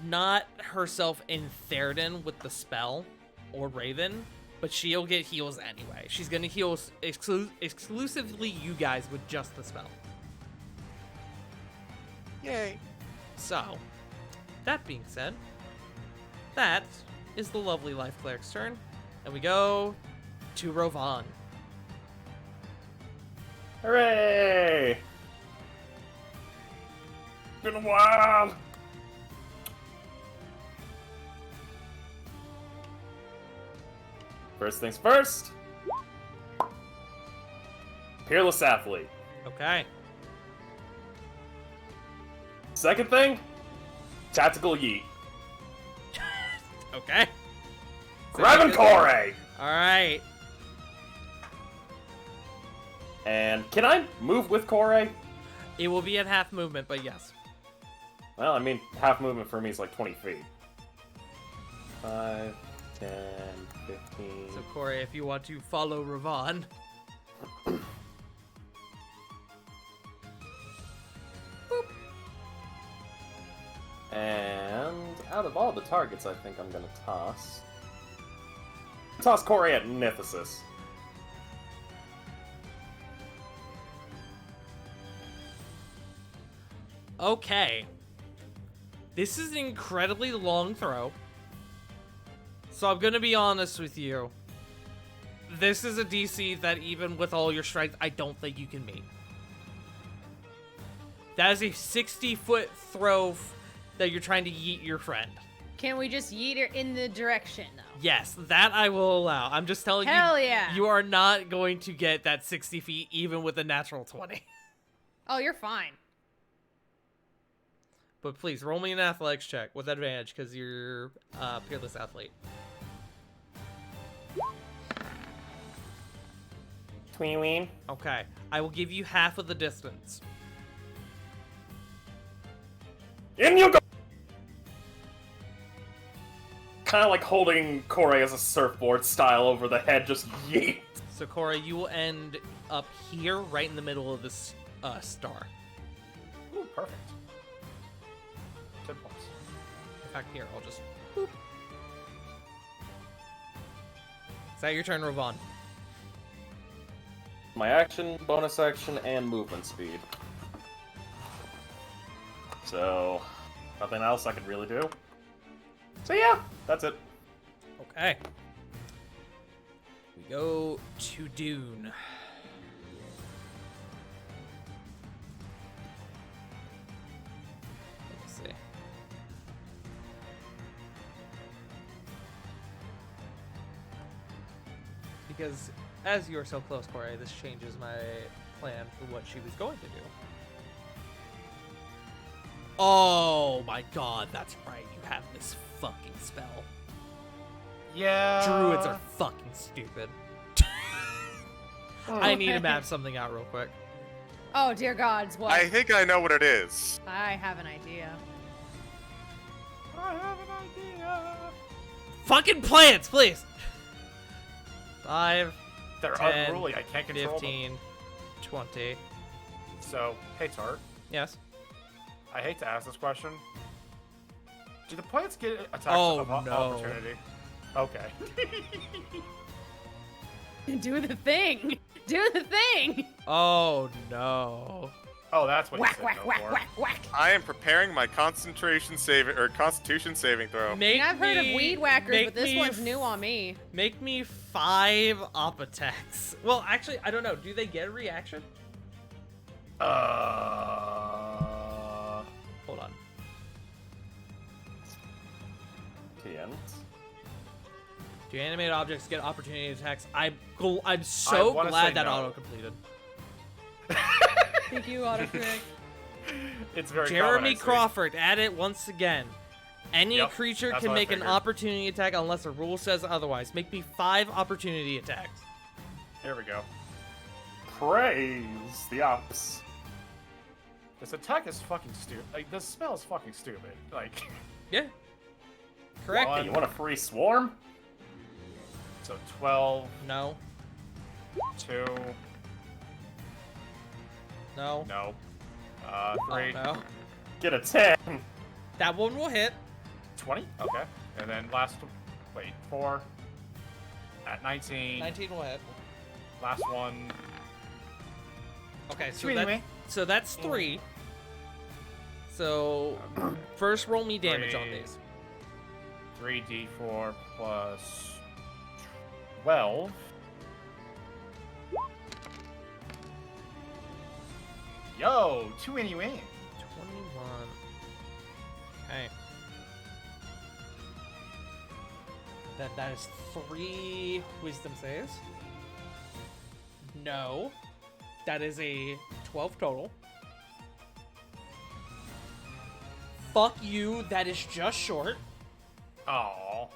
not herself in Theoden with the spell, or Raven, but she'll get heals anyway. She's gonna heal exclusively you guys with just the spell. Yay. So, that being said, that is the lovely life cleric's turn, and we go to Rovan. Hooray! Been a while. First things first. Peerless athlete. Okay. Second thing, tactical yeet. Okay. Grabbing Corey. All right. And can I move with Corey? It will be at half movement, but yes. Well, I mean, half movement for me is like 20 feet. 5, 10, 15. So Corey, if you want to follow Rovan, And out of all the targets, I think I'm gonna toss Corey at Nithyssus. okay. This is an incredibly long throw. So I'm gonna be honest with you. This is a DC that even with all your strength, I don't think you can meet. That is a 60-foot throw that you're trying to yeet your friend. Can we just yeet her in the direction, though? Yes, that I will allow. I'm just telling Hell you, yeah. you are not going to get that 60 feet even with a natural 20. Oh, you're fine. But please, roll me an athletics check with advantage because you're a peerless athlete. Tween. Okay, I will give you half of the distance. In you go! Kind of like holding Corey as a surfboard style over the head, just yeet. So, Cora, you will end up here, right in the middle of this star. Ooh, perfect. 10 points. In fact, here, I'll just... Boop. Is that your turn, Ravon? My action, bonus action, and movement speed. So, nothing else I could really do. So yeah, that's it. Okay. We go to Dune. Let's see. Because as you are so close, Corey, this changes my plan for what she was going to do. Oh my god, that's right. You have this fucking spell. Yeah. Druids are fucking stupid. I need to map something out real quick. Oh, dear gods, what? I think I know what it is. I have an idea. I have an idea. Fucking plants, please! 5, They're 10, unruly. I can't control 15, 20. them. So, hey, Tart. Yes? I hate to ask this question. Do the plants get attacks Oh, of no. opportunity? Okay. Do the thing! Do the thing! Oh no. Oh, that's what Whack, you said whack, no whack, for. whack, whack! I am preparing my Constitution saving throw. Make I've heard of me- weed whackers, make but this me one's new on me. Make me 5 op attacks. Well, actually, I don't know. Do they get a reaction? Uh, Hold on. TN. Do animated objects get opportunity attacks? I'm so I wanna glad say that no. auto completed. Thank you, autocorrect. it's very Jeremy common, I see. Crawford, add it once again. Any Yep, creature that's can what I make an figured. opportunity attack unless a rule says otherwise. Make me 5 opportunity attacks. Here we go. Praise the ops. This attack is fucking stupid. Like, this spell is fucking stupid. Like, Yeah. Correct. One. Hey, you want a free swarm? so 12, No. 2, No. no. Oh, 3, no. Get a 10. That one will hit. 20? Okay. And then last, wait, 4, at 19, 19 will hit. last one. Okay, so, Two anyway. so that's 3. So first roll me damage on 3. these. 3d4 plus 12. Yo, 2 anyway. 21. Okay. That is 3 wisdom saves. No. That is a 12 total. Fuck you, that is just short. Oh.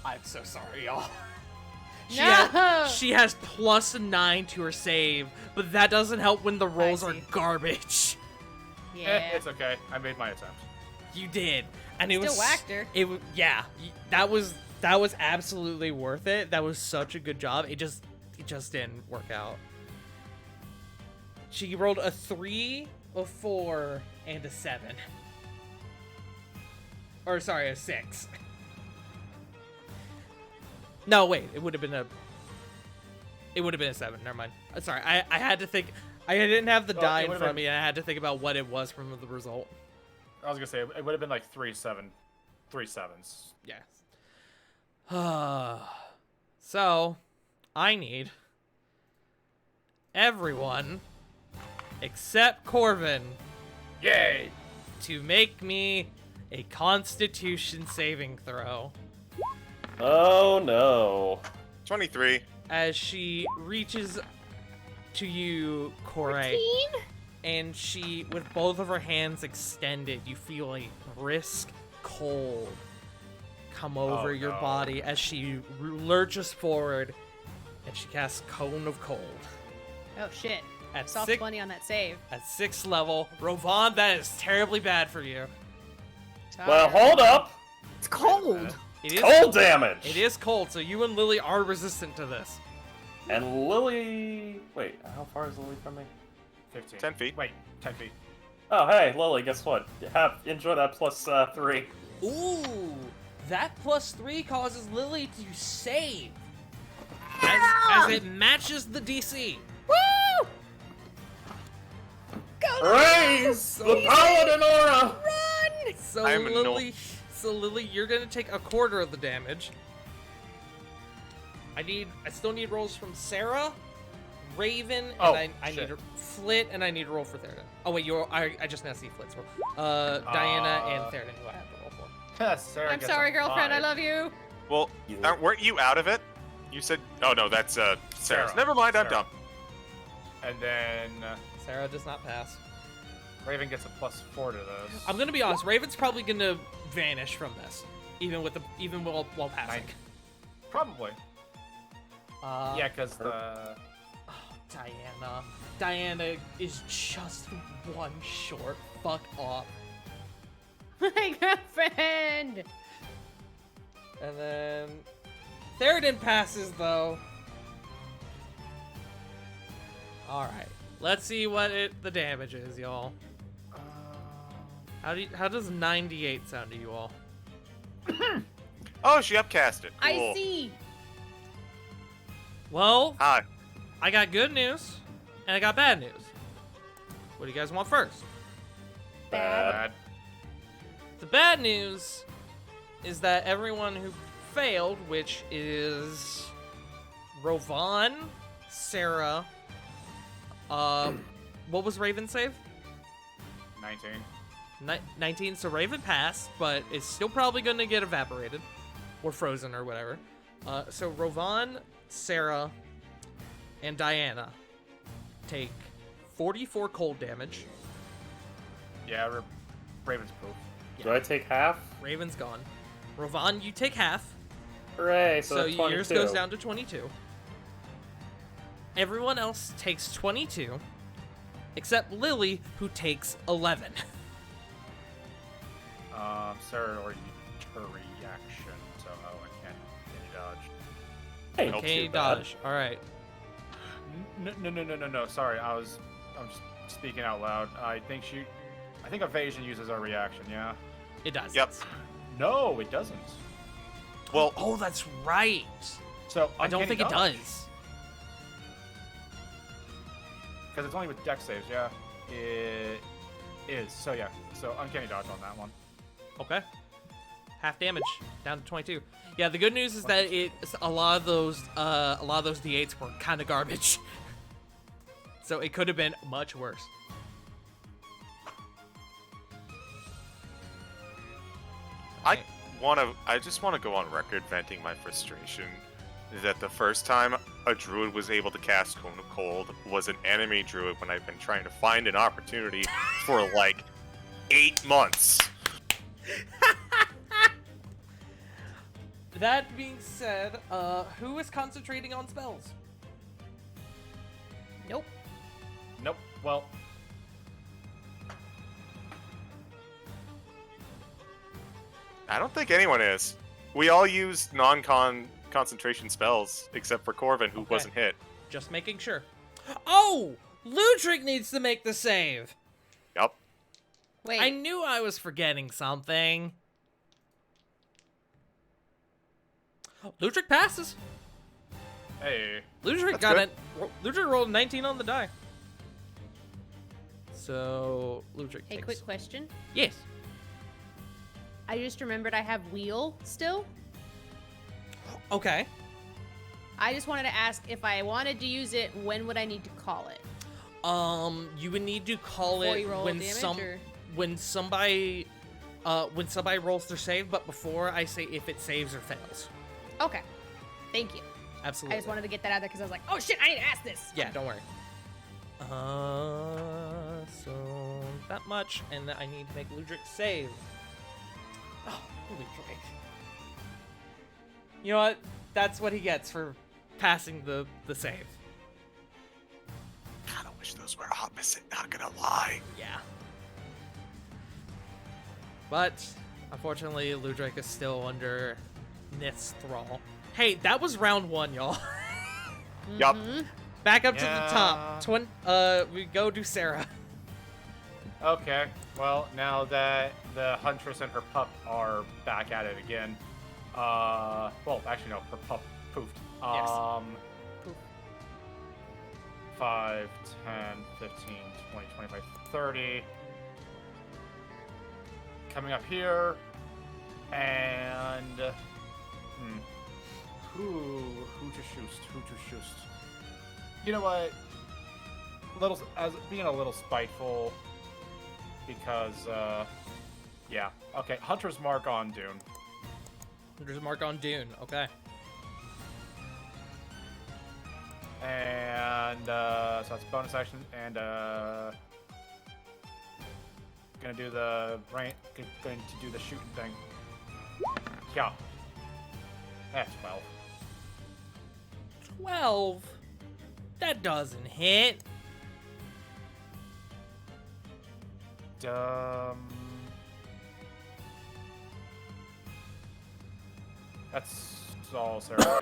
I'm so sorry, y'all. No! She has plus 9 to her save, but that doesn't help when the rolls are see. garbage. Yeah. It's okay. I made my attempt. You did, and it Still was whacked her. It yeah, that was absolutely worth it. That was such a good job. It just didn't work out. She rolled a 3, a 4, and a 7. Or sorry, a 6. No, wait, it would have been a 7. Never mind. Sorry, I had to think. I didn't have the Well, die it in would've front of been- me, and I had to think about what it was from the result. I was gonna say it would have been like 3 7s. Yes. So, I need everyone except Corvin Yay! to make me a Constitution saving throw Oh no. 23. as she reaches to you, Koray, and she, with both of her hands extended, you feel a brisk cold come over your no. body as she lurches forward, and she casts Cone of Cold. Oh shit. At Soft six- 20 on that save. At 6th level, Rovan, that is terribly bad for you. Well, hold up. It's cold. It is Cold damage. It is cold, so you and Lily are resistant to this. And Lily. Wait, how far is Lily from me? 15. 10 feet. Wait, 10 feet. Oh, hey, Lily. Guess what? Enjoy that plus 3. Ooh, that +3 causes Lily to save as it matches the DC. Woo! Raise the paladin aura. Run! So I'm Lily, you're gonna take a quarter of the damage. I still need rolls from Sarah, Raven, and Oh, I need shit. a Flit, and I need a roll for Theoden. Oh wait, I just now see Flit's roll. Diana and Theoden, who I have to roll for. Sarah I'm gets sorry, a girlfriend. I 5. love you. Well, weren't you out of it? You said. Oh no, that's Sarah's. Sarah. Never mind, I'm Sarah. dumb. And then Sarah does not pass. Raven gets a +4 to this. I'm gonna be honest. Raven's probably gonna vanish from this, even while passing. Probably. Uh, Yeah, because the. Diana is just one short. Fuck off. My girlfriend. And then Theoden passes though. All right, let's see what the damage is, y'all. How does 98 sound to you all? Oh, she upcast it. Cool. I see. Well, Hi. I got good news and I got bad news. What do you guys want first? Bad. The bad news is that everyone who failed, which is Rovan, Sarah, what was Raven save? 19. 19, so Raven passed, but it's still probably going to get evaporated or frozen or whatever. So Rovan, Sarah, and Diana take 44 cold damage. Yeah, Raven's poof. Do I take half? Raven's gone. Rovan, you take half. Hooray! So, So that's 22. yours goes down to 22. Everyone else takes 22, except Lily, who takes 11. Sarah already used her reaction, so I can't any dodge. Hey, Not Okay, too bad. dodge. All right. No. Sorry, I'm just speaking out loud. I think evasion uses our reaction. Yeah. It does. Yep. No, it doesn't. Well, Oh, that's right. So I don't think it does. because it's only with dex saves. Yeah, it is. So yeah, so uncanny dodge on that one. Okay. Half damage down to 22. Yeah, the good news is that a lot of those D8s were kind of garbage. So it could have been much worse. I just want to go on record venting my frustration that the first time a druid was able to cast Cone of Cold was an enemy druid when I've been trying to find an opportunity for like 8 months. That being said, who is concentrating on spells? Nope. Nope. Well, I don't think anyone is. We all used non-concentration spells except for Corvin, who Okay. wasn't hit. Just making sure. Oh! Ludric needs to make the save! Yup. Wait. I knew I was forgetting something. Ludric passes. hey, Ludric That's got good. it. Ludric rolled 19 on the die. So Ludric Hey, takes. quick question. Yes. I just remembered I have wheel still. Okay. I just wanted to ask if I wanted to use it, when would I need to call it? You would need to call Before it you roll when damage, when somebody rolls their save, but before I say if it saves or fails. Okay. Thank you. Absolutely. I just wanted to get that out there because I was like, oh shit, I need to ask this. Yeah, don't worry. So that much, and then I need to make Ludric save. Oh, Ludric. You know what? That's what he gets for passing the save. Kinda wish those were opposite, not gonna lie. Yeah. But, unfortunately, Ludric is still under Nith's thrall. Hey, that was round 1, y'all. Yup. Back up to the Yeah. top. We go to Sarah. Okay, well, now that the Huntress and her pup are back at it again, well, actually, no, her pup poofed. Yes. 5, 10, 15, 20, 25, 30. Coming up here, and who to shoot? You know what? Being a little spiteful, because yeah. Okay, Hunter's Mark on Dune. There's a mark on Dune. Okay. And so that's bonus action, and gonna do the shooting thing. Yeah. That's 12. 12? That doesn't hit. That's all Sarah.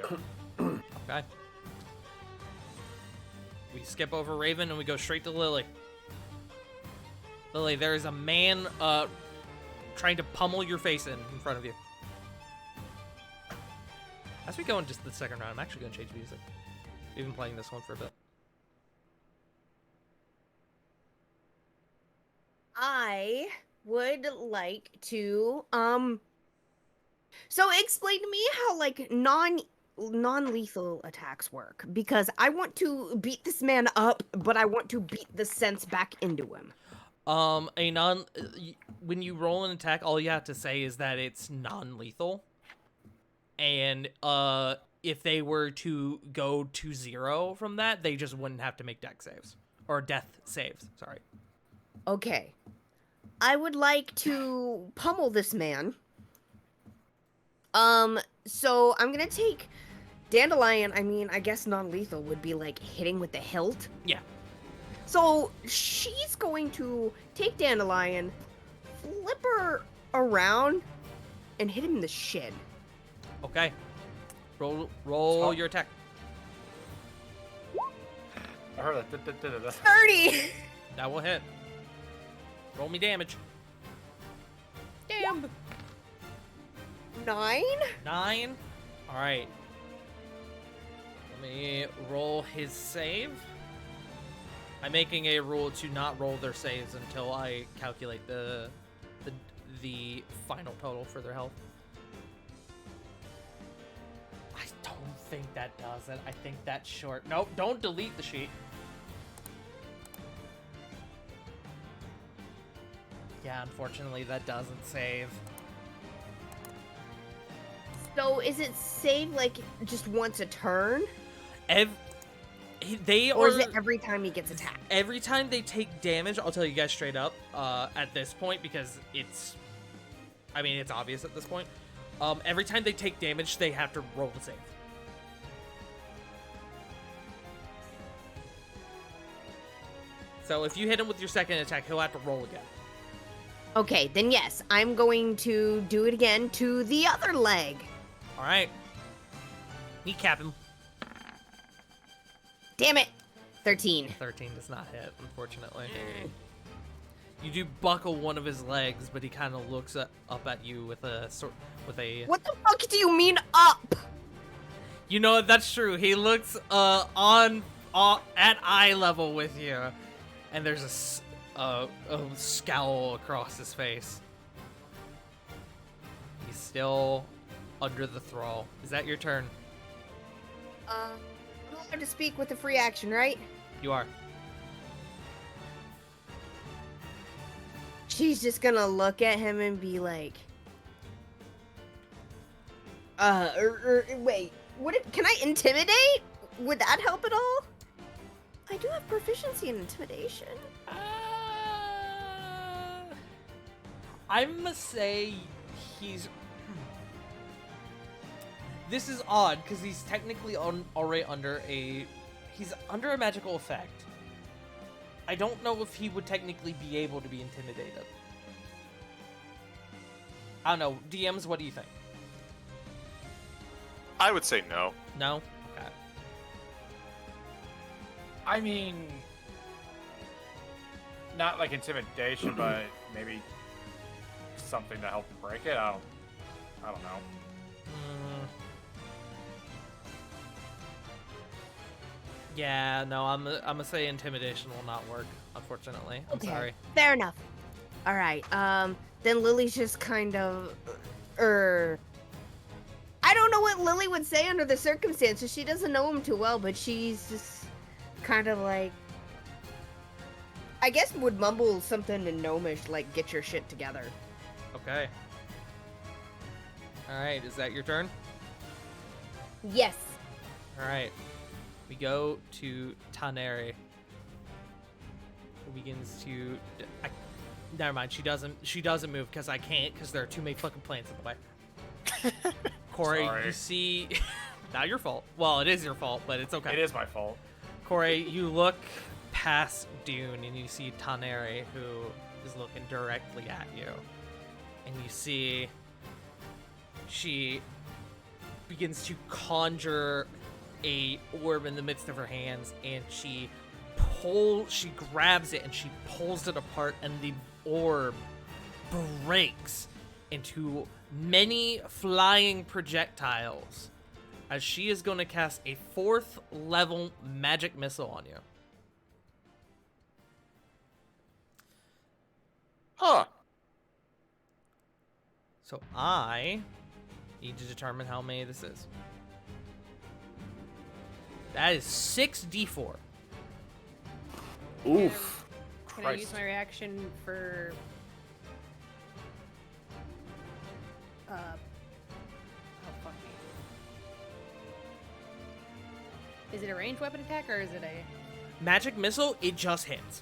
Okay. We skip over Raven and we go straight to Lily. Lily, there is a man trying to pummel your face in front of you. As we go into the second round, I'm actually going to change music. We've been playing this one for a bit. I would like to so explain to me how like non-lethal attacks work, because I want to beat this man up, but I want to beat the sense back into him. When you roll an attack, all you have to say is that it's non-lethal. And if they were to go to 0 from that, they just wouldn't have to make dex saves or death saves. Sorry. Okay. I would like to pummel this man. So I'm gonna take Dandelion. I mean, I guess non-lethal would be like hitting with the hilt. Yeah. So she's going to take Dandelion, flip her around, and hit him in the shin. Okay. Roll your attack. I heard that. 30! That will hit. Roll me damage. Damn. 9? 9. All right. Let me roll his save. I'm making a rule to not roll their saves until I calculate the final total for their health. I don't think that does it. I think that's short. Nope, don't delete the sheet. Yeah, unfortunately, that doesn't save. So is it save like just once a turn? Or is it every time he gets attacked? Every time they take damage, I'll tell you guys straight up at this point, because it's obvious at this point. Every time they take damage, they have to roll the save. So if you hit him with your second attack, he'll have to roll again. Okay, then yes, I'm going to do it again to the other leg. All right. Kneecap him. Damn it. 13. 13 does not hit, unfortunately. You do buckle one of his legs, but he kind of looks up at you with a What the fuck do you mean up? You know, that's true. He looks at eye level with you, and there's a scowl across his face. He's still under the thrall. Is that your turn? I'm allowed to speak with a free action, right? You are. She's just gonna look at him and be like, wait, can I intimidate? Would that help at all? I do have proficiency in intimidation. I'm gonna say he's. This is odd because he's technically already under a. He's under a magical effect. I don't know if he would technically be able to be intimidated. I don't know. DMs, what do you think? I would say no. No? Okay. I mean, not like intimidation, but maybe something to help him break it. I don't know. Yeah, no, I'm gonna say intimidation will not work, unfortunately. I'm sorry. Fair enough. All right. Then Lily's just kind of, I don't know what Lily would say under the circumstances. She doesn't know him too well, but she's just kind of like, I guess would mumble something in Gnomish, like, get your shit together. Okay. Alright, is that your turn? Yes. Alright. We go to Taneri. Who begins to... never mind, she doesn't move because I can't, because there are too many fucking plants in the way. Corey, Sorry. you see... Not your fault. Well, it is your fault, but it's okay. It is my fault. Corey, you look past Dune and you see Taneri, who is looking directly at you. And you see she begins to conjure a orb in the midst of her hands, and she grabs it and she pulls it apart, and the orb breaks into many flying projectiles as she is going to cast a 4th level magic missile on you. Huh. So I need to determine how many this is. That is 6d4. Oof. Can I use my reaction for oh fuck me. Is it a ranged weapon attack or is it a Magic missile, it just hits.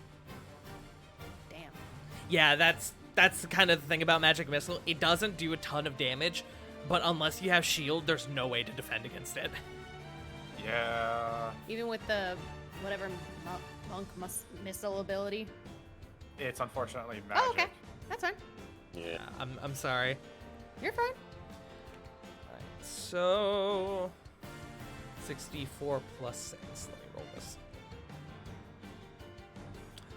damn? Yeah, that's the kind of thing about magic missile. It doesn't do a ton of damage, but unless you have shield, there's no way to defend against it. Yeah. Even with the whatever monk missile ability? It's unfortunately magic. Oh, okay. That's fine. Yeah. I'm sorry. You're fine. Alright, so 64 plus 6. Let me roll this.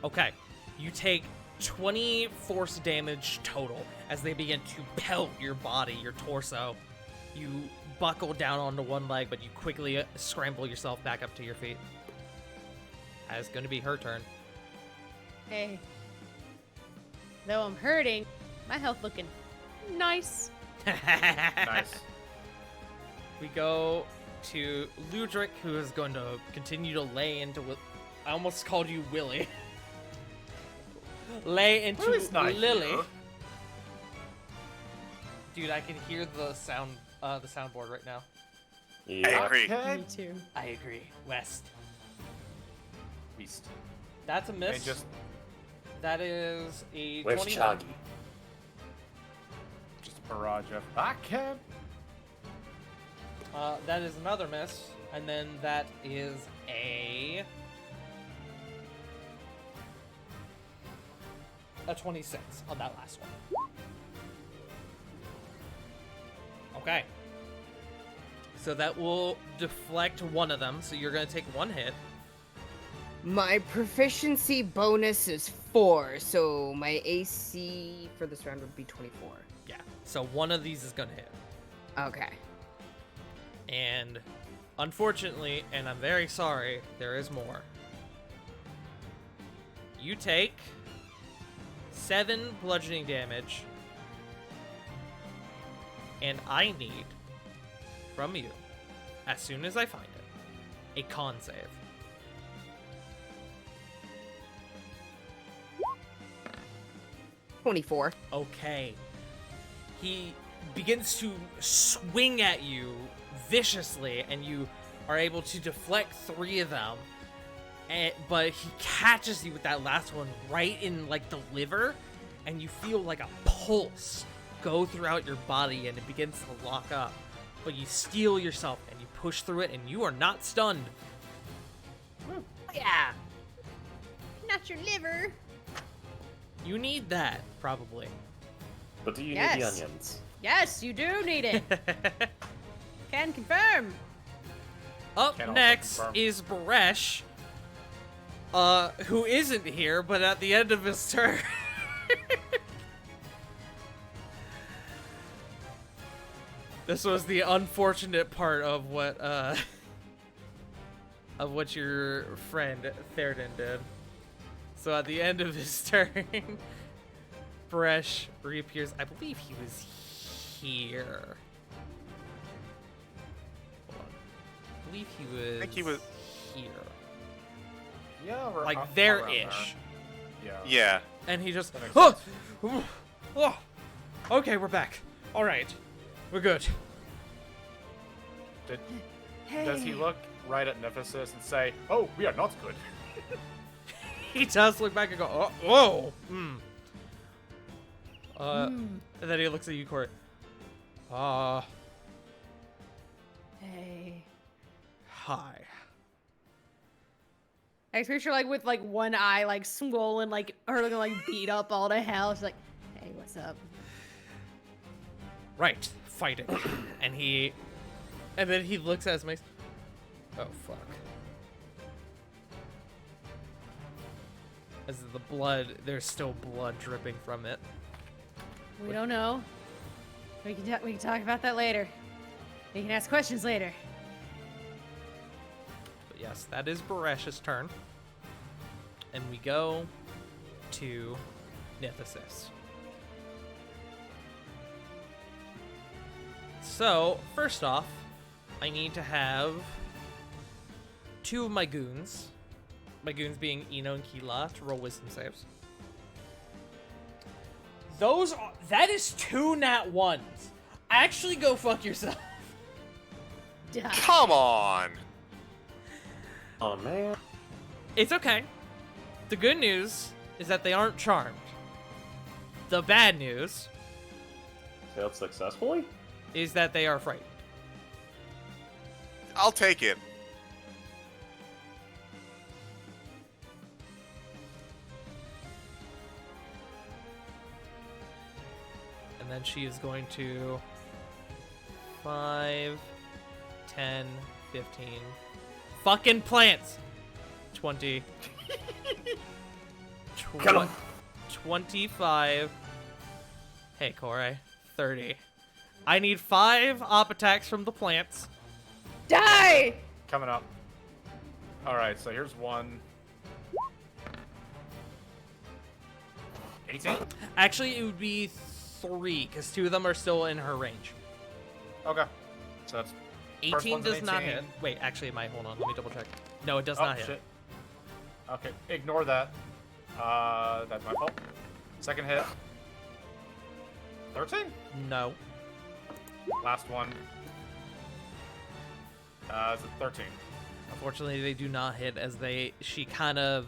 Okay, you take 20 force damage total as they begin to pelt your body, your torso. You buckle down onto one leg, but you quickly scramble yourself back up to your feet. That is going to be her turn. Hey. Though I'm hurting, my health looking nice. Nice. We go to Ludric, who is going to continue to lay into what I almost called you Willy. Lay into Willie's not Lily. here. Dude, I can hear the soundboard right now. I Yeah. agree. Okay. Me too. I agree. West. Beast. That's a miss. They just That is a Where's 21. Chagi? a barrage of I can. That is another miss, and then that is a 26 on that last one. Okay. So that will deflect one of them, so you're going to take one hit. My proficiency bonus is 4, so my AC for this round would be 24. Yeah. So one of these is going to hit. Okay. And unfortunately, and I'm very sorry, there is more. You take 7 bludgeoning damage, and I need from you, as soon as I find it, a con save. $24. Okay. He begins to swing at you viciously, and you are able to deflect 3 of them. But he catches you with that last one right in like the liver, and you feel like a pulse go throughout your body, and it begins to lock up. But you steel yourself and you push through it, and you are not stunned. Yeah. Not your liver. You need that, probably. But do you need Yes. the onions? Yes, you do need it. Can confirm. Up Can also next confirm. is Baresh, who isn't here, but at the end of his turn. This was the unfortunate part of what your friend Theoden did. So at the end of his turn, Baresh reappears. I believe he was here. Hold on. I believe he was. I think he was- here. Yeah, Like around there-ish. there. Yeah. Yeah. And he just, That makes oh, sense. oh, okay, we're back. All right, we're good. Does he look right at Nephthys and say, "Oh, we are not good"? He does look back and go, oh, whoa, And then he looks at you, Corey. Hey. Hi. I picture like with like one eye like swollen, like her looking like beat up all to hell. She's like, hey, what's up? Right, fighting. And then he looks at his mace. Oh, fuck. As the blood, there's still blood dripping from it. We don't know. We can talk about that later. We can ask questions later. But yes, that is Baresh's turn. And we go to Nithis. So, first off, I need to have 2 of my goons being Eno and Kila, to roll wisdom saves. That is 2 nat 1s. Actually, go fuck yourself. Duh. Come on. Oh man. It's okay. The good news is that they aren't charmed. The bad news Failed successfully? is that they are frightened. I'll take it. And then she is going to 5, 10, 15. Fucking plants! 20. Kill 'em. 25. Hey, Corey. 30. I need 5 op attacks from the plants. Die! Coming up. All right, so here's one. 18. Actually, it would be 3, because 2 of them are still in her range. Okay. So that's 18 one's an does not 18. hit. Wait, actually, it might. Hold on. Let me double check. No, it does oh not hit. shit. Okay, ignore that. That's my fault. Second hit. 13. No. Last one. It's a 13. Unfortunately, they do not hit as she kind of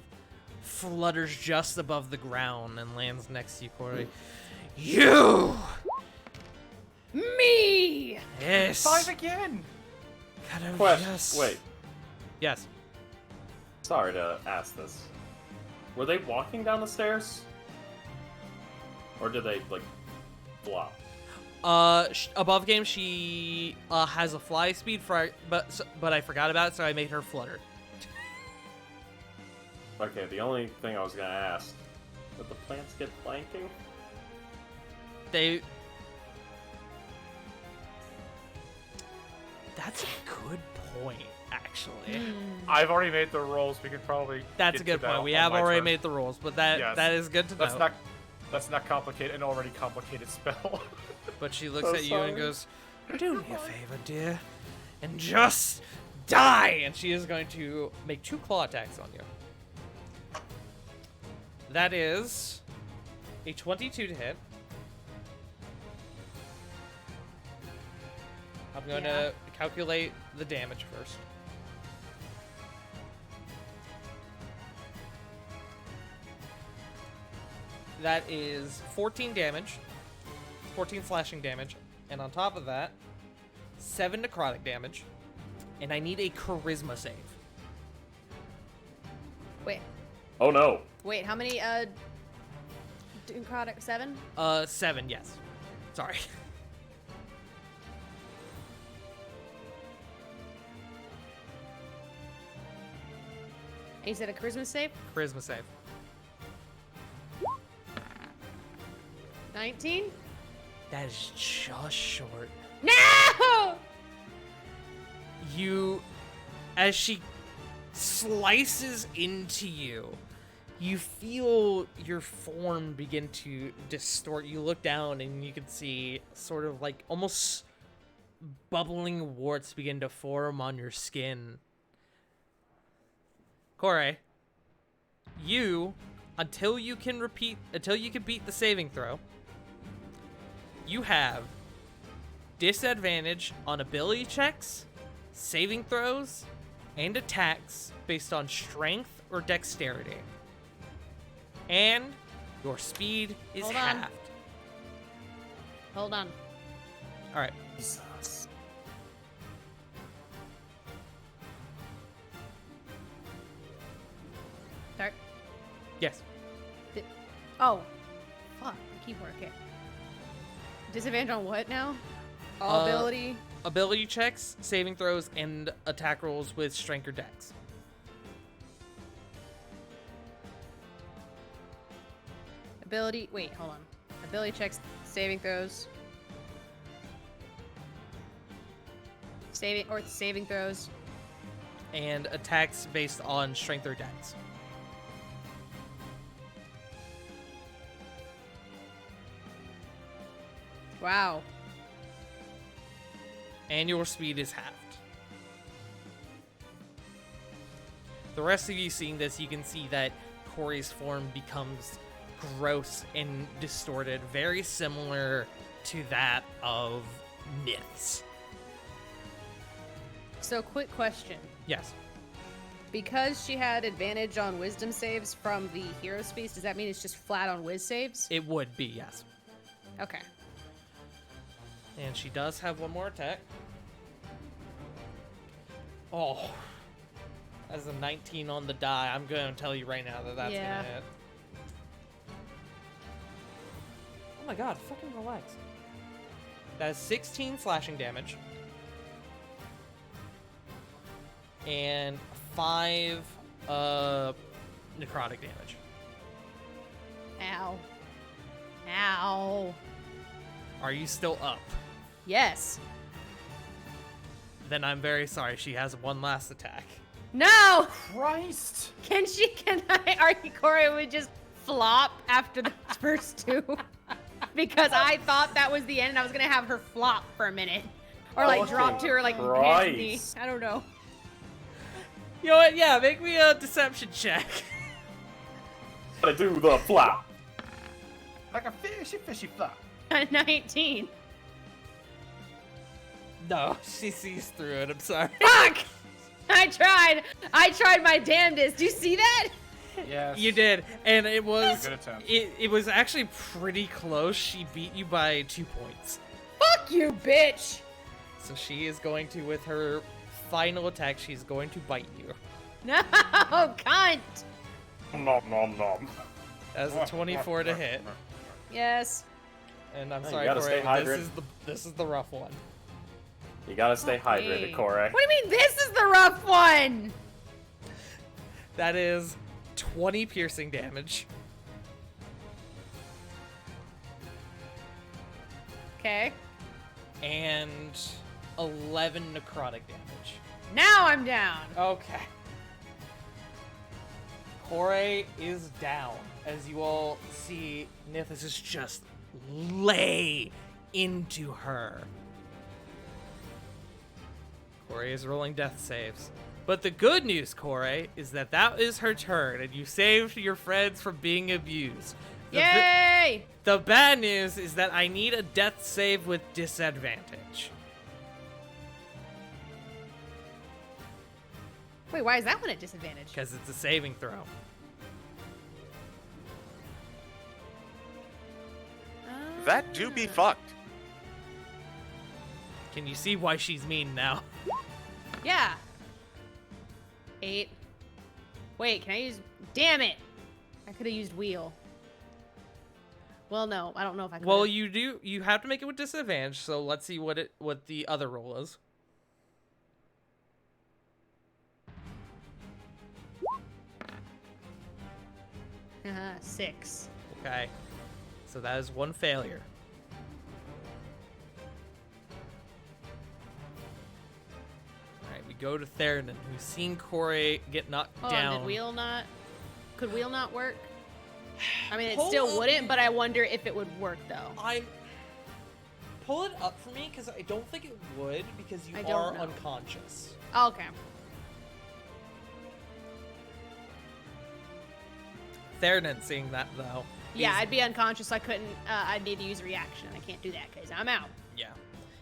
flutters just above the ground and lands next to you, Corey. You! Me! Yes! 5 again. Kind of Question. just- Wait. Yes. Sorry to ask this. Were they walking down the stairs? Or did they, like, flop? Above game, she has a fly speed, but I forgot about it, so I made her flutter. Okay, the only thing I was gonna ask, did the plants get flanking? That's a good point, actually. I've already made the rolls. We could probably. That's a get good to that point. We on have my already turn. made the rules, but that Yes. that is good to know. Let's not complicate an already complicated spell. But she looks So at you and sorry. goes, "Do me a favor, dear, and just Die! And she is going to make 2 claw attacks on you. That is a 22 to hit. I'm going to calculate the damage first. That is 14 damage, 14 slashing damage, and on top of that, 7 necrotic damage, and I need a charisma save. Wait, Oh no. wait, how many, necrotic, 7? 7, yes. Sorry. And you said a charisma save? Charisma save. 19? That is just short. No! You, as she slices into you, you feel your form begin to distort. You look down and you can see sort of like almost bubbling warts begin to form on your skin. Corey, you, until you can beat the saving throw, you have disadvantage on ability checks, saving throws, and attacks based on strength or dexterity. And your speed is Hold on. halved. Hold on. All right. Jesus. Start. Yes. Oh. Fuck. Keyboard. Okay. Disadvantage on what now? All Uh, ability? Ability checks, saving throws, and attack rolls with strength or dex. Ability. Wait, hold on. Ability checks, saving throws. Saving throws. And attacks based on strength or dex. Wow. And your speed is halved. The rest of you seeing this, you can see that Corey's form becomes gross and distorted, very similar to that of Nith's. So, quick question. Yes. Because she had advantage on wisdom saves from the hero space, does that mean it's just flat on whiz saves? It would be, yes. Okay. And she does have one more attack. Oh. As a 19 on the die, I'm going to tell you right now that that's Yeah. going to hit. Oh my god, fucking relax. That is 16 slashing damage. And 5 necrotic damage. Ow. Ow. Are you still up? Yes. Then I'm very sorry. She has one last attack. No! Christ! Can I, Corey would just flop after the first two? Because I thought that was the end and I was gonna have her flop for a minute. Or like drop to her like hand me. Christ. I don't know. You know what? Yeah, make me a deception check. Gotta do the flap. Like a fishy flop. 19. No, she sees through it. I'm sorry. Fuck! I tried my damnedest. Do you see that? Yes. You did, and it was Good attempt. it was actually pretty close. She beat you by 2 points. Fuck you, bitch! So she is going to, with her final attack, she's going to bite you. No, cunt! Nom nom nom. As a 24 to hit. Yes. And I'm No, you sorry, gotta Corey, stay but hydrated. this is the rough one. You gotta stay Fuck me. hydrated, Corey. What do you mean this is the rough one? That is 20 piercing damage. Okay. And 11 necrotic damage. Now I'm down. Okay. Corey is down. As you all see, Nithis is just lay into her. Corey is rolling death saves. But the good news, Corey, is that is her turn, and you saved your friends from being abused. Yay! The bad news is that I need a death save with disadvantage. Wait, why is that one at disadvantage? Because it's a saving throw. That do be fucked. Can you see why she's mean now? Yeah. 8. Wait, can I use... Damn it! I could have used wheel. Well, no, I don't know if I could. Well, you have to make it with disadvantage, so let's see what the other roll is. Uh-huh, 6. Okay. So that is one failure. Alright, we go to Theronin, who's seen Corey get knocked Oh, down. did wheel not... Could wheel not work? I mean, it Pull still up- wouldn't, but I wonder if it would work, though. Pull it up for me, because I don't think it would, because you I are don't know. unconscious. Okay. Theronin seeing that, though. Yeah, he's- I'd be unconscious. I couldn't... I'd need to use reaction. I can't do that, because I'm out. Yeah.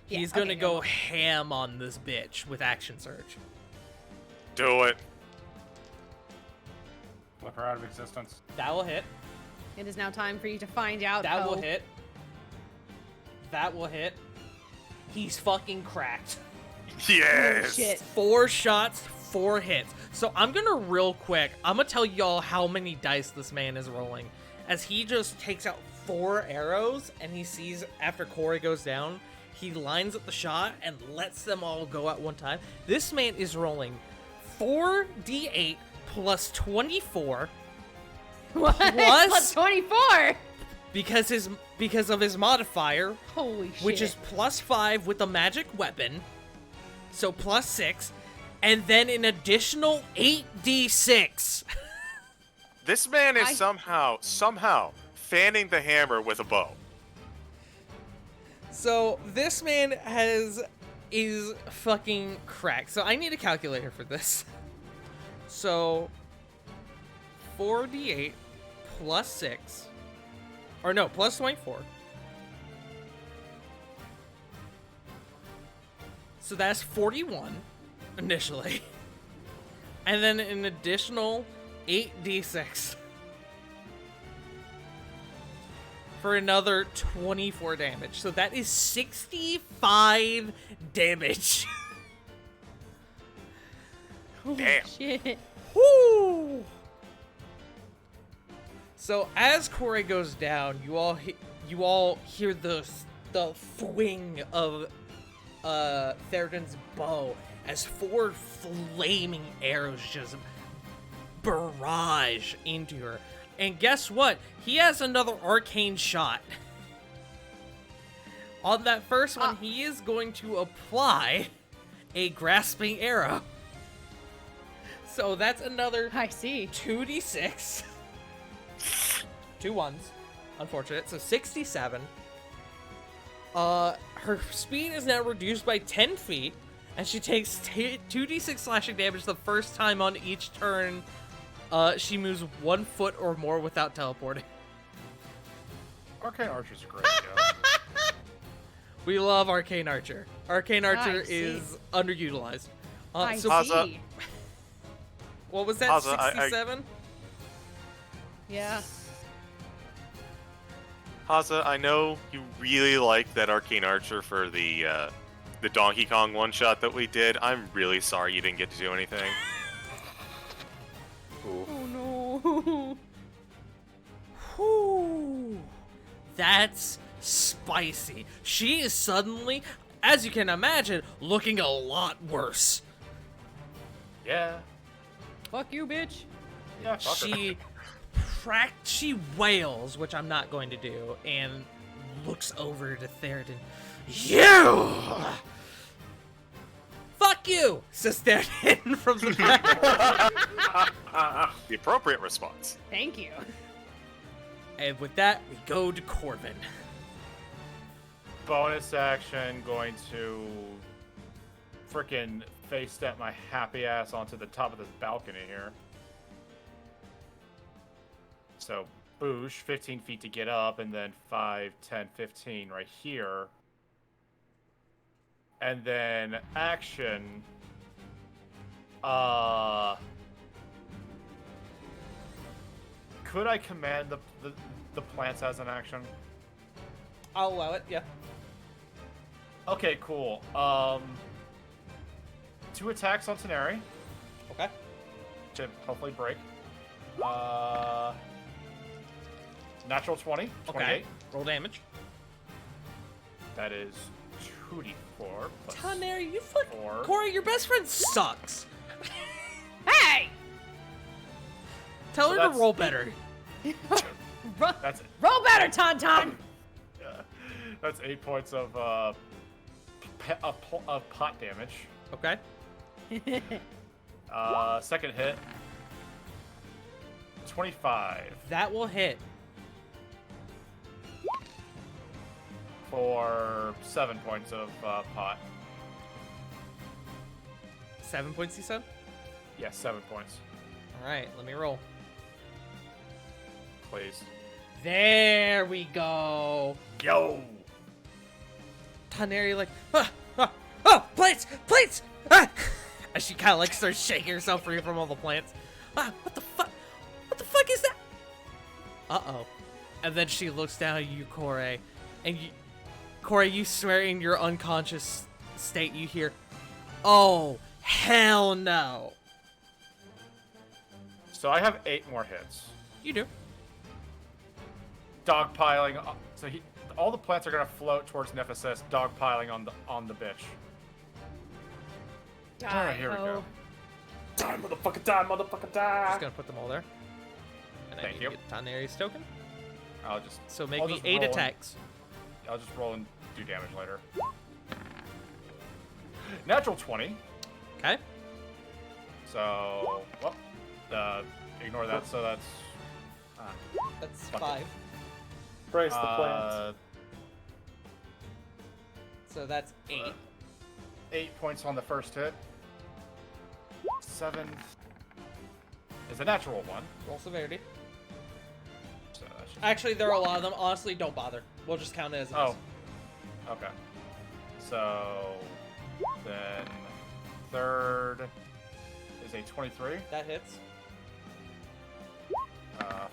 Yeah, He's gonna okay, go go. ham on this bitch with action surge. Do it. Flip her out of existence. That will hit. It is now time for you to find out. That will how- hit. That will hit. He's fucking cracked. Yes. Shit. 4 shots, 4 hits. So I'm gonna real quick, I'm gonna tell y'all how many dice this man is rolling. As he just takes out 4 arrows and he sees after Corey goes down, he lines up the shot and lets them all go at one time. This man is rolling 4d8 plus 24 What? Plus- Plus 24! because of his modifier, Holy shit. which is plus 5 with a magic weapon, so plus 6, and then an additional 8d6. This man is I- somehow fanning the hammer with a bow. So this man is fucking cracked. So I need a calculator for this. So 4d8 plus 6, or no, plus 24. So that's 41 initially. And then an additional 8d6 for another 24 damage. So that is 65 damage. Holy Damn. shit. Woo! So as Corey goes down, you all hear the swing of Theronin's bow as 4 flaming arrows just barrage into her. And guess what? He has another arcane shot. On that first one, he is going to apply a grasping arrow. So that's another I see. 2d6. 2 ones. Unfortunate. So 67. Her speed is now reduced by 10 feet, and she takes 2d6 slashing damage the first time on each turn she moves 1 foot or more without teleporting. Arcane Archer's great, yo. We love Arcane Archer. Arcane Archer I see. is underutilized. I So Haza. see. what was that? Haza, I- 67? Yeah. Haza, I know you really like that Arcane Archer for the Donkey Kong one-shot that we did. I'm really sorry you didn't get to do anything. Ooh. Oh no. Whew. That's spicy. She is suddenly, as you can imagine, looking a lot worse. Yeah. Fuck you, bitch. Yeah, fuck her. She wails, which I'm not going to do, and looks over to Theronin. You! Fuck you! Says Theronin from the back. The appropriate response. Thank you. And with that, we go to Corbin. Bonus action going to freaking face step my happy ass onto the top of this balcony here. So, boosh, 15 feet to get up, and then 5, 10, 15 right here. And then action. Could I command the plants as an action? I'll allow it. Yeah. Okay, cool. 2 attacks on Teneri Okay. to hopefully break. Natural 20, 28. Okay. Roll damage. That is 2d4 plus Taneri, you fucking 4. Corey, your best friend sucks. Hey! Tell So her to that's- roll better. That's Roll better, Tauntaun! that's 8 points of pot damage. Okay. Second hit. 25 That will hit. for 7 points of pot. 7 points, you said? Yes, 7 points, All right, let me roll. please. There we go. Yo! Taneri oh, plants, plants! Ah! As she kind of like starts shaking herself free from all the plants. Ah, what the fuck? What the fuck is that? Uh-oh. And then she looks down at you, Corey, and Corey, you swear in your unconscious state you hear, "Oh, hell no." So I have 8 more hits. You do. Dogpiling. So all the plants are gonna float towards Nephesis, dogpiling on the bitch. Alright, here we go. Die, motherfucker, die, motherfucker, die! Just gonna put them all there. And I Thank need you. to get Taneri's token. I'll just So make I'll me just 8 roll and- attacks. I'll just roll and do damage later. Natural 20. Okay. So, ignore that. So that's That's Fuck it. 5. Brace the plants. So that's 8. 8 points on the first hit. 7 is a natural 1. Roll severity. So that should... Actually, there are a lot of them. Honestly, don't bother. We'll just count it as a Oh. miss. Okay. So then third is a 23. That hits.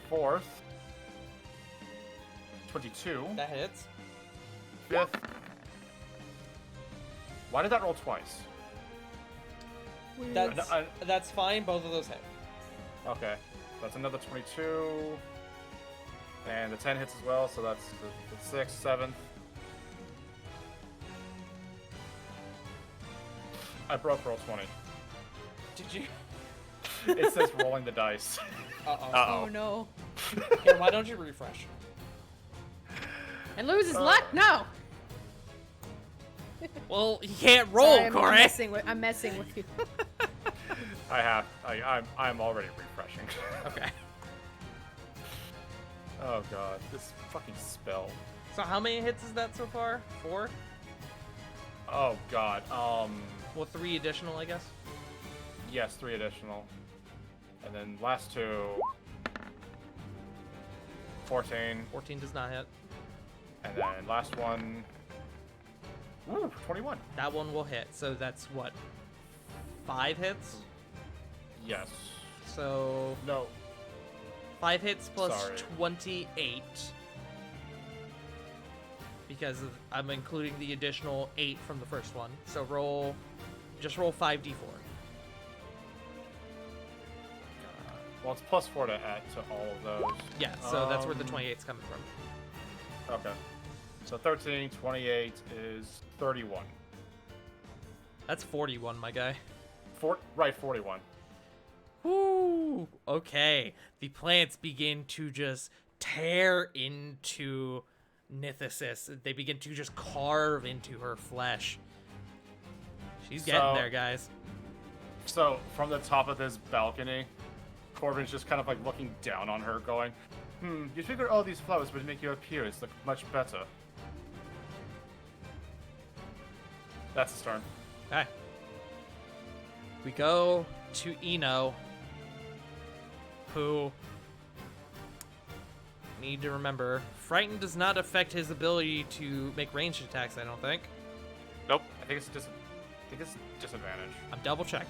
Fourth, 22. That hits. Fifth. Why did that roll twice? That's fine. Both of those hit. Okay. That's another 22. And the 10 hits as well, so that's the 6th, 7th. I broke roll 20. Did you? It says rolling the dice. Uh-oh. Oh no. Here, why don't you refresh? And lose his luck? No. Well, you can't roll, Sorry, I'm Corey. I'm messing with you. I'm already refreshing. Okay. Oh god, this fucking spell. So how many hits is that so far? 4? Oh god. Well, 3 additional, I guess. Yes, 3 additional. And then last 2. 14. 14 does not hit. And then last one. Ooh, 21. That one will hit. So that's what? 5 hits? Yes. So No. 5 hits plus Sorry. 28. Because I'm including the additional 8 from the first one. So just roll 5d4. Well, it's plus 4 to add to all of those. Yeah, so that's where the 28's coming from. Okay. So 13, 28 is 31. That's 41, my guy. 41. Woo! Okay. The plants begin to just tear into Nithis. They begin to just carve into her flesh. She's getting So- there, guys. So from the top of this balcony, Corbin's just kind of like looking down on her, going, you figured all these flowers would make your appearance look much better. That's his turn. Okay. We go to Eno, who, need to remember, Frightened does not affect his ability to make ranged attacks, I don't think. Nope. I think it's disadvantage. I'm double checking.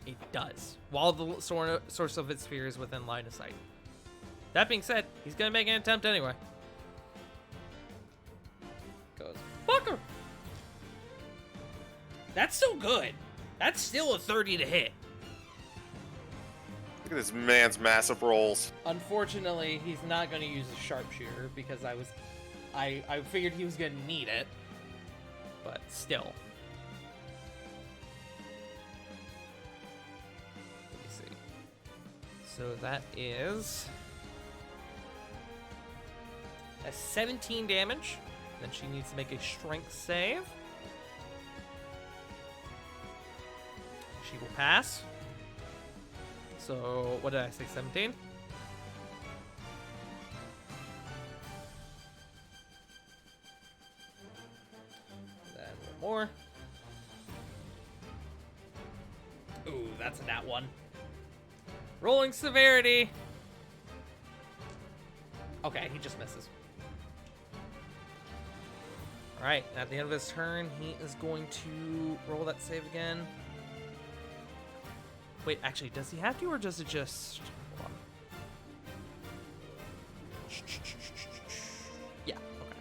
It does, while the source of its fear is within line of sight. That being said, he's gonna make an attempt anyway. Goes, fucker! That's still good. That's still a 30 to hit. Look at this man's massive rolls. Unfortunately, he's not gonna use a sharpshooter because I figured he was gonna need it. But still. Let me see. So that is a 17 damage. Then she needs to make a strength save. She will pass. So, what did I say, 17? Then one more. Ooh, that's a nat one. Rolling severity. Okay, he just misses. Alright, at the end of his turn, he is going to roll that save again. Wait, actually, does he have to, or does it just... Hold on. Yeah, okay.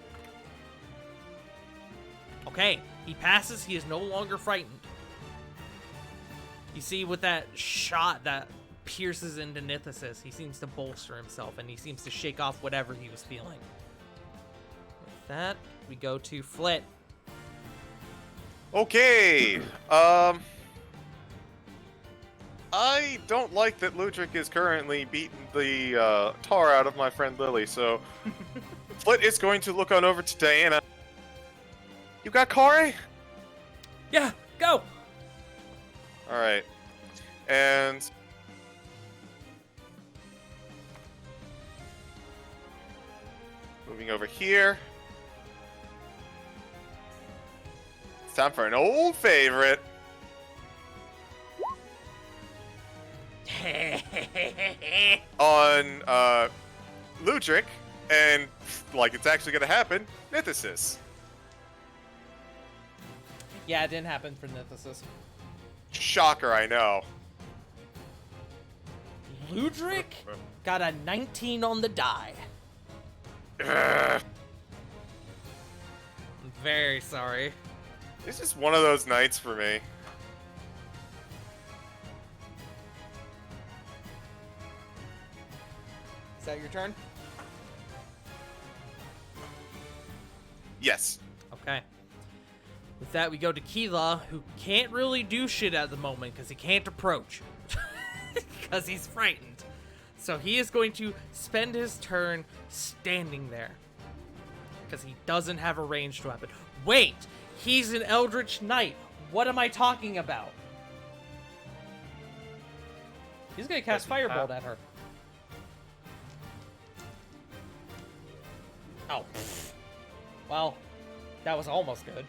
Okay, he passes. He is no longer frightened. You see, with that shot that pierces into Nithis, he seems to bolster himself, and he seems to shake off whatever he was feeling. With that, we go to Flit. Okay. I don't like that Ludric is currently beating the tar out of my friend Lily, so Flit is going to look on over to Diana. You got Kare? Yeah, go! Alright. And... moving over here. It's time for an old favorite. On Ludric, and like it's actually gonna happen, Nithis. Yeah, it didn't happen for Nithis. Shocker, I know. Ludric got a 19 on the die. Ugh. I'm very sorry. It's just one of those nights for me. Is that your turn? Yes. Okay. With that, we go to Keela, who can't really do shit at the moment because he can't approach. Because he's frightened. So he is going to spend his turn standing there. Because he doesn't have a ranged weapon. Wait! He's an Eldritch Knight. What am I talking about? He's going to cast Firebolt at her. Oh. Well, that was almost good.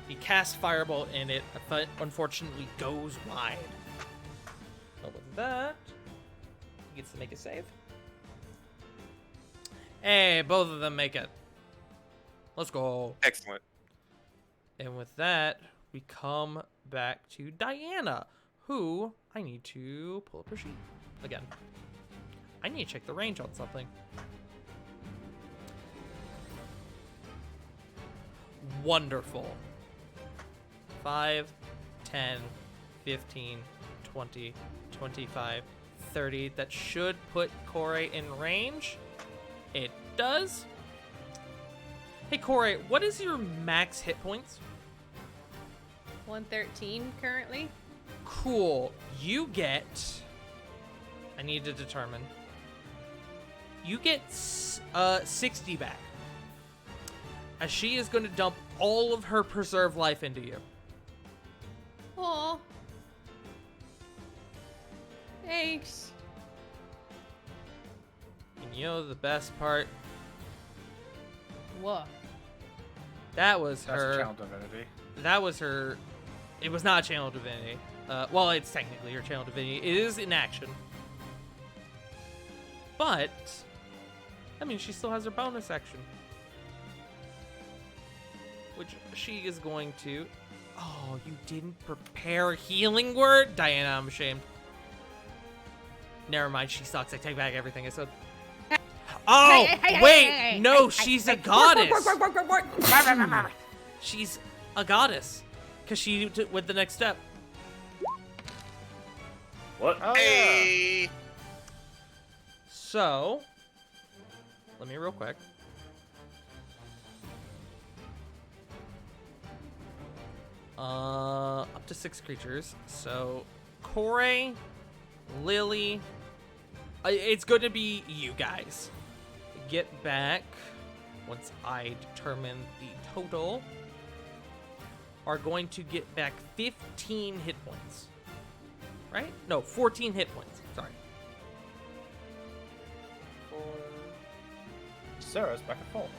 He casts Firebolt and it unfortunately goes wide. But with that, he gets to make a save. Hey, both of them make it. Let's go. Excellent. And with that, we come back to Diana, who I need to pull up her sheet again. I need to check the range on something. Wonderful. 5, 10, 15, 20, 25, 30. That should put Corey in range. It does. Hey, Corey, what is your max hit points? 113 currently. Cool. You get... I need to determine. You get 60 back. As she is going to dump all of her preserved life into you. Aw. Thanks. And you know the best part? What? That was That's a her. channel divinity. That was her. It was not channel divinity. Well, it's technically her channel divinity. It is in action. But, I mean, she still has her bonus action. Which she is going to... Oh, you didn't prepare a healing word? Diana, I'm ashamed. Never mind, she sucks. I take back everything I said. Oh, wait! No, she's a goddess! She's a goddess. Because she went the next step. What? Oh, Hey! So, let me real quick. Up to 6 creatures. So, Kore, Lily. It's going to be you guys. Get back, once I determine the total, are going to get back 15 hit points. Right? No, 14 hit points. Sorry. Sarah's back at full.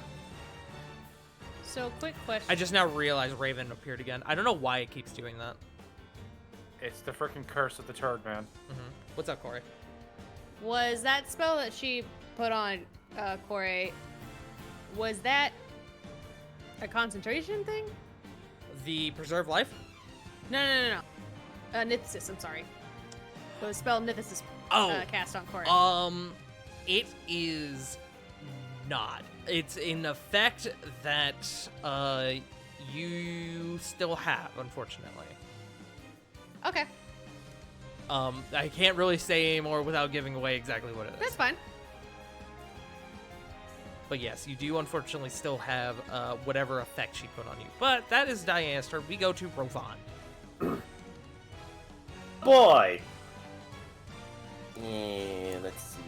So, quick question. I just now realized Raven appeared again. I don't know why it keeps doing that. It's the freaking curse of the turd, man. What's up, Corey? Was that spell that she put on Corey, was that a concentration thing? The preserve life? No. Nithis, I'm sorry. The spell Nithis cast on Corey. It is not. It's an effect that you still have, unfortunately. Okay, I can't really say anymore without giving away exactly what it is. that's fine. But yes, you do unfortunately still have whatever effect she put on you. But that is Diana's turn. We go to Rovan. Boy! Yeah, let's see.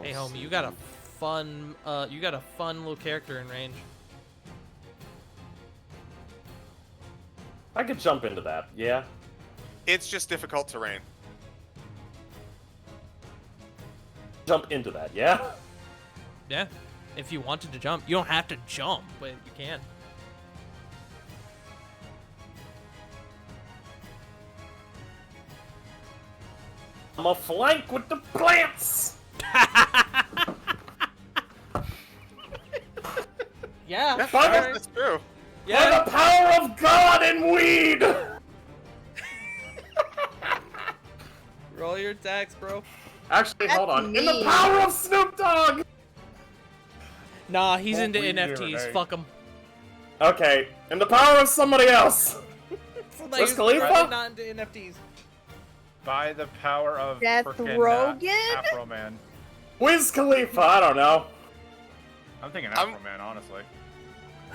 Hey, homie, you got a fun little character in range. I could jump into that, yeah? It's just difficult terrain. Jump into that, yeah? Yeah, if you wanted to jump. You don't have to jump, but you can. I'm a flank with the plants! Yeah, That's true. By the power of God and weed! Roll your attacks, bro. Actually, hold That's on. In the mean. power of Snoop Dogg! Nah, he's What into we NFTs. doing, eh? Fuck him. Okay, in the power of somebody else! Wiz Khalifa? Not into NFTs. By the power of Seth frickin', Rogen? Afro Man. Wiz Khalifa, I don't know. I'm thinking I'm- Afro Man, honestly.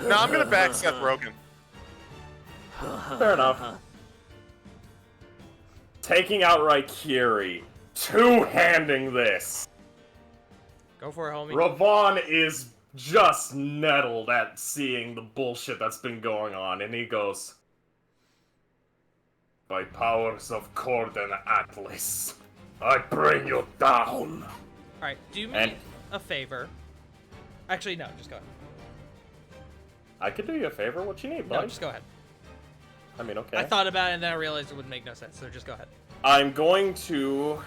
No, I'm gonna back Seth Rogen. Fair enough. Taking out Raikiri. Two-handing this. Go for it, homie. Ravon is just nettled at seeing the bullshit that's been going on, and he goes, "By powers of Cord and Atlas, I bring you down." Alright, do me And- a favor. Actually, no, just go ahead. I could do you a favor. What you need, bud? No, just go ahead. I mean, okay. I thought about it and then I realized it would make no sense, so just go ahead. I'm going to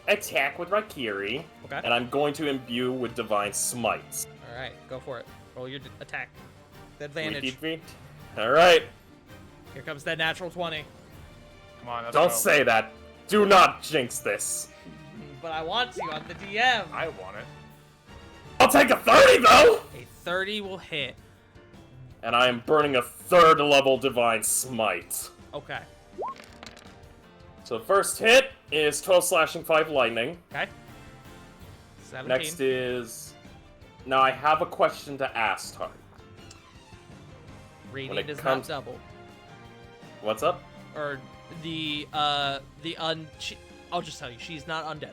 attack with Raikiri, Okay. and I'm going to imbue with Divine Smites. Alright, go for it. Roll your attack. The advantage. Alright. Here comes that natural 20. Come on, let's Don't go. say that. Do not jinx this. But I want to on the DM. I want it. I'll take a 30, though! A 30 will hit. And I am burning a 3rd level Divine Smite. Okay. So first hit is 12 slashing, 5 lightning. Okay. 17. Next is... Now I have a question to ask, Tart. Reading when it does comes- not double. What's up? Or I'll just tell you, she's not undead.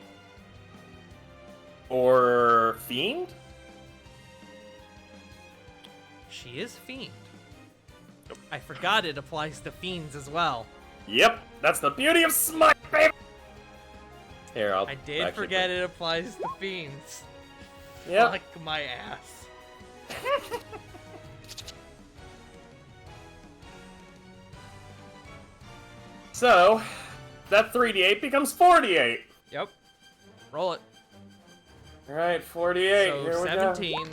Or Fiend? She is fiend. I forgot it applies to fiends as well. Yep, that's the beauty of Smite, baby! Here, I'll I did actually forget it applies to fiends. Yep. Fuck my ass. So, that 3d8 becomes 48. Yep. Roll it. Alright, 48. So Here we 17.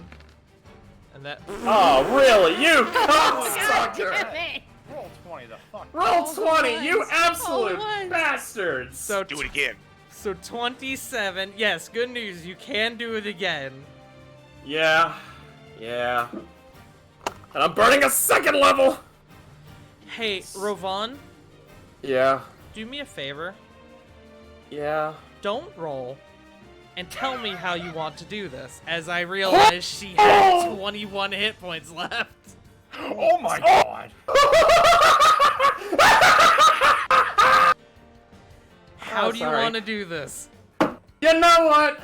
And that. Oh, really? You God cocksucker! damn it! Roll 20, the fuck. Roll All the 20, you ones. All the absolute ones. bastards! So Do it again. So 27. Yes, good news. You can do it again. Yeah. Yeah. And I'm burning a second level! Hey, Rovan, Yeah. do me a favor. Yeah. Don't roll. And tell me how you want to do this, as I realize she had 21 hit points left. Oh my god. How do you sorry. want to do this? You know what?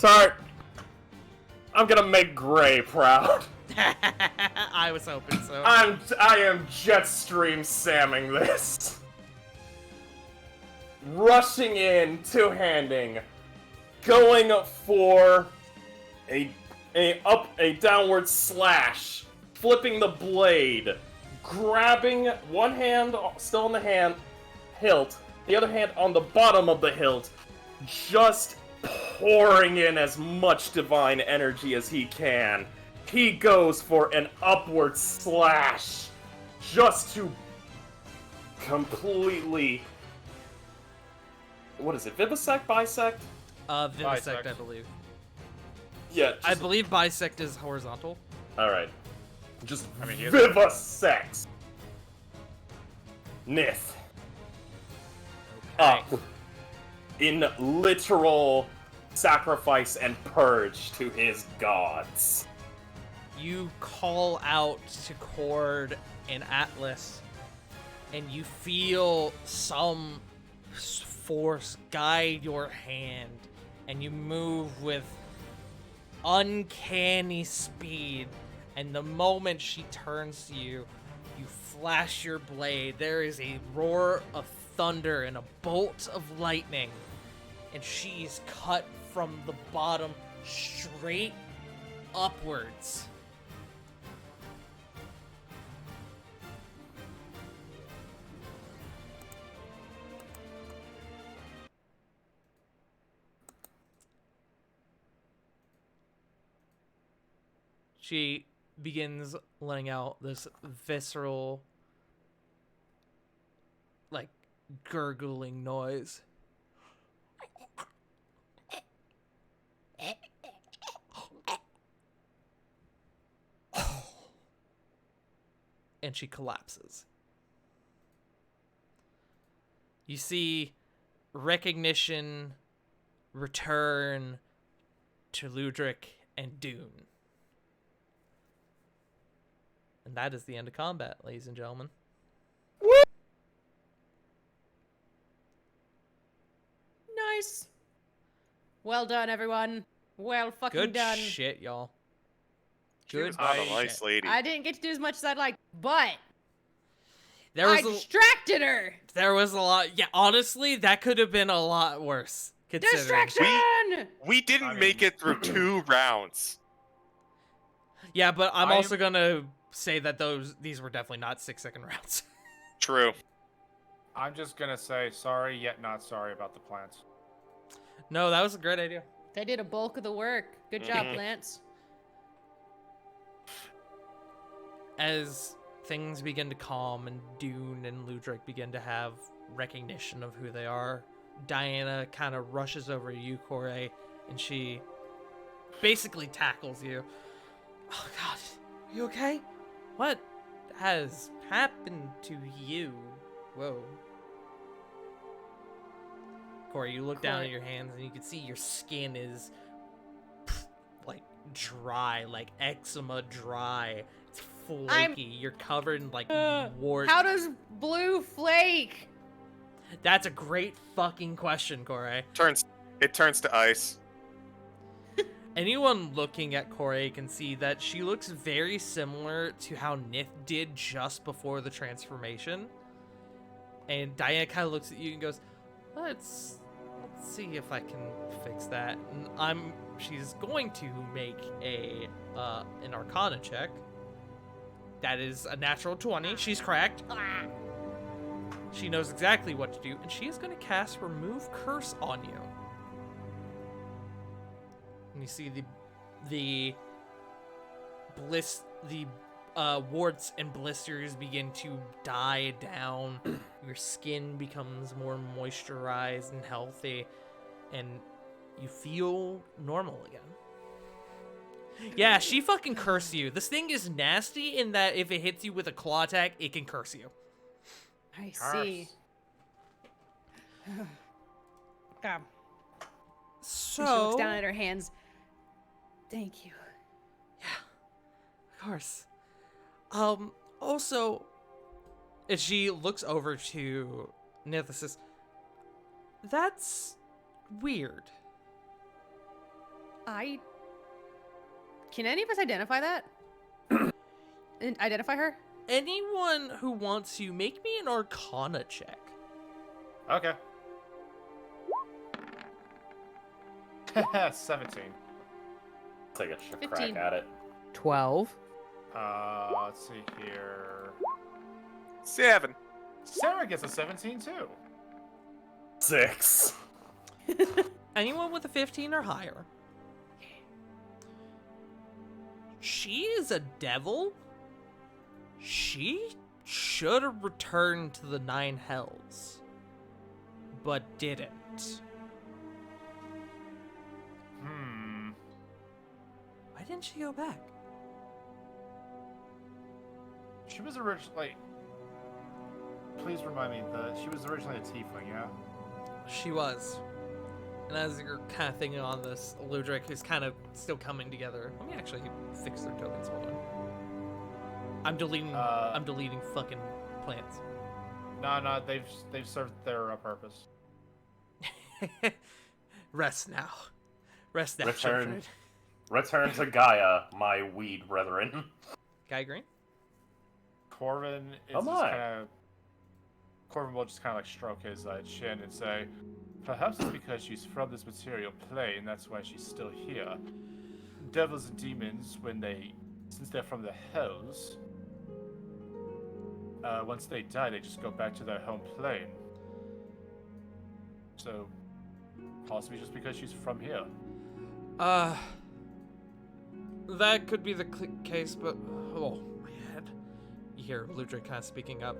Tart, I'm gonna make Gray proud. I was hoping so. I am Jetstream Samming this. Rushing in, two-handing, going for a downward slash, flipping the blade, grabbing one hand still in the hilt, the other hand on the bottom of the hilt, just pouring in as much divine energy as he can. He goes for an upward slash, just to completely... What is it? Vivisect? Bisect? Vivisect, Bisect. I believe. Yeah. I believe bisect is horizontal. Alright. Just I mean, he is- Vivisect. Nith. Up. In literal sacrifice and purge to his gods. You call out to Cord and Atlas, and you feel some force guide your hand, and you move with uncanny speed. And the moment she turns to you, you flash your blade. There is a roar of thunder and a bolt of lightning, and she's cut from the bottom straight upwards. She begins letting out this visceral, like, gurgling noise. And she collapses. You see recognition return to Ludric and Dune. And that is the end of combat, ladies and gentlemen. Nice. Well done, everyone. Well fucking Good done. shit, y'all. She Good was not a shit. nice lady. I didn't get to do as much as I'd like, but There I was distracted her. there was a lot. Yeah, honestly, that could have been a lot worse. Considering. Distraction. We didn't I mean- make it through 2 rounds. Yeah, but I'm I also am- gonna say that these were definitely not 6-second rounds. True. I'm just gonna say sorry, yet not sorry about the plants. No, that was a great idea. They did a bulk of the work. Good job, Mhm. Lance. As things begin to calm and Dune and Ludric begin to have recognition of who they are, Diana kind of rushes over to you, Corey, and she basically tackles you. Oh god, are you okay? What has happened to you? Whoa. Corey, you look down at Corey. your hands and you can see your skin is like dry, like eczema dry. It's flaky. You're covered in like warts. How does blue flake? That's a great fucking question, Corey. It turns to ice. Anyone looking at Corey can see that she looks very similar to how Nith did just before the transformation. And Diana kind of looks at you and goes, let's see if I can fix that. And she's going to make an Arcana check. That is a natural 20. She's cracked. She knows exactly what to do, and she is going to cast Remove Curse on you. And you see the warts and blisters begin to die down. Your skin becomes more moisturized and healthy, and you feel normal again. Yeah, she fucking cursed you. This thing is nasty in that if it hits you with a claw attack, it can curse you. I see. God. So, She looks down at her hands. Thank you. Of course. Also, as she looks over to Nithis, that's weird. Can any of us identify that? Identify her? Anyone who wants to, make me an Arcana check. Okay. 17. Take a 15. crack at it. 12. Let's see here. 7. Sarah gets a 17 too. 6. Anyone with a 15 or higher. She is a devil. She should have returned to the 9 hells, but didn't. Why didn't she go back? She was originally. Please remind me that she was originally a tiefling, yeah? She was. And as you're kind of thinking on this, Ludric is kind of still coming together. Let me actually fix their tokens. Hold on. I'm deleting fucking plants. No, they've served their purpose. Rest now. Rest now. Return. Return to Gaia, my weed brethren. Guy Green? Corvin is Oh just my. kind of. Corvin will just kind of like stroke his chin and say, "Perhaps it's because she's from this material plane. That's why she's still here. Devils and demons, since they're from the hells, once they die, they just go back to their home plane. So, possibly just because she's from here." That could be the case, but oh my head. You hear Ludric kind of speaking up.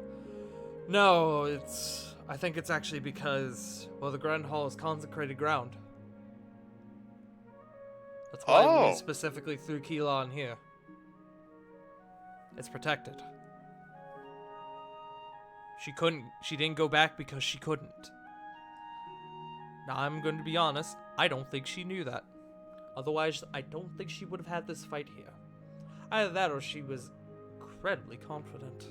No, I think it's actually because, well, the Grand Hall is consecrated ground. That's why we specifically threw Keela on here. It's protected. She didn't go back because she couldn't. Now, I'm going to be honest, I don't think she knew that. Otherwise, I don't think she would have had this fight here. Either that or she was incredibly confident.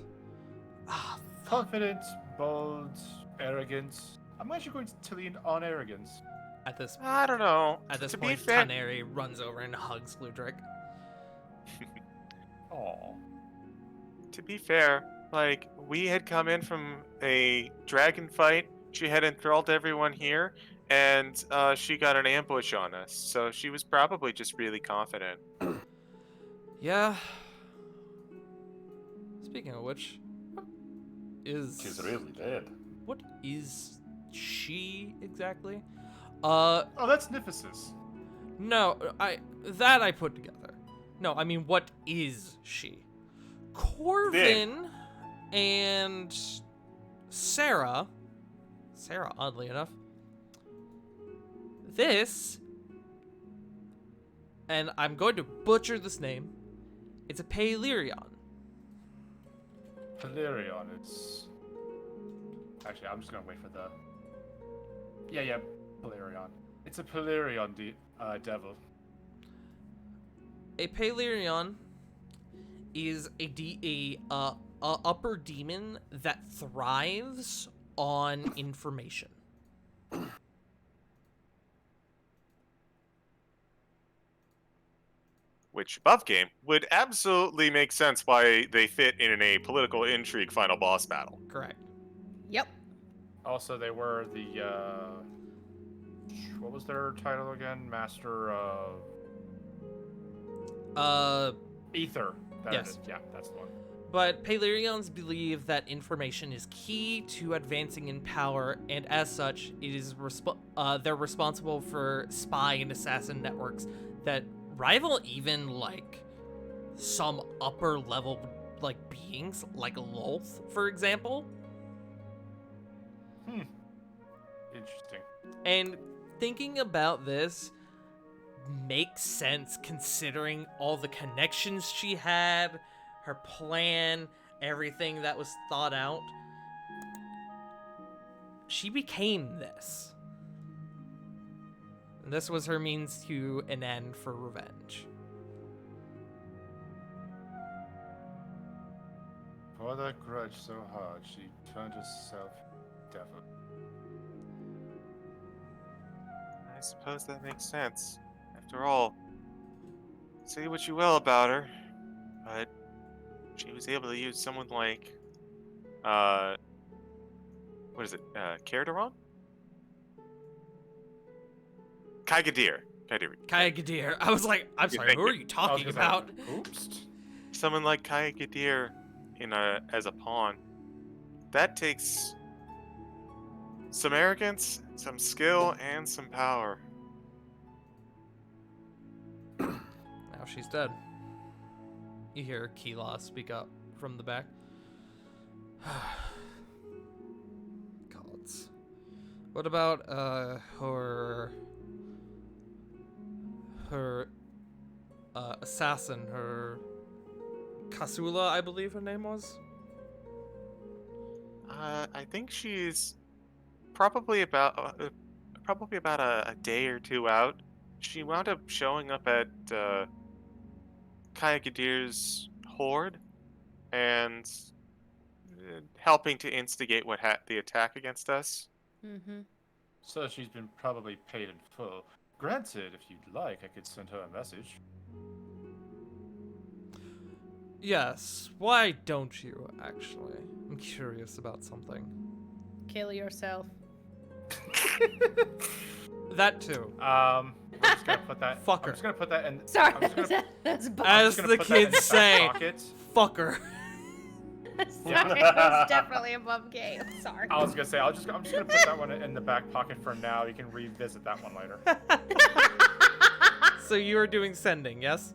Confident, bold, arrogant. I'm actually going to lean on arrogance. At this I don't know. At this to point, be fair, Taneri runs over and hugs Ludric. Aww. to be fair, like, we had come in from a dragon fight. She had enthralled everyone here, and she got an ambush on us. So she was probably just really confident. Yeah. Speaking of which, She's really dead. what is she exactly? Oh, that's Niphysis. No, I put together. No, I mean, what is she? Corvin and Sarah, oddly enough, this, and I'm going to butcher this name, it's a Palerion. Palerion is. Actually, I'm just gonna wait for the. Yeah, Palerion. It's a Palerion devil. A Palerion is a upper demon that thrives on information. Which, above game, would absolutely make sense why they fit in a political intrigue final boss battle. Correct. Yep. Also, they were the. What was their title again? Master of. Ether. That Yes. is. Yeah, that's the one. But Palerions believe that information is key to advancing in power, and as such, it is they're responsible for spy and assassin networks that rival even like some upper level like beings, like Lolth, for example. Interesting. And thinking about this makes sense considering all the connections she had, her plan, everything that was thought out. She became this. And this was her means to an end for revenge. For that grudge so hard, she turned herself devil. I suppose that makes sense. After all, say what you will about her, but she was able to use someone like, what is it, Karaderon? Kaigadir. Kaigadir. I was like, I'm sorry, who are you talking about? Oops. Someone like Kaigadir as a pawn. That takes some arrogance, some skill, and some power. Now she's dead. You hear Keelah speak up from the back. Gods. What about her assassin, her Kasula, I believe her name was? I think she's probably about a day or two out. She wound up showing up at Kaigadir's horde and helping to instigate the attack against us. Mm-hmm. So she's been probably paid in full. Granted, if you'd like, I could send her a message. Yes. Why don't you, actually? I'm curious about something. Kill yourself. That too. I'm just gonna put that. Fuck her. I'm just gonna put that in. Sorry, I'm just gonna, that's I'm As just gonna the put that in kids back say. pocket. Fuck her. Sorry, that's definitely above game. Sorry. I was gonna say I'm just gonna put that one in the back pocket for now. You can revisit that one later. So you are doing sending, yes?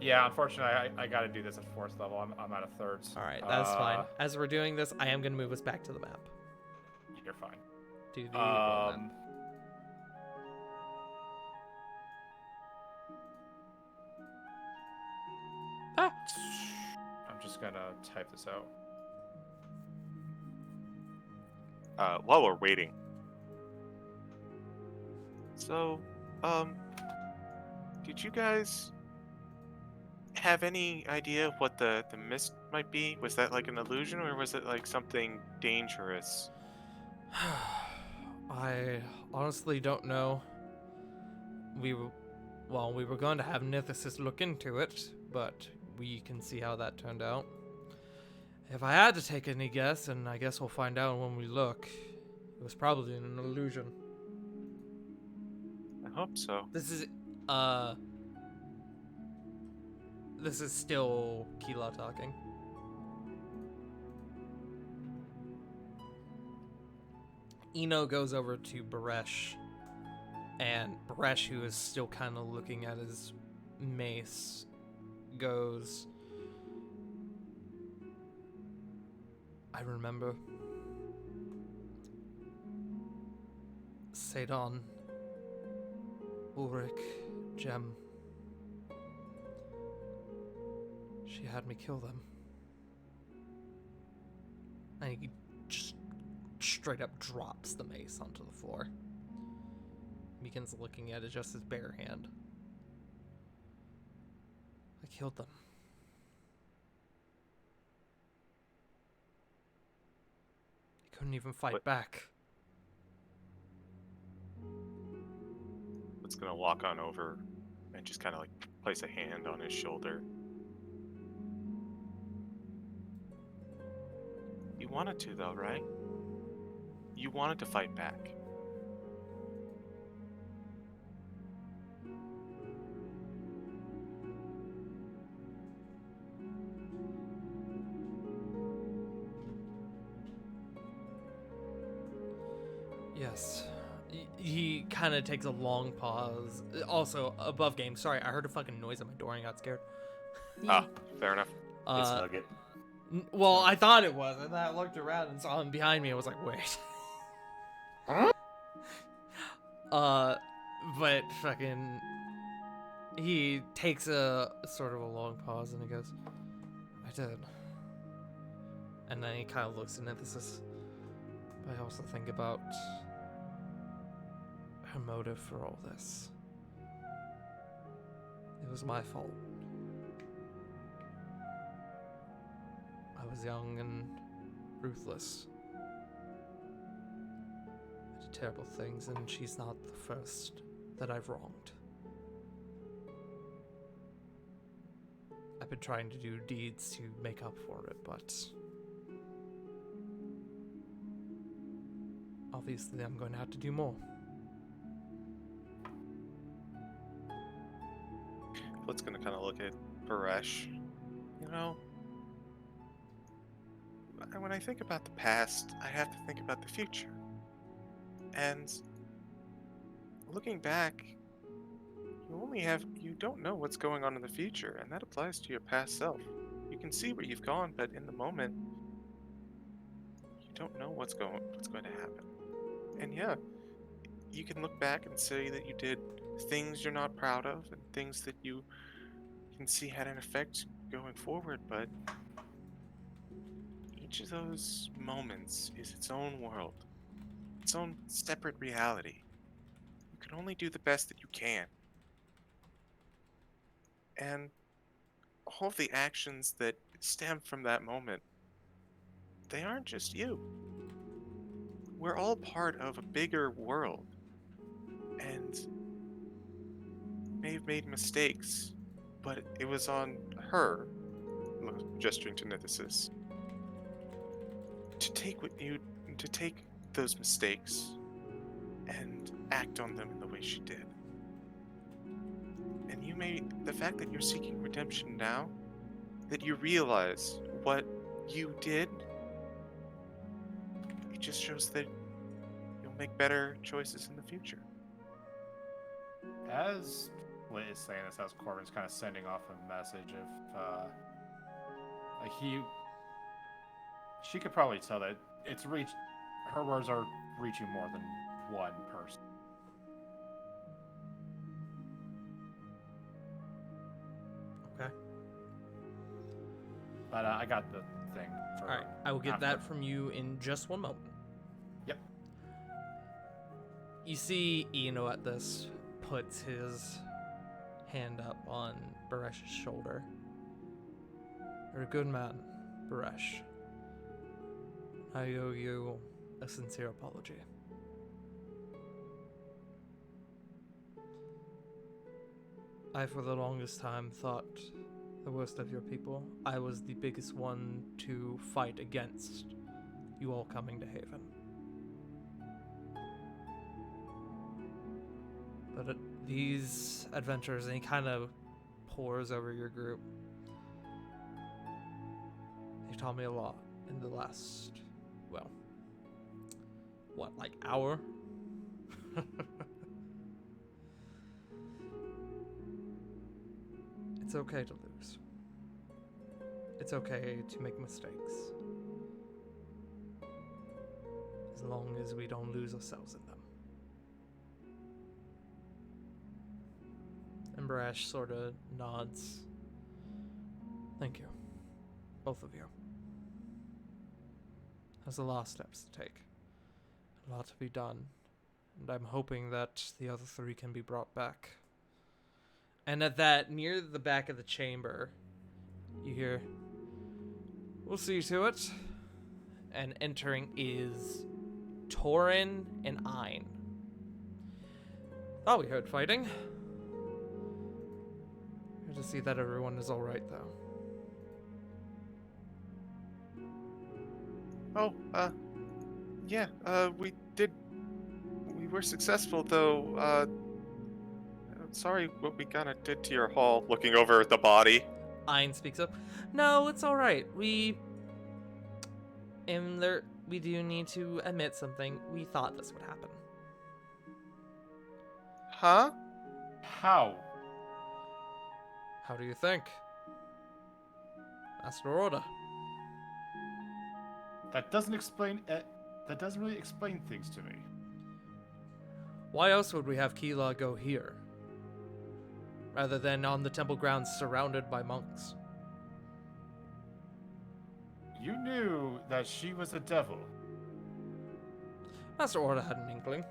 Yeah, unfortunately, I gotta do this at 4th level. I'm at a 3rd. All right, that's fine. As we're doing this, I am gonna move us back to the map. You're fine. Do the roll then. I'm just gonna type this out. While we're waiting. So, did you guys have any idea of what the mist might be? Was that like an illusion, or was it like something dangerous? I honestly don't know. We were going to have Nithis look into it, but we can see how that turned out. If I had to take any guess, and I guess we'll find out when we look, it was probably an illusion. I hope so. This is still Keelah talking. Eno goes over to Baresh, and Baresh, who is still kind of looking at his mace, goes, I remember. Sadon, Ulrich, Jem. She had me kill them. And he just straight up drops the mace onto the floor. Begins looking at it, just his bare hand. I killed them. He couldn't even fight What? back. It's gonna walk on over and just kind of like place a hand on his shoulder. You wanted to, though, right? You wanted to fight back. Yes. He kind of takes a long pause. Also, above game. Sorry, I heard a fucking noise at my door and got scared. Ah, fair enough. It's Nugget. Well, I thought it was, and then I looked around and saw him behind me. I was like, wait. But fucking, he takes a sort of a long pause and he goes, I did. And then he kind of looks in emphasis. But I also think about her motive for all this. It was my fault. I was young and ruthless. I did terrible things, and she's not the first that I've wronged. I've been trying to do deeds to make up for it, but obviously I'm going to have to do more. Flick's gonna kind of look at Baresh. You know, when I think about the past, I have to think about the future. And looking back, you don't know what's going on in the future, and that applies to your past self. You can see where you've gone, but in the moment, you don't know what's going to happen. And yeah, you can look back and say that you did things you're not proud of and things that you can see had an effect going forward, but each of those moments is its own world, its own separate reality. You can only do the best that you can. And all of the actions that stem from that moment, they aren't just you. We're all part of a bigger world. And may have made mistakes, but it was on her, gesturing to Nithis, to take those mistakes and act on them in the way she did. And the fact that you're seeking redemption now, that you realize what you did, it just shows that you'll make better choices in the future. As Lit is saying this, as Corbin's kind of sending off a message, she could probably tell that her words are reaching more than one person. Okay. But I got the thing. Alright, I will get after. that from you in just one moment. Yep. You see Eno at this puts his hand up on Baresh's shoulder. You're a good man, Baresh. I owe you a sincere apology. I, for the longest time, thought the worst of your people. I was the biggest one to fight against you all coming to Haven. But these adventures, and he kind of pours over your group, they taught me a lot in the last, well, what, like hour? It's okay to lose. It's okay to make mistakes. As long as we don't lose ourselves in them. And Baresh sort of nods. Thank you. Both of you. There's a lot of steps to take. A lot to be done. And I'm hoping that the other three can be brought back. And at that, near the back of the chamber, you hear, "We'll see to it." And entering is Torin and Ein. Thought we heard fighting. Good to see that everyone is alright, though. Yeah, we were successful, though, sorry what we kinda did to your hall, looking over at the body. Ein speaks up. No, it's alright. And we do need to admit something. We thought this would happen. Huh? How? How do you think? Master Order. That doesn't explain. That doesn't really explain things to me. Why else would we have Kila go here? Rather than on the temple grounds surrounded by monks? You knew that she was a devil. Master Order had an inkling.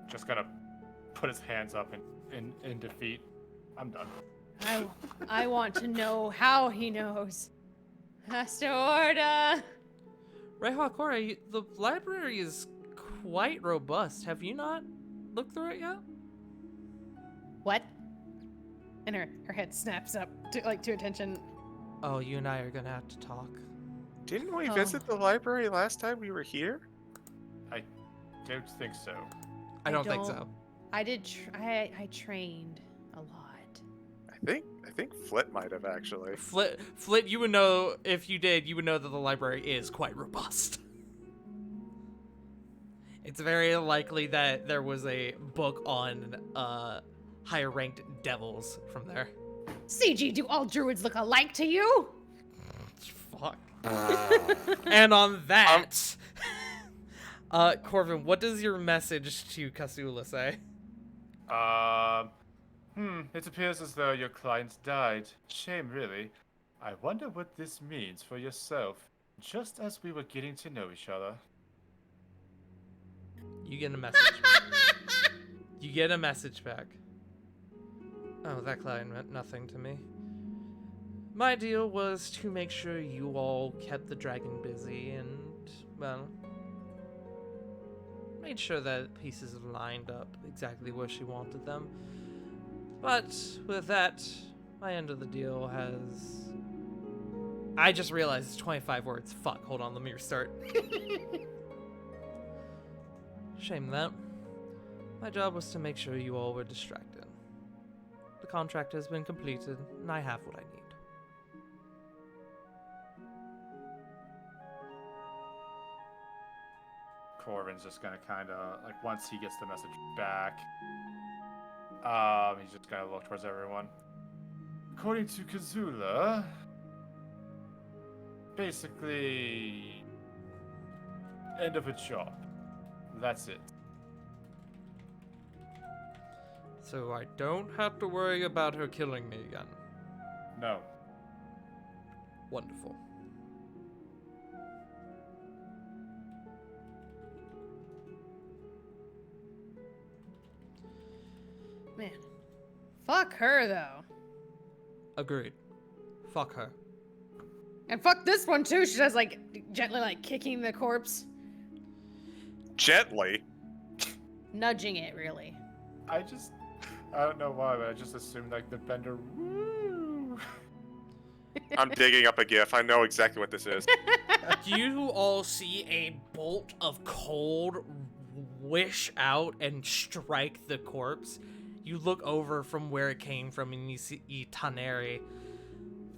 Just gonna put his hands up in defeat. I'm done. I want to know how he knows. Master Order. Reiwa Kore, the library is quite robust. Have you not looked through it yet? What? And her head snaps up to attention. Oh, you and I are gonna have to talk. Didn't we Oh. visit the library last time we were here? I don't think so. I don't think so. I did. I trained a lot. I think Flit might have actually. Flit, you would know, if you did, you would know that the library is quite robust. It's very likely that there was a book on higher ranked devils from there. CG, do all druids look alike to you? Fuck. And on that, Corvin, what does your message to Kasula say? It appears as though your client died. Shame, really. I wonder what this means for yourself, just as we were getting to know each other. You get a message. You get a message back. Oh, that client meant nothing to me. My deal was to make sure you all kept the dragon busy and, well, made sure that pieces lined up exactly where she wanted them. But with that, my end of the deal has... I just realized it's 25 words. Fuck, hold on, let me restart. Shame that. My job was to make sure you all were distracted. The contract has been completed, and I have what I need. Corvin's just gonna kind of, like, once he gets the message back, he's just gonna look towards everyone. According to Kazula, basically, end of a job. That's it. So I don't have to worry about her killing me again. No. Wonderful. Man, fuck her though. Agreed. Fuck her. And fuck this one too. She does like gently like kicking the corpse, Gently. nudging it really. I don't know why, but I just assumed, like, the bender, woo! I'm digging up a gif. I know exactly what this is. You all see a bolt of cold wish out and strike the corpse. You look over from where it came from and you see Taneri.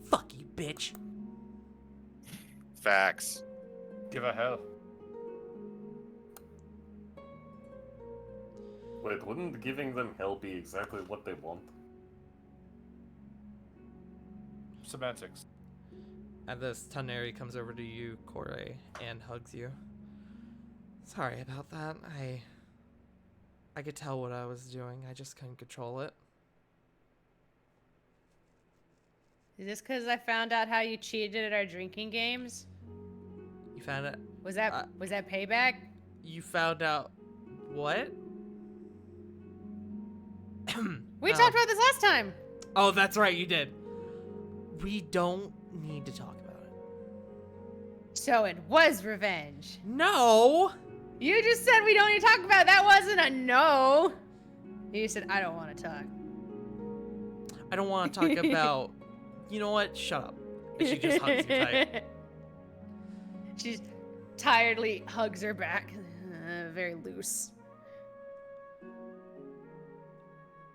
Fuck you, bitch. Facts. Give her hell. Wait, wouldn't giving them hell be exactly what they want? Semantics. And this Taneri comes over to you, Kore, and hugs you. Sorry about that. I could tell what I was doing. I just couldn't control it. Is this because I found out how you cheated at our drinking games? You found it. Was that payback? You found out what? We Oh. talked about this last time. Oh, that's right, you did. We don't need to talk about it. So it was revenge. No! You just said we don't need to talk about it. That wasn't a no. You said I don't want to talk. I don't want to talk about... You know what? Shut up. And she just hugs you tight. She tiredly hugs her back. Very loose.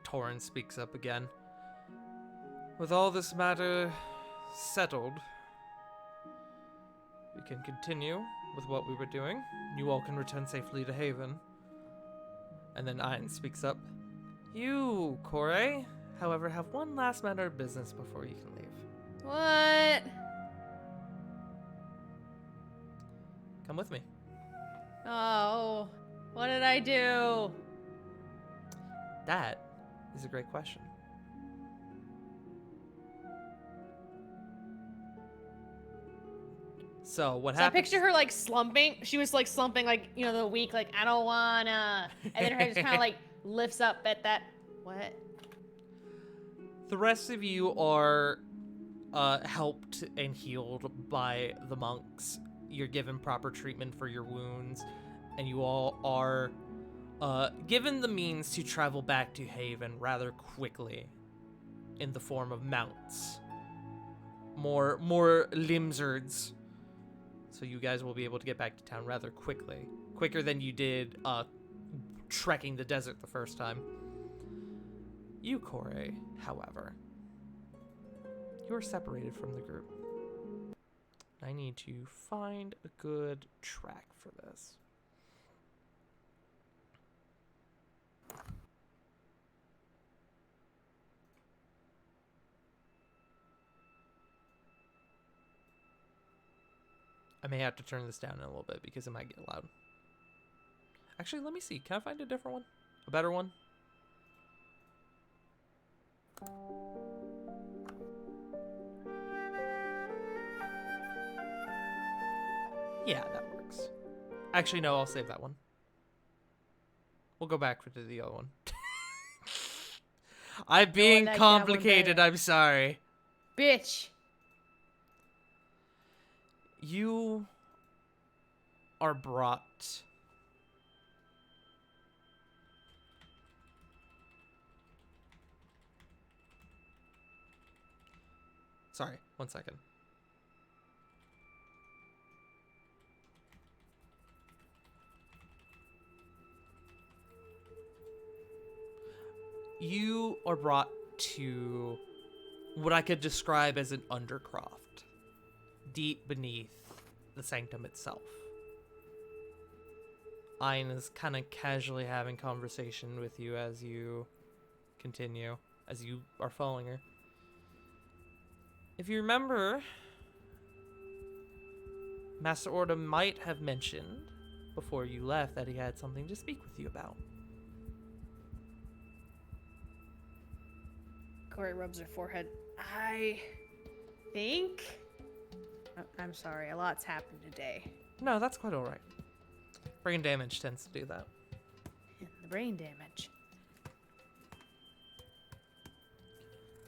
Torrin speaks up again. With all this matter settled, we can continue with what we were doing. You all can return safely to Haven. And then Ayn speaks up. You, Kore, however, have one last matter of business before you can leave. What? Come with me. Oh, what did I do? That is a great question. So what So I happens? picture her like slumping. She was like slumping, like, you know, the week, like, I don't wanna. And then her head just kind of like lifts up at that. What? The rest of you are helped and healed by the monks. You're given proper treatment for your wounds, and you all are given the means to travel back to Haven rather quickly in the form of mounts. More limzards. So you guys will be able to get back to town rather quickly. Quicker than you did trekking the desert the first time. You, Kore, however, you are separated from the group. I need to find a good track for this. I may have to turn this down in a little bit because it might get loud. Actually, let me see. Can I find a different one? A better one? Yeah, that works. Actually, no, I'll save that one. We'll go back to the other one. I'm being like that one complicated, better. I'm sorry. Bitch. You are brought. Sorry, 1 second. You are brought to what I could describe as an undercroft, deep beneath the sanctum itself. Ayn is kind of casually having conversation with you as you continue, as you are following her. If you remember, Master Orda might have mentioned before you left that he had something to speak with you about. Corey rubs her forehead. I think. Oh, I'm sorry, a lot's happened today. No, that's quite alright. Brain damage tends to do that. The brain damage.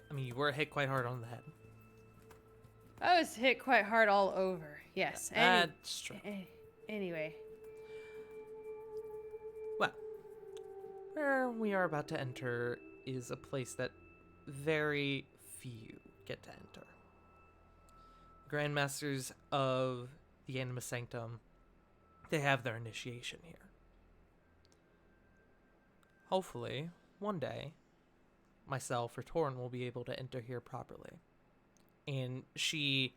I mean, you were hit quite hard on the head. I was hit quite hard all over. Yes. That's true. Anyway. Well, where we are about to enter is a place that very few get to enter. Grandmasters of the Animus Sanctum, they have their initiation here. Hopefully, one day, myself or Torn will be able to enter here properly. And she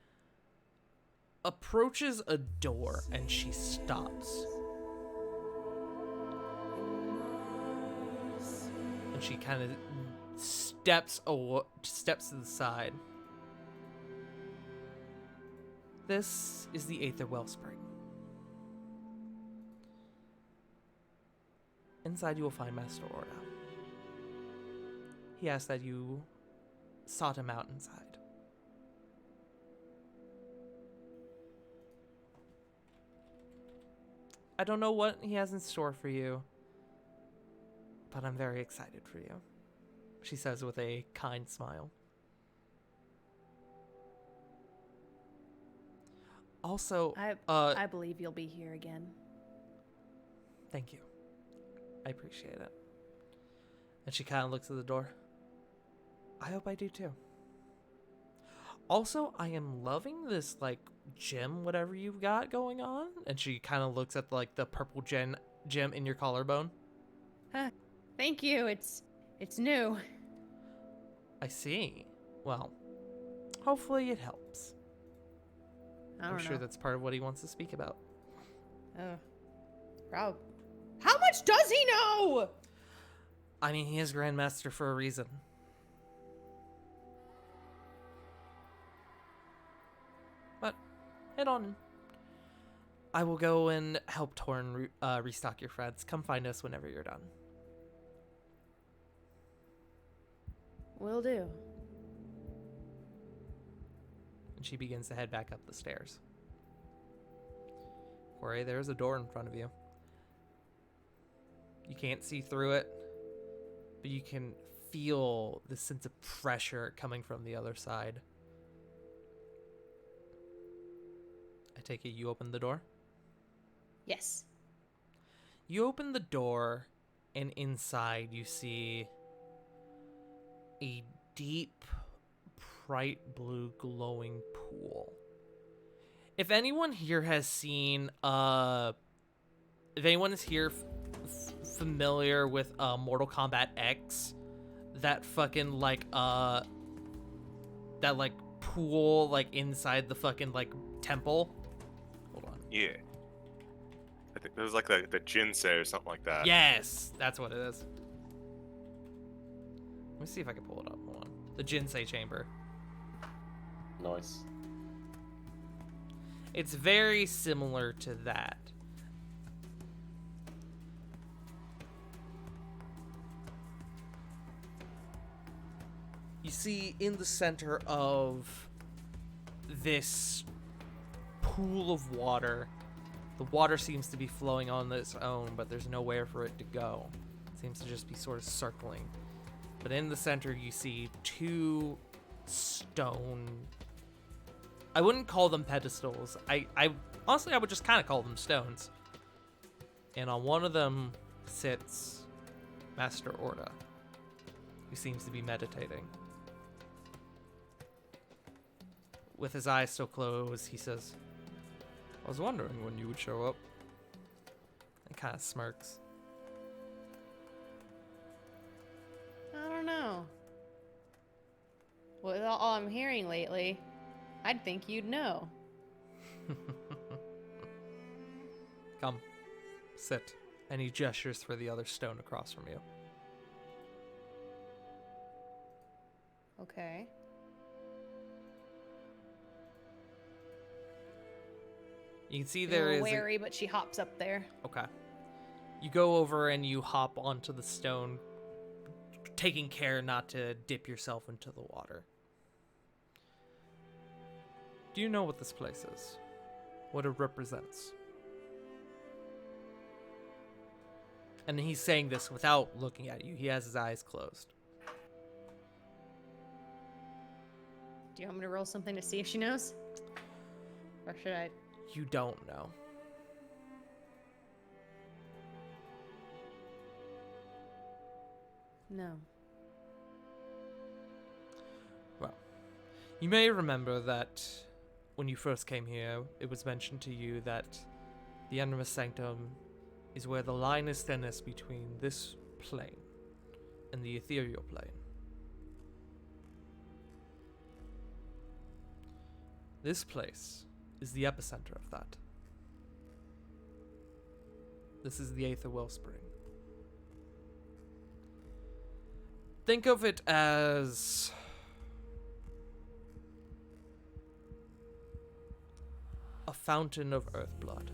approaches a door and she stops. And she kind of steps to the side. This is the Aether Wellspring. Inside you will find Master Orda. He asked that you sought him out inside. I don't know what he has in store for you, but I'm very excited for you, she says with a kind smile. Also, I believe you'll be here again. Thank you. I appreciate it. And she kind of looks at the door. I hope I do too. Also, I am loving this, like, gem, whatever you've got going on. And she kind of looks at, like, the purple gem in your collarbone. Thank you. It's new. I see. Well, Hopefully it helps. I I'm don't sure know. that's part of what he wants to speak about. Oh. Proud. How much does he know? I mean, he is Grandmaster for a reason. But, head on. I will go and help Torn restock your friends. Come find us whenever you're done. Will do. And she begins to head back up the stairs. Corey, there's a door in front of you. You can't see through it, but you can feel the sense of pressure coming from the other side. I take it you open the door? Yes. You open the door, and inside you see a deep, bright blue glowing pool. If anyone here has seen, if anyone is here familiar with Mortal Kombat X, that fucking like that like pool like inside the fucking like temple. Hold on. Yeah. I think it was like the Jinsei or something like that. Yes, that's what it is. Let me see if I can pull it up. Hold on. The Jinsei chamber. Nice. It's very similar to that. You see, in the center of this pool of water, the water seems to be flowing on its own, but there's nowhere for it to go. It seems to just be sort of circling. But in the center, you see two stone... I wouldn't call them pedestals. I honestly, I would just kind of call them stones. And on one of them sits Master Orda, who seems to be meditating. With his eyes still closed, he says, I was wondering when you would show up. And kind of smirks. I don't know. With all I'm hearing lately, I'd think you'd know. Come, sit. And he gestures for the other stone across from you. Okay. You can see I'm there a is... little wary, but she hops up there. Okay. You go over and you hop onto the stone, taking care not to dip yourself into the water. Do you know what this place is? What it represents? And he's saying this without looking at you. He has his eyes closed. Do you want me to roll something to see if she knows? Or should I? You don't know. No. Well, you may remember that when you first came here, it was mentioned to you that the Animus Sanctum is where the line is thinnest between this plane and the ethereal plane. This place is the epicenter of that. This is the Aether Wellspring. Think of it as a fountain of earth blood.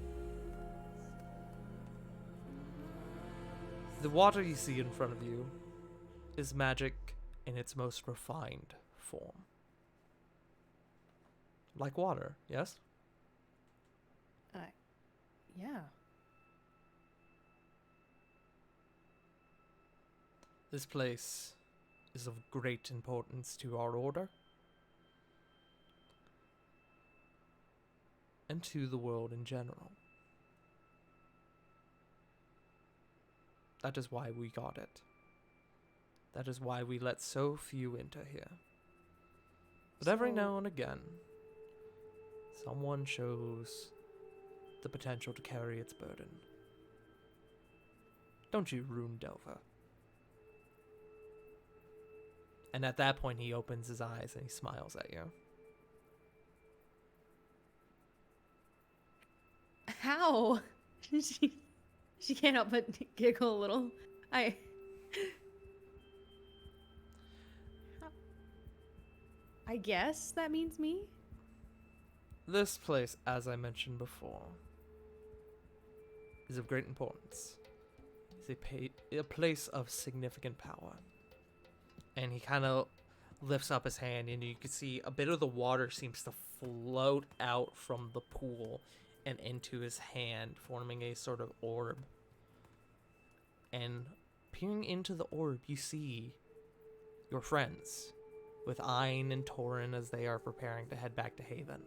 The water you see in front of you is magic in its most refined form. Like water, yes? Yeah. This place is of great importance to our order and to the world in general. That is why we got it. That is why we let so few into here. But every So- now and again, someone shows the potential to carry its burden. Don't you, Rune Delver? And at that point, he opens his eyes and he smiles at you. How? she can't help but giggle a little. I guess that means me? This place, as I mentioned before, is of great importance. It's a place of significant power. And he kind of lifts up his hand, and you can see a bit of the water seems to float out from the pool and into his hand, forming a sort of orb. And peering into the orb, you see your friends, with Ayn and Torin as they are preparing to head back to Haven.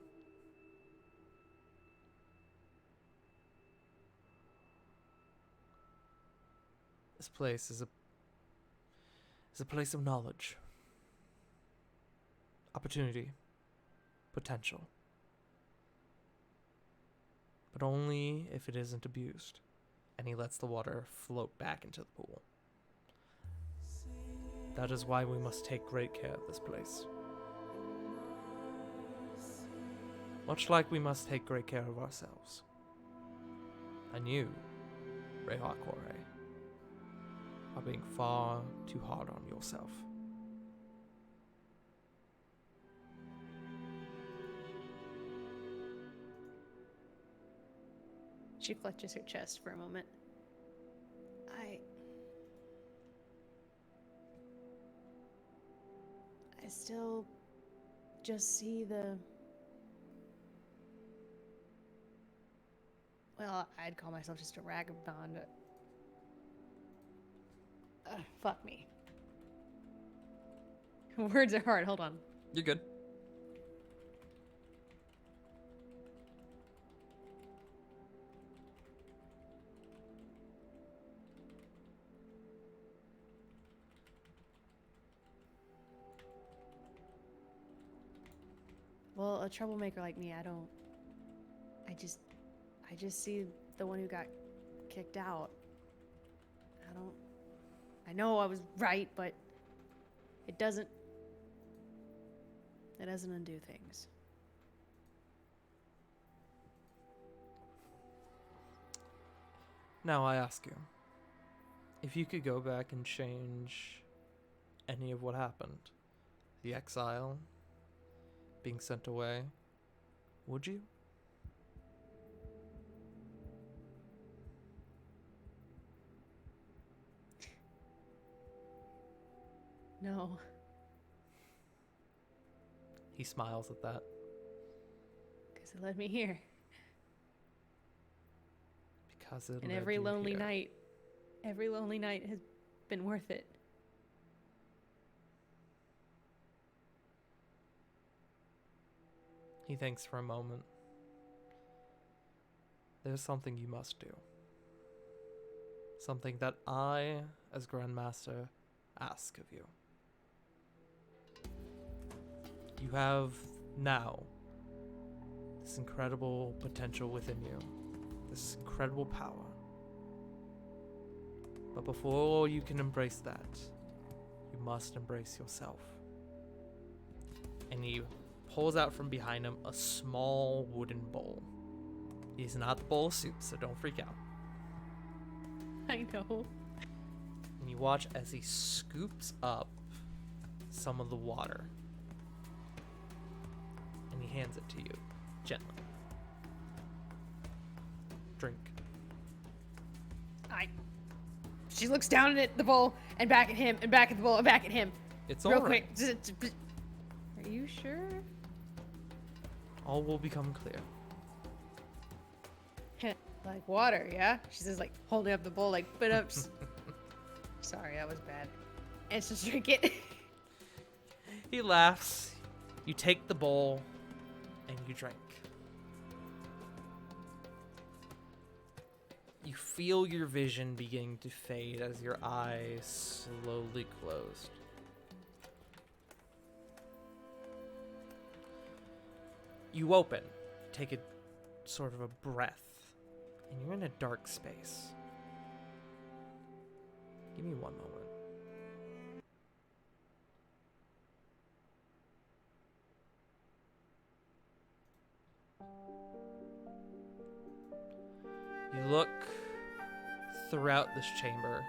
This place is a place of knowledge, opportunity, potential. But only if it isn't abused. And he lets the water float back into the pool. That is why we must take great care of this place. Much like we must take great care of ourselves. And you, Reha Kore, are being far too hard on yourself. She clutches her chest for a moment. I still just see the... Well, I'd call myself just a ragabond, but... fuck me. Words are hard, hold on. You're good. Well, a troublemaker like me, I just see the one who got kicked out. I know I was right, but it doesn't undo things. Now I ask you, if you could go back and change any of what happened, the exile, being sent away, would you? No. He smiles at that. Because it led me here. Because it And led every you lonely here. night has been worth it. He thinks for a moment. There's something you must do. Something that I, as Grandmaster, ask of you. You have now this incredible potential within you, this incredible power. But before you can embrace that, you must embrace yourself. And he pulls out from behind him a small wooden bowl. He's not the bowl of soup, so don't freak out. I know. And you watch as he scoops up some of the water. And he hands it to you, gently. Drink. She looks down at the bowl and back at him and back at the bowl and back at him. It's Real all right. quick. Are you sure? All will become clear. Like water, yeah? She says, like, holding up the bowl, like, but up. Sorry, that was bad. And it's just drink it. He laughs. You take the bowl and you drink. You feel your vision beginning to fade as your eyes slowly closed. You open, take a sort of a breath, and you're in a dark space. Give me one moment. look throughout this chamber,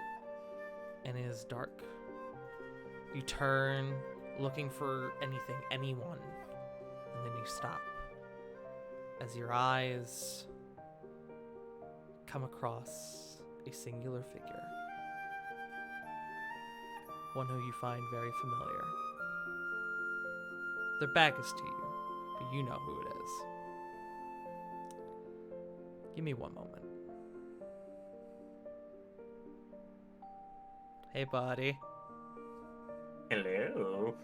and it is dark. You turn, looking for anything, anyone, and then you stop. As your eyes come across a singular figure. One who you find very familiar. Their back is to you, but you know who it is. Give me one moment. Hey, buddy. Hello.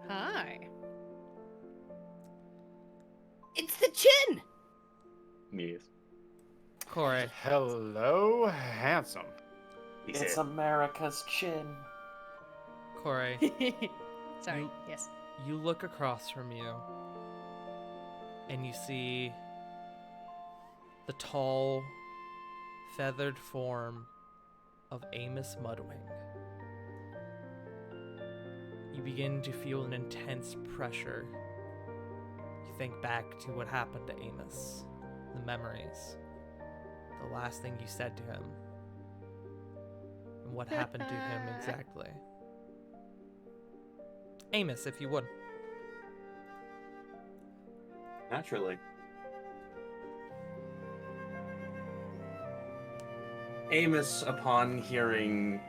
Hi. It's the chin. Yes. Corey. Hello, handsome. It's America's chin. Corey, Sorry. You- Yes. you look across from you, and you see the tall, feathered form of Amos Mudwing. You begin to feel an intense pressure. You think back to what happened to Amos, the memories, the last thing you said to him, and what happened to him exactly. Amos, if you would. Naturally. Amos, upon hearing,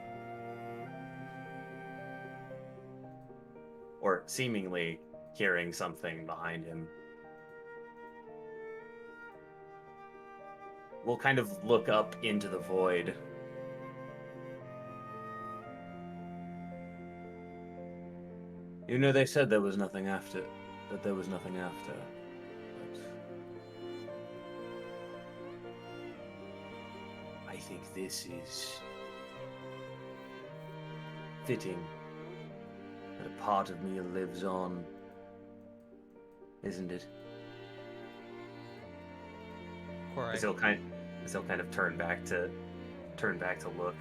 or seemingly hearing something behind him, will kind of look up into the void. You know, they said there was nothing after. That there was nothing after. But I think this is fitting. That a part of me lives on. Isn't it? Corey. He'll kind of turn back to look.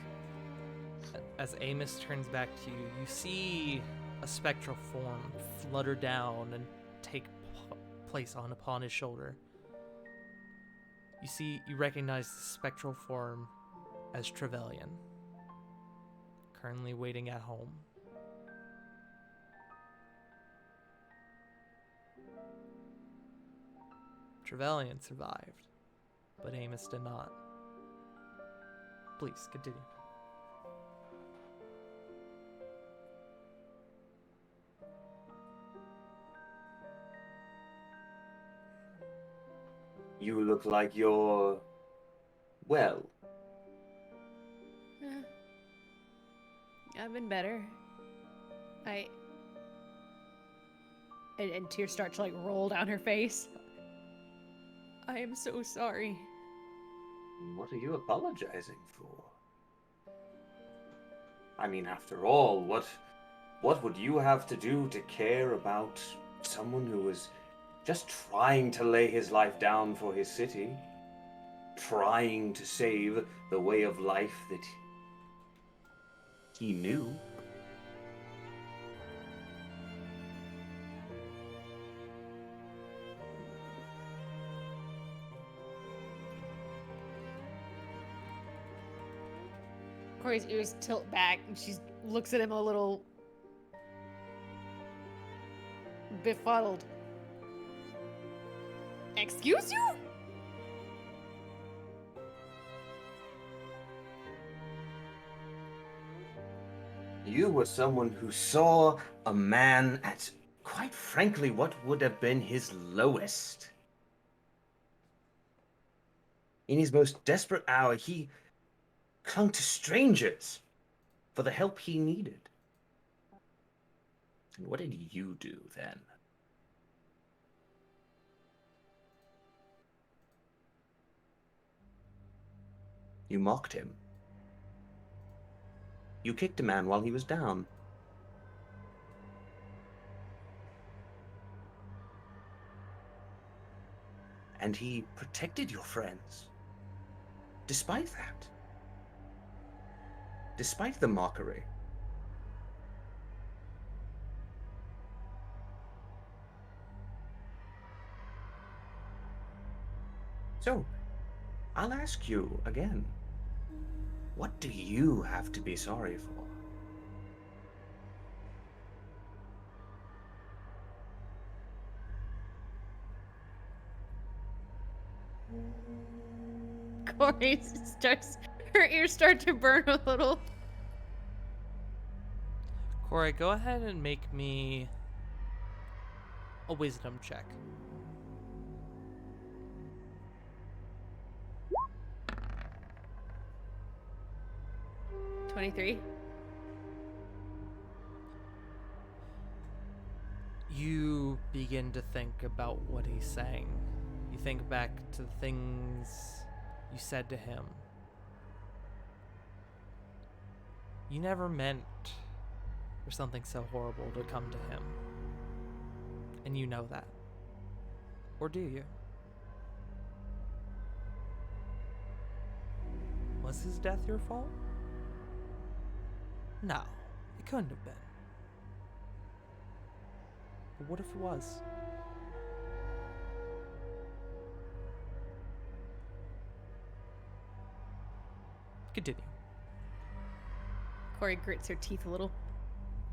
As Amos turns back to you, you see a spectral form flutter down and take place upon his shoulder. You recognize the spectral form as Trevelyan, currently waiting at home. Trevelyan survived, but Amos did not. Please continue. You look like you're well. I've been better. And tears start to like roll down her face. I am so sorry. What are you apologizing for? I mean, after all, what would you have to do to care about someone who was just trying to lay his life down for his city? Trying to save the way of life that he knew? Corey's ears tilt back and she looks at him a little befuddled. Excuse you? You were someone who saw a man at, quite frankly, what would have been his lowest. In his most desperate hour, he clung to strangers for the help he needed. And what did you do then? You mocked him. You kicked a man while he was down. And he protected your friends. Despite that. Despite the mockery. So, I'll ask you again. What do you have to be sorry for? Corey starts. Her ears start to burn a little. Corey, go ahead and make me a wisdom check. $23. You begin to think about what he's saying. You think back to the things you said to him. You never meant for something so horrible to come to him. And you know that. Or do you? Was his death your fault? No, it couldn't have been. But what if it was? Continue. Corey grits her teeth a little.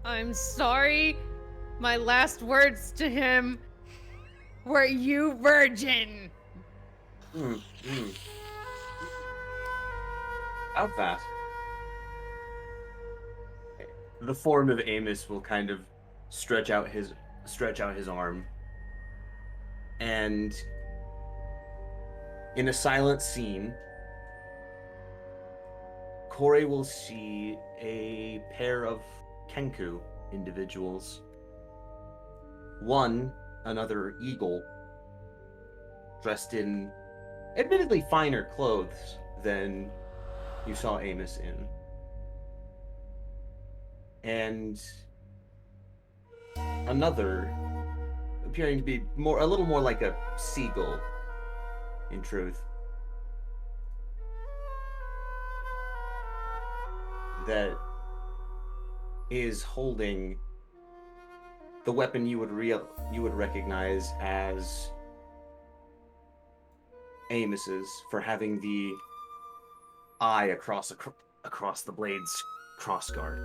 I'm sorry. My last words to him were, "You virgin." How's that? The form of Amos will kind of stretch out his arm, and in a silent scene, Corey will see a pair of Kenku individuals. One, another eagle, dressed in admittedly finer clothes than you saw Amos in. And another appearing to be a little more like a seagull, in truth. That is holding the weapon you would recognize as Amos's, for having the eye across the blade's crossguard,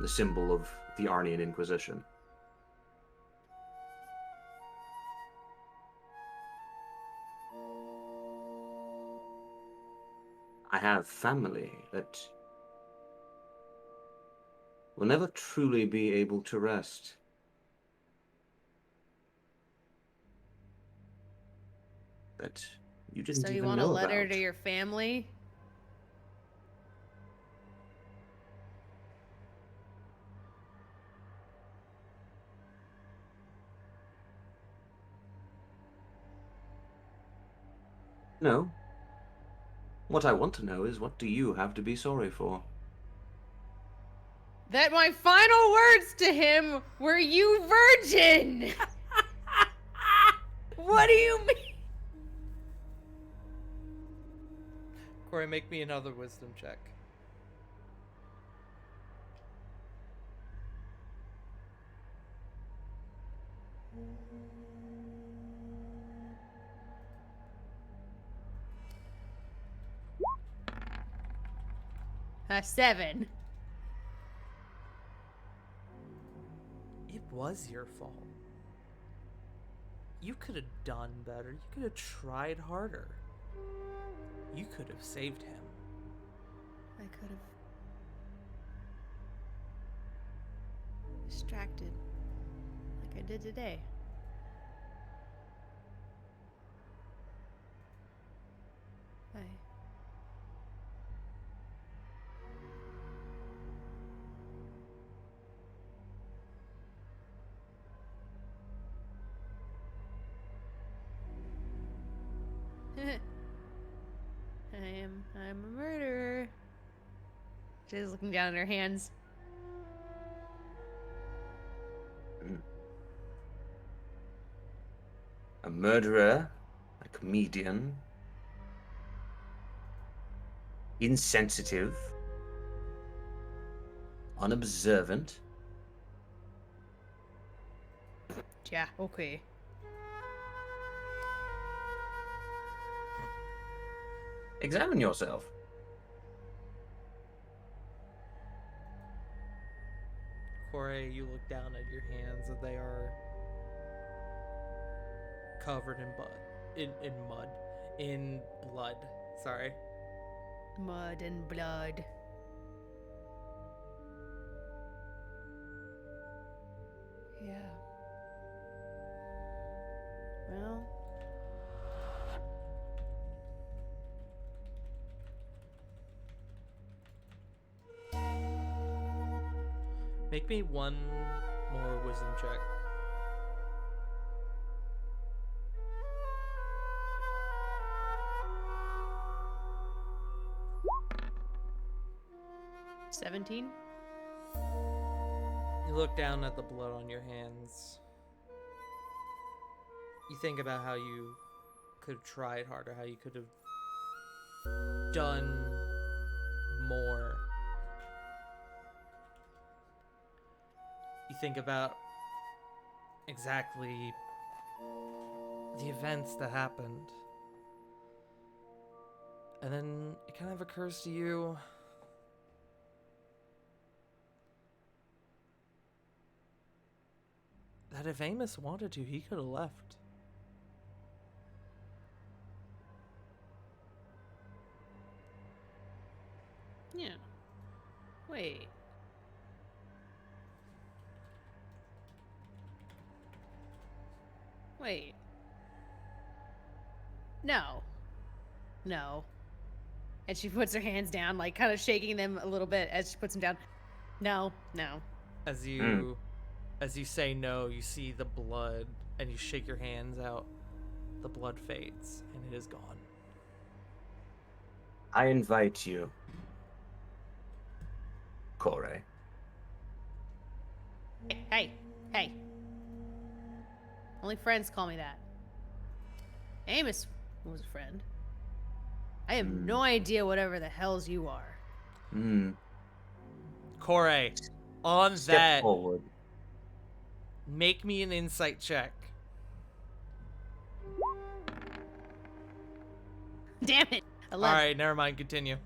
the symbol of the Arnian Inquisition. I have family that will never truly be able to rest. That you didn't So even you know want a letter about. to your family? No. What I want to know is, what do you have to be sorry for? That my final words to him were, "You virgin." What do you mean? Corey, make me another wisdom check. A 7. It was your fault. You could have done better. You could have tried harder. You could have saved him. I could have distracted like I did today. I'm a murderer. She's looking down at her hands. A murderer, a comedian, insensitive, unobservant. Yeah, okay. Examine yourself. Corey, you look down at your hands and they are covered in in blood. Sorry. Mud and blood. Yeah. Well. Make me one more wisdom check. $17. You look down at the blood on your hands. You think about how you could have tried harder, how you could have done more. You think about exactly the events that happened. And then it kind of occurs to you that if Amos wanted to, he could have left. Yeah. Wait. Wait. No. No. And she puts her hands down, like kind of shaking them a little bit as she puts them down. No, no. As you say no, you see the blood and you shake your hands out. The blood fades and it is gone. I invite you, Corey. Hey, hey. Only friends call me that. Amos was a friend. I have no idea whatever the hells you are. Corey, on Step that, forward. make me an insight check. Damn it. 11. Alright, never mind, continue.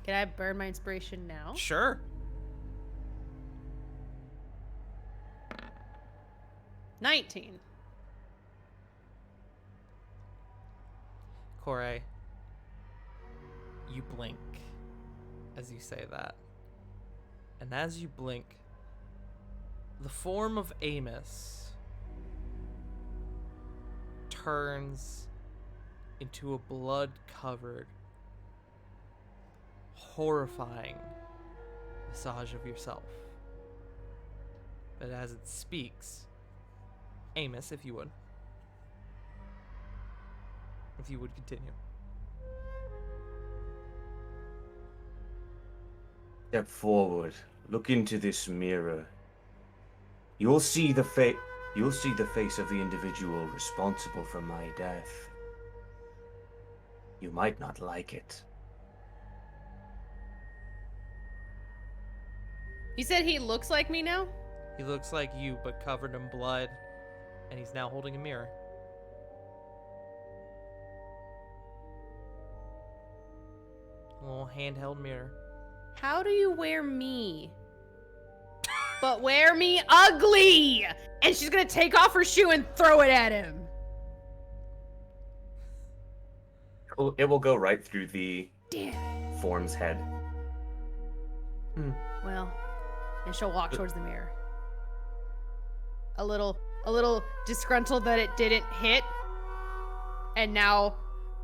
Can I burn my inspiration now? Sure. 19. Corey, you blink as you say that. And as you blink, the form of Amos turns into a blood-covered, horrifying visage of yourself. But as it speaks, Amos, if you would continue. Step forward. Look into this mirror. You'll see the face of the individual responsible for my death. You might not like it. You said he looks like me now? He looks like you, but covered in blood, and he's now holding a mirror. A little handheld mirror. How do you wear me? But wear me ugly! And she's gonna take off her shoe and throw it at him. It will go right through the Damn. form's head. Well, and she'll walk towards the mirror. A little disgruntled that it didn't hit. And now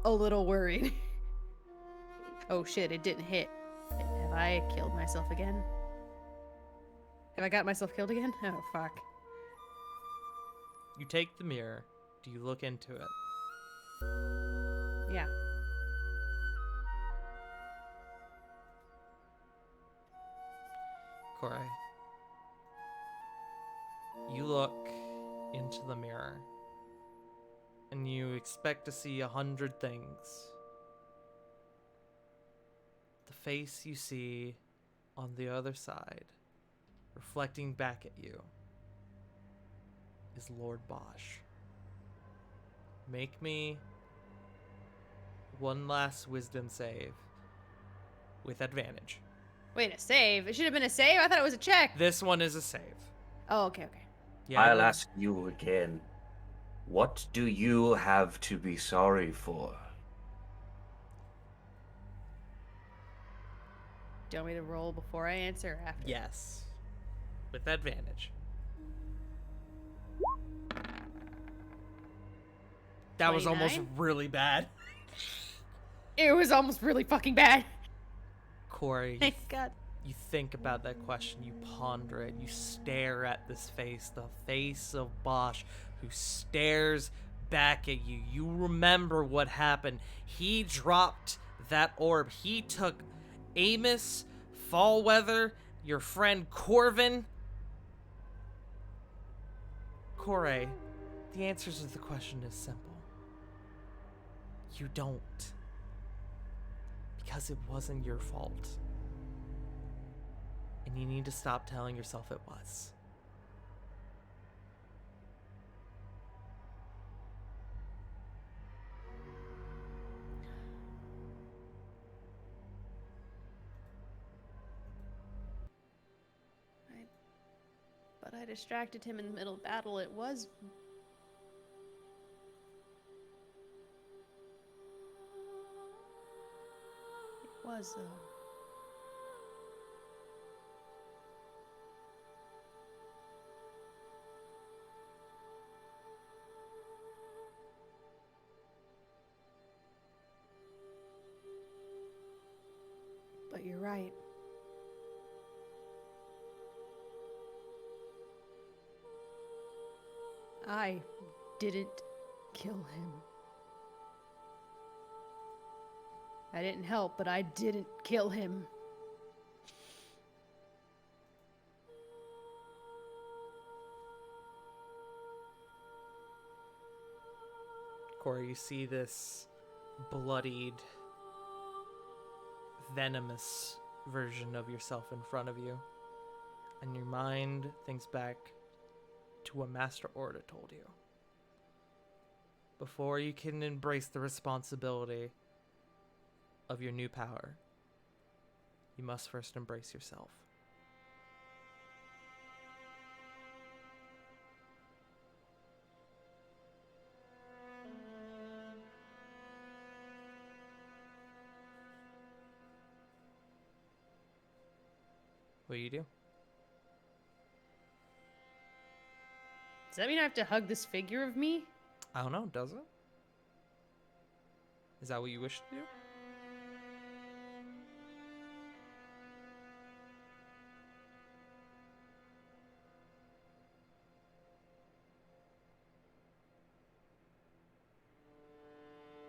a little worried. Oh shit, it didn't hit. Have I killed myself again? Have I got myself killed again? Oh, fuck. You take the mirror. Do you look into it? Yeah. Corey, you look into the mirror, and you expect to see 100 things. The face you see on the other side, reflecting back at you, is Lord Bosch. Make me one last wisdom save with advantage. Wait, a save? It should have been a save? I thought it was a check. This one is a save. Oh, okay, okay. Yeah, I'll ask you again. What do you have to be sorry for? Do you want me to roll before I answer or after? Yes. With advantage. That was almost 29? really bad. It was almost really fucking bad. Corey, Thank God. you think about that question, you ponder it, you stare at this face, the face of Bosch, who stares back at you. You remember what happened. He dropped that orb. He took Amos, Fallweather, your friend Corvin. Corey, the answer to the question is simple. You don't. Because it wasn't your fault. And you need to stop telling yourself it was. But I distracted him in the middle of battle. It was... It was, though. But you're right. I didn't kill him. I didn't help, but I didn't kill him. Corey, you see this bloodied, venomous version of yourself in front of you, and your mind thinks back to what Master Orda told you. Before you can embrace the responsibility of your new power, you must first embrace yourself. What do you do? Does that mean I have to hug this figure of me? I don't know, does it? Is that what you wish to do?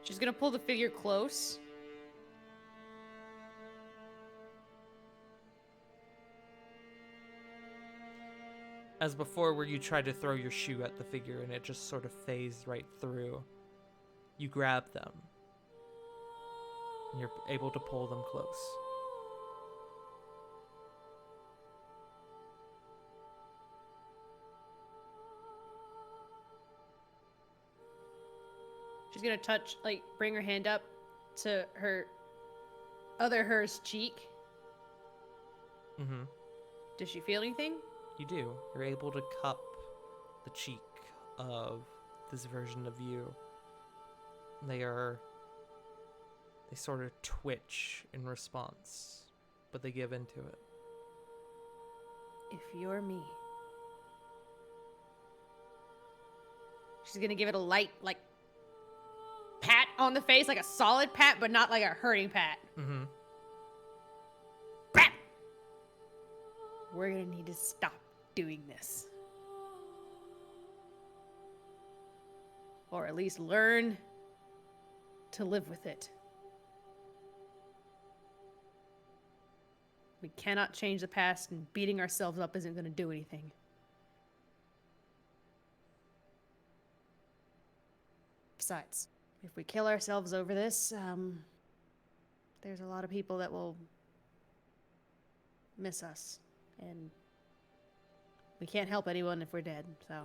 She's gonna pull the figure close. As before, where you tried to throw your shoe at the figure and it just sort of phased right through, you grab them. And you're able to pull them close. She's gonna touch, like, bring her hand up to her her's cheek. Mm-hmm. Does she feel anything? You do. You're able to cup the cheek of this version of you. They sort of twitch in response, but they give into it. If you're me. She's gonna give it a light, like, pat on the face, like a solid pat, but not like a hurting pat. Mm-hmm. Pat! We're gonna need to stop doing this. Or at least learn to live with it. We cannot change the past, and beating ourselves up isn't gonna do anything. Besides, if we kill ourselves over this, there's a lot of people that will miss us. And we can't help anyone if we're dead, so.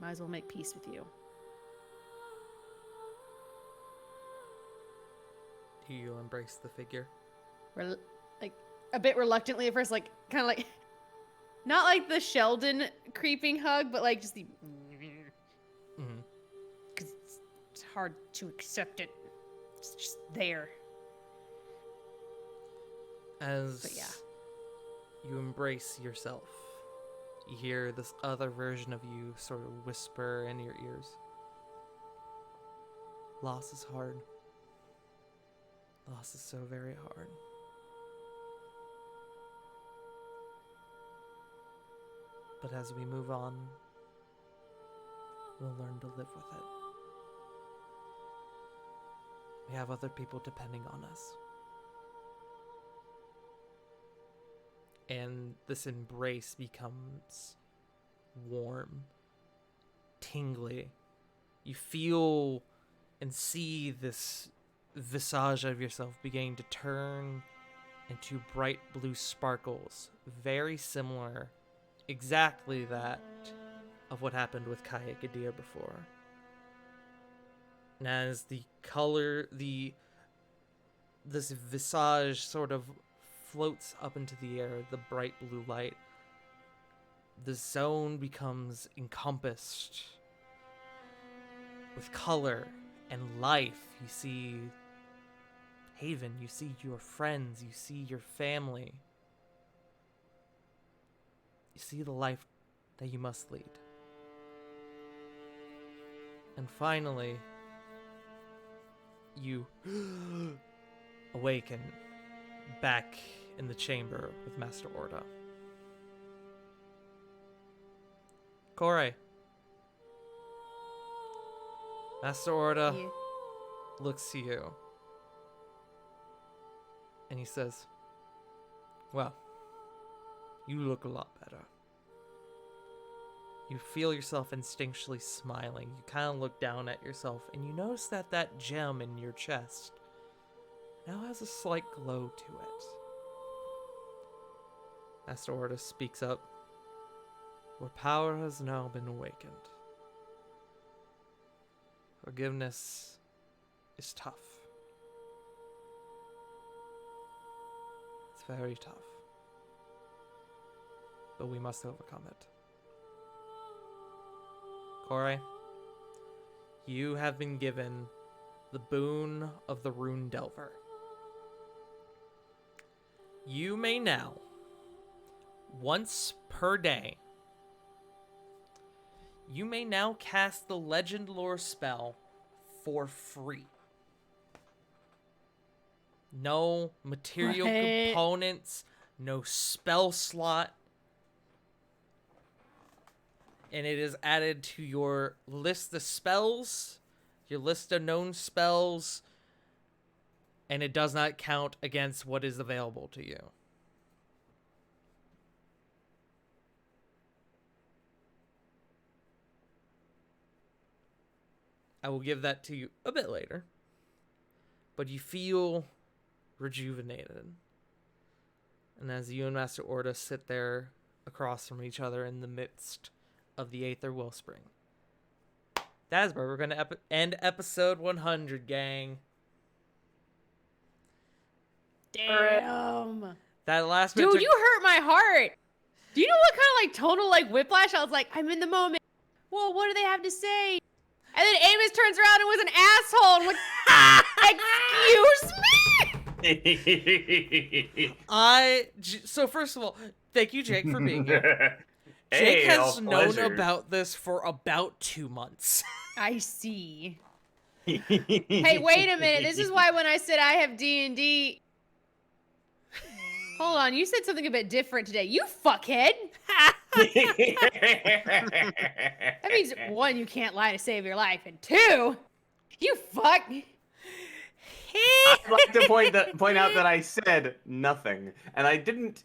Might as well make peace with you. Do you embrace the figure? Like a bit reluctantly at first, like kind of like not like the Sheldon creeping hug, but like just the Mm-hmm. because it's hard to accept it. It's just there. As But yeah. you embrace yourself, you hear this other version of you sort of whisper in your ears. Loss is hard. Loss is so very hard. But as we move on, we'll learn to live with it. We have other people depending on us. And this embrace becomes warm, tingly. You feel and see this visage of yourself beginning to turn into bright blue sparkles, very similar, exactly that of what happened with Kaya Gadir before. And as the color, this visage sort of floats up into the air, the bright blue light, the zone becomes encompassed with color and life. You see Haven, you see your friends, you see your family. You see the life that you must lead. And finally, you awaken back in the chamber with Master Orda. Kore. Master Orda Yeah. looks to you. And he says, well, you look a lot better. You feel yourself instinctually smiling. You kind of look down at yourself and you notice that that gem in your chest now has a slight glow to it. Master Orda speaks up. Where power has now been awakened. Forgiveness is tough. It's very tough. But we must overcome it. Kore, you have been given the boon of the Rune Delver. You may now, once per day, you may now cast the Legend Lore spell for free. No material What? components, no spell slot. And it is added to your list of spells, your list of known spells, and it does not count against what is available to you. I will give that to you a bit later. But you feel rejuvenated. And as you and Master Orda sit there across from each other in the midst of the Aether Wellspring. That is where we're going to end episode 100, gang. Damn. That last bit Dude, took- you hurt my heart. Do you know what kind of like tonal like whiplash? I was like, I'm in the moment. Well, what do they have to say? And then Amos turns around and was an asshole. And excuse me? So first of all, thank you, Jake, for being here. Hey, Jake has all known pleasure. about this for about 2 months. I see. Hey, wait a minute. This is why when I said I have D&D... Hold on, you said something a bit different today. You fuckhead! That means, 1, you can't lie to save your life, and 2, you fuck! I'd like to point out that I said nothing, and I didn't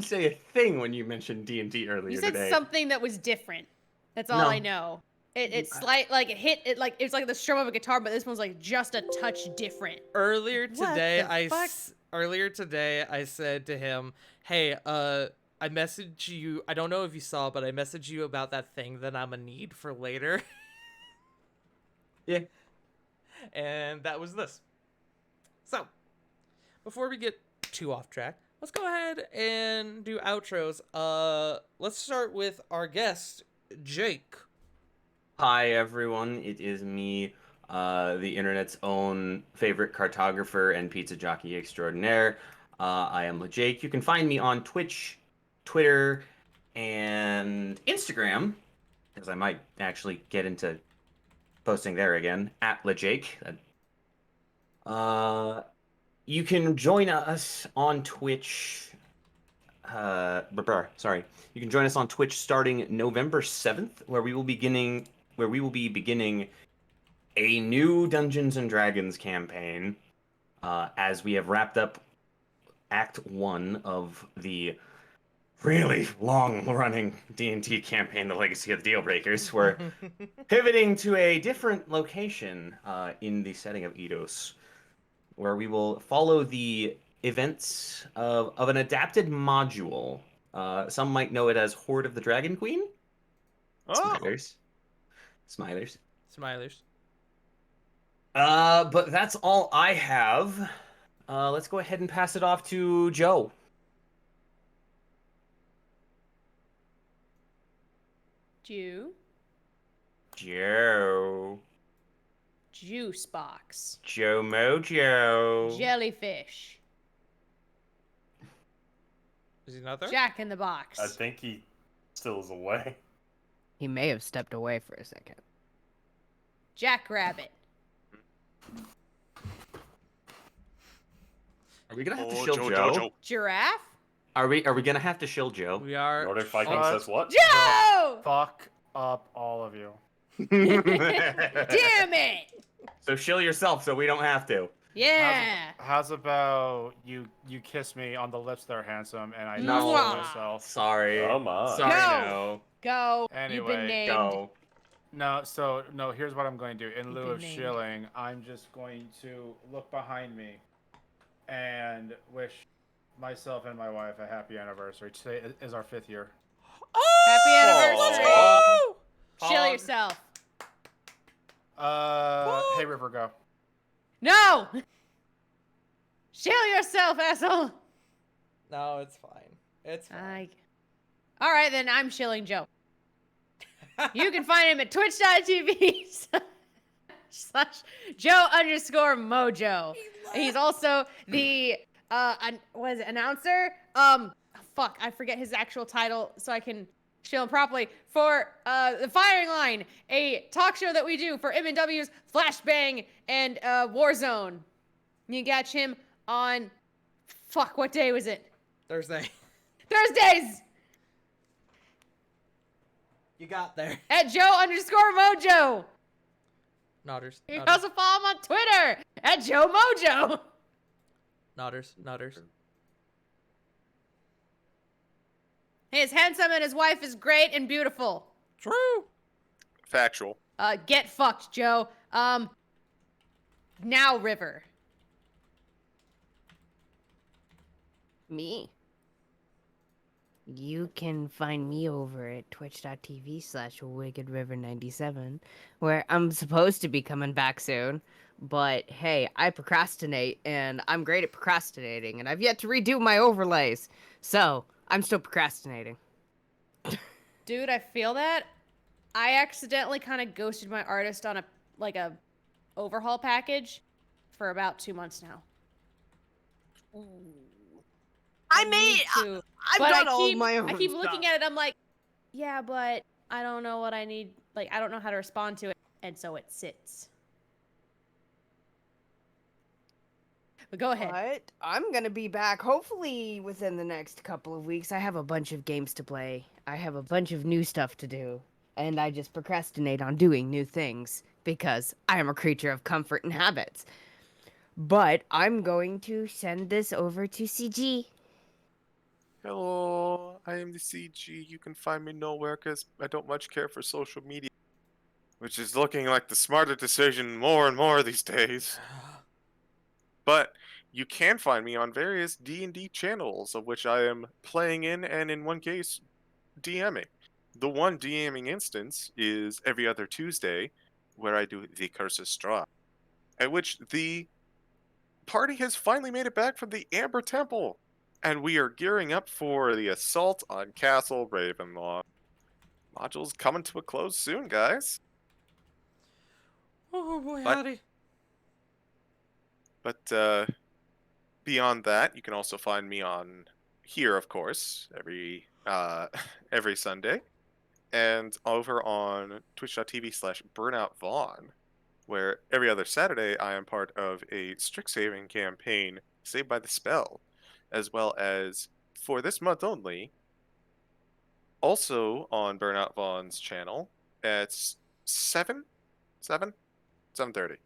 say a thing when you mentioned D&D earlier You said today. something that was different. That's all No. I know. It's like it hit it like it's like the strum of a guitar, but this one's like just a touch different. Earlier What today, the fuck? I said to him, "Hey, I I messaged you. I don't know if you saw, but I messaged you about that thing that I'm gonna need for later. Yeah. And that was this. So, before we get too off track, let's go ahead and do outros. Let's start with our guest, Jake. Hi everyone, it is me, the internet's own favorite cartographer and pizza jockey extraordinaire. I am Jake. You can find me on Twitch, Twitter, and Instagram, because I might actually get into posting there again, at LeJake. You can join us on Twitch. Sorry. You can join us on Twitch starting November 7th, where we will be beginning a new Dungeons and Dragons campaign, as we have wrapped up Act 1 of the really long-running D&D campaign, The Legacy of the Dealbreakers. We're pivoting to a different location in the setting of Eidos, where we will follow the events of an adapted module. Some might know it as Horde of the Dragon Queen. Oh, Smilers. But that's all I have. Let's go ahead and pass it off to Joe. Jew. Joe. Juice box. Joe Mojo. Jellyfish. Is he not there? Jack in the box. I think he still is away. He may have stepped away for a second. Jackrabbit. Are we gonna have to Oh, shield Joe? Giraffe. Are we gonna have to shield Joe? We are. Nordic Viking What? says what? Joe! Fuck up all of you. Damn it! So shield yourself so we don't have to. Yeah. How's about you kiss me on the lips there, handsome, and I No. know myself. Sorry. Come on. Sorry, Go. no. Go. You've Anyway, been named. Go. No, here's what I'm going to do. In You've lieu been of named. shilling, I'm just going to look behind me and wish myself and my wife a happy anniversary. Today is our 5th year. Happy anniversary. Aw. Chill Pog. yourself. Hey River, go. No! Chill yourself, asshole. No, it's fine. It's fine. All right, then I'm shilling Joe. You can find him at twitch.tv / Joe_Mojo. He's also the announcer. Fuck, I forget his actual title, so I can shill him properly for the Firing Line, a talk show that we do for M&W's Flashbang and Warzone. You can catch him on what day was it? Thursdays. You got there. At Joe_Mojo. Nodders. You can Nodders. also follow him on Twitter at Joe Mojo. Nodders. He's handsome and his wife is great and beautiful. True. factual. Get fucked, Joe. Now River. Me. You can find me over at twitch.tv / wickedriver97, where I'm supposed to be coming back soon. But hey, I procrastinate, and I'm great at procrastinating, and I've yet to redo my overlays. So, I'm still procrastinating. Dude, I feel that. I accidentally kind of ghosted my artist on a overhaul package for about 2 months now. I I've But done I all keep, of my own I keep stuff. looking at it. I'm like, yeah, but I don't know what I need. Like, I don't know how to respond to it, and so it sits. But go ahead. But I'm gonna be back hopefully within the next couple of weeks. I have a bunch of games to play. I have a bunch of new stuff to do. And I just procrastinate on doing new things because I am a creature of comfort and habits. But I'm going to send this over to CG. Hello, I am the CG. You can find me nowhere because I don't much care for social media, which is looking like the smarter decision more and more these days. But you can find me on various D&D channels, of which I am playing in, and in one case, DMing. The one DMing instance is every other Tuesday, where I do the Curse of Straw, at which the party has finally made it back from the Amber Temple, and we are gearing up for the assault on Castle Ravenloft. Module's coming to a close soon, guys. Oh boy, But- howdy. But beyond that, you can also find me on here, of course, every Sunday, and over on twitch.tv/BurnoutVaughn, where every other Saturday I am part of a Strixhaven campaign, Saved by the Spell, as well as, for this month only, also on Burnout Vaughn's channel at 7:30.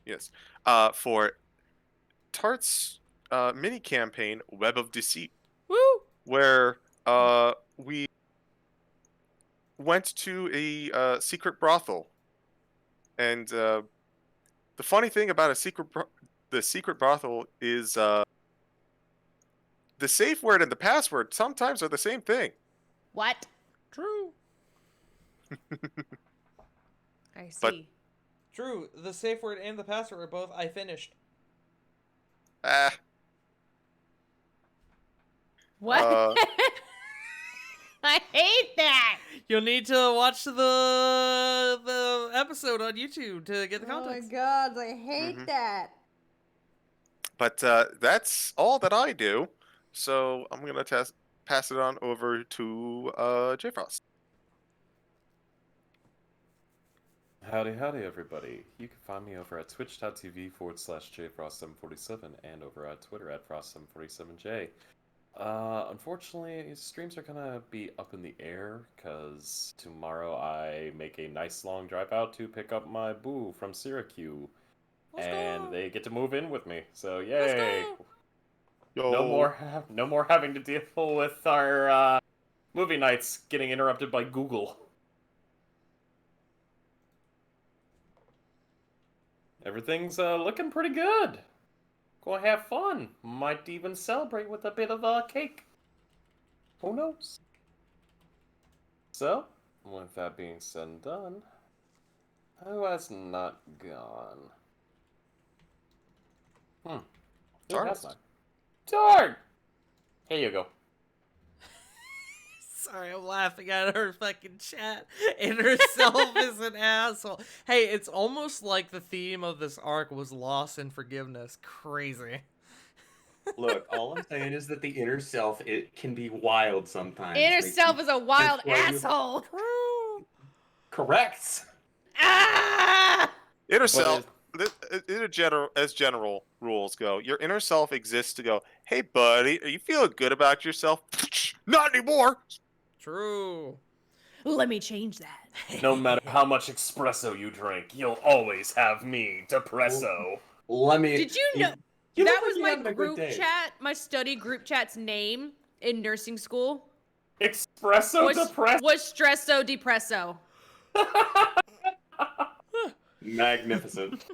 Yes. For Tart's mini campaign, Web of Deceit, Woo! where we went to a secret brothel, and the funny thing about the secret brothel is the safe word and the password sometimes are the same thing. What? True. I see. But- True. The safe word and the password are both I finished. Ah, What? I hate that. You'll need to watch the episode on YouTube to get the context. god, I hate Mhm. that. but that's all that I do. So I'm gonna pass it on over to Jfrost. Howdy, howdy, everybody. You can find me over at twitch.tv/jfrost747 and over at Twitter at frost747j. Unfortunately, streams are gonna be up in the air because tomorrow I make a nice long drive out to pick up my boo from Syracuse, Let's and go. they get to move in with me. So Let's yay! go. No more having to deal with our movie nights getting interrupted by Google. Everything's looking pretty good. Go have fun. Might even celebrate with a bit of cake. Who knows? So, with that being said and done, who has not gone? Who has Tart? not? Tart! Here you go. Sorry, I'm laughing at her fucking chat. And herself is an asshole. Hey, it's almost like the theme of this arc was loss and forgiveness. Crazy. Look, all I'm saying is that the inner self, it can be wild sometimes. Inner Makes self you- is a wild why you- asshole. True. Correct. Ah! Inner But self, as general rules go, your inner self exists to go, hey buddy, are you feeling good about yourself? Not anymore. True. Let me change that. No matter how much espresso you drink, you'll always have me, Depresso. Let me. Did you know you that look like was you're my having a good group day. chat, my study group chat's name in nursing school? Espresso Depresso? Was Stresso Depresso. Magnificent.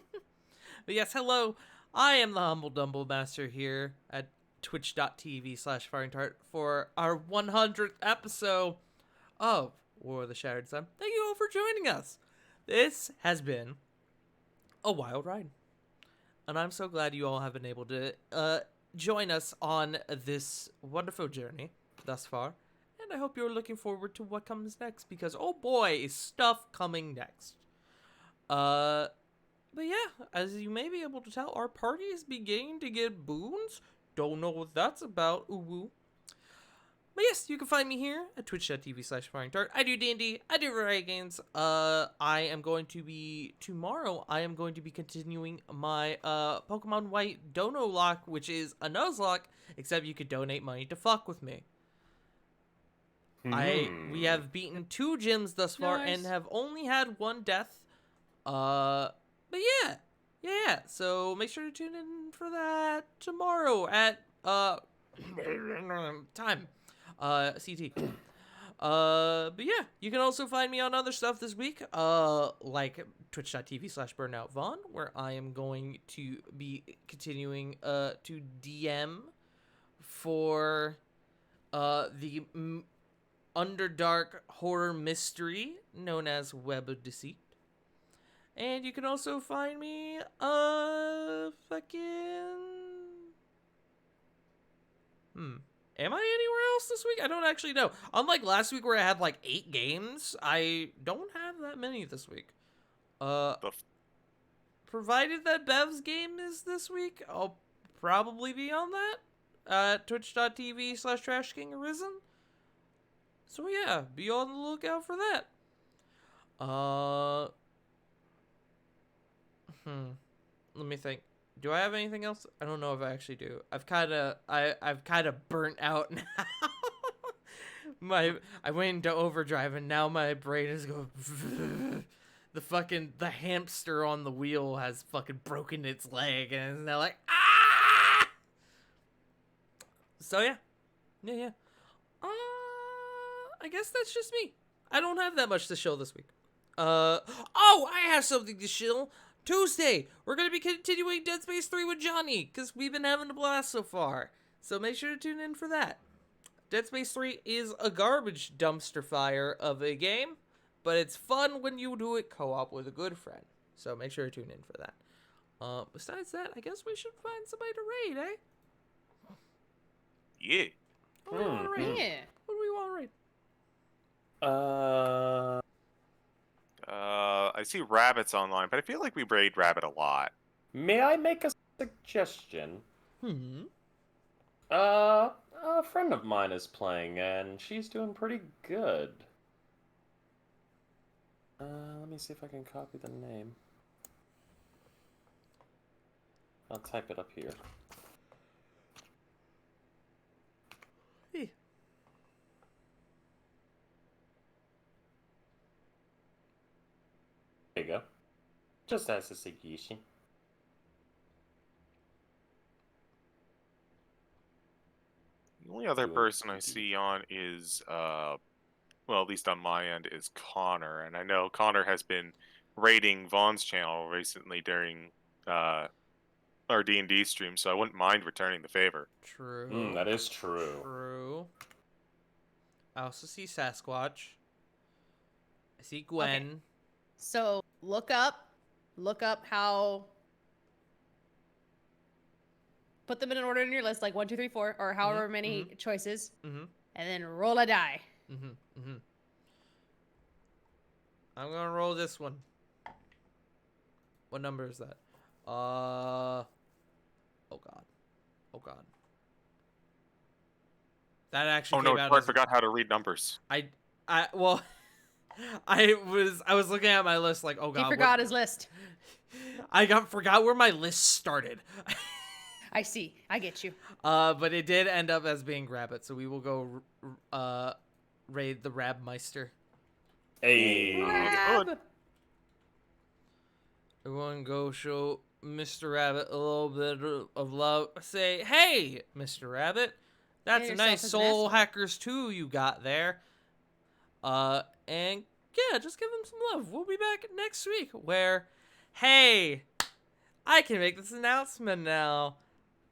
But yes, hello. I am the Humble Dumble Master here at twitch.tv/firingtart for our 100th episode of War of the Shattered Sun. Thank you all for joining us. This has been a wild ride. And I'm so glad you all have been able to join us on this wonderful journey thus far. And I hope you're looking forward to what comes next, because oh boy, is stuff coming next. But yeah, as you may be able to tell, our party is beginning to get boons. Don't know what that's about, ooh woo. But yes, you can find me here at twitch.tv/firingtart. I do D&D, I do variety games. Tomorrow I am going to be continuing my Pokemon White Dono Lock, which is a Nuzlocke, except you could donate money to fuck with me. We have beaten 2 gyms thus far Nice. and have only had 1 death. But yeah. So make sure to tune in for that tomorrow at time, CT. But yeah, you can also find me on other stuff this week, like twitch.tv/burnoutvaughn, where I am going to be continuing to DM for the Underdark horror mystery known as Web of Deceit. And you can also find me, Am I anywhere else this week? I don't actually know. Unlike last week where I had like 8 games, I don't have that many this week. Provided that Bev's game is this week, I'll probably be on that at twitch.tv/TrashKingArisen. So yeah, be on the lookout for that. Let me think. Do I have anything else? I don't know if I actually do. I've kind of burnt out now. I went into overdrive and now my brain is going. The hamster on the wheel has fucking broken its leg and it's now like ah. So yeah. I guess that's just me. I don't have that much to show this week. I have something to show. Tuesday, we're going to be continuing Dead Space 3 with Johnny, because we've been having a blast so far. So make sure to tune in for that. Dead Space 3 is a garbage dumpster fire of a game, but it's fun when you do it co-op with a good friend. So make sure to tune in for that. Besides that, I guess we should find somebody to raid, eh? Yeah. What do we want to raid? Yeah. What do we want to raid? I see rabbits online, but I feel like we raid rabbit a lot. May I make a suggestion? A friend of mine is playing, and she's doing pretty good. Let me see if I can copy the name. I'll type it up here. Hey. There you go. Just as a suggestion. The only other person I see on is, well, at least on my end, is Connor. And I know Connor has been raiding Vaughn's channel recently during our D&D stream, so I wouldn't mind returning the favor. True. That is true. True. I also see Sasquatch. I see Gwen. Okay. So look up how. Put them in an order in your list, like 1, 2, 3, 4, or however many choices, and then roll a die. I'm gonna roll this one. What number is that? Oh god. That actually. Oh no, came out I as... forgot how to read numbers. Well, I was looking at my list like, oh god. He forgot his list. I forgot where my list started. I see. I get you. But it did end up as being Rabbit, so we will go raid the Rabmeister. Hey. Rab! Everyone go show Mr. Rabbit a little bit of love. Say, hey, Mr. Rabbit. That's a nice Soul Hackers 2 you got there. And yeah, just give him some love. We'll be back next week where, hey, I can make this announcement now.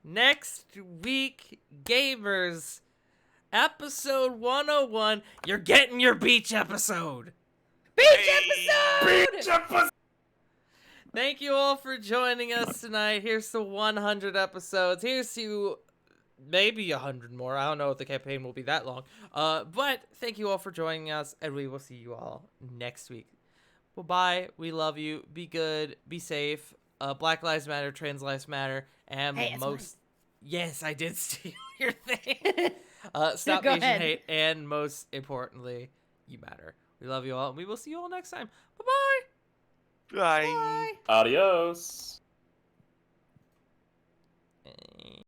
Next week, gamers, episode 101, you're getting your beach episode. Beach episode! Beach episode! Thank you all for joining us tonight. Here's to 100 episodes. Here's to maybe 100 more. I don't know if the campaign will be that long. But thank you all for joining us, and we will see you all next week. Bye-bye. We love you. Be good. Be safe. Black Lives Matter, Trans Lives Matter, and hey, most... Yes, I did steal your thing. Stop Go Asian ahead. hate, and most importantly, you matter. We love you all, and we will see you all next time. Bye-bye. Bye. Bye. Adios.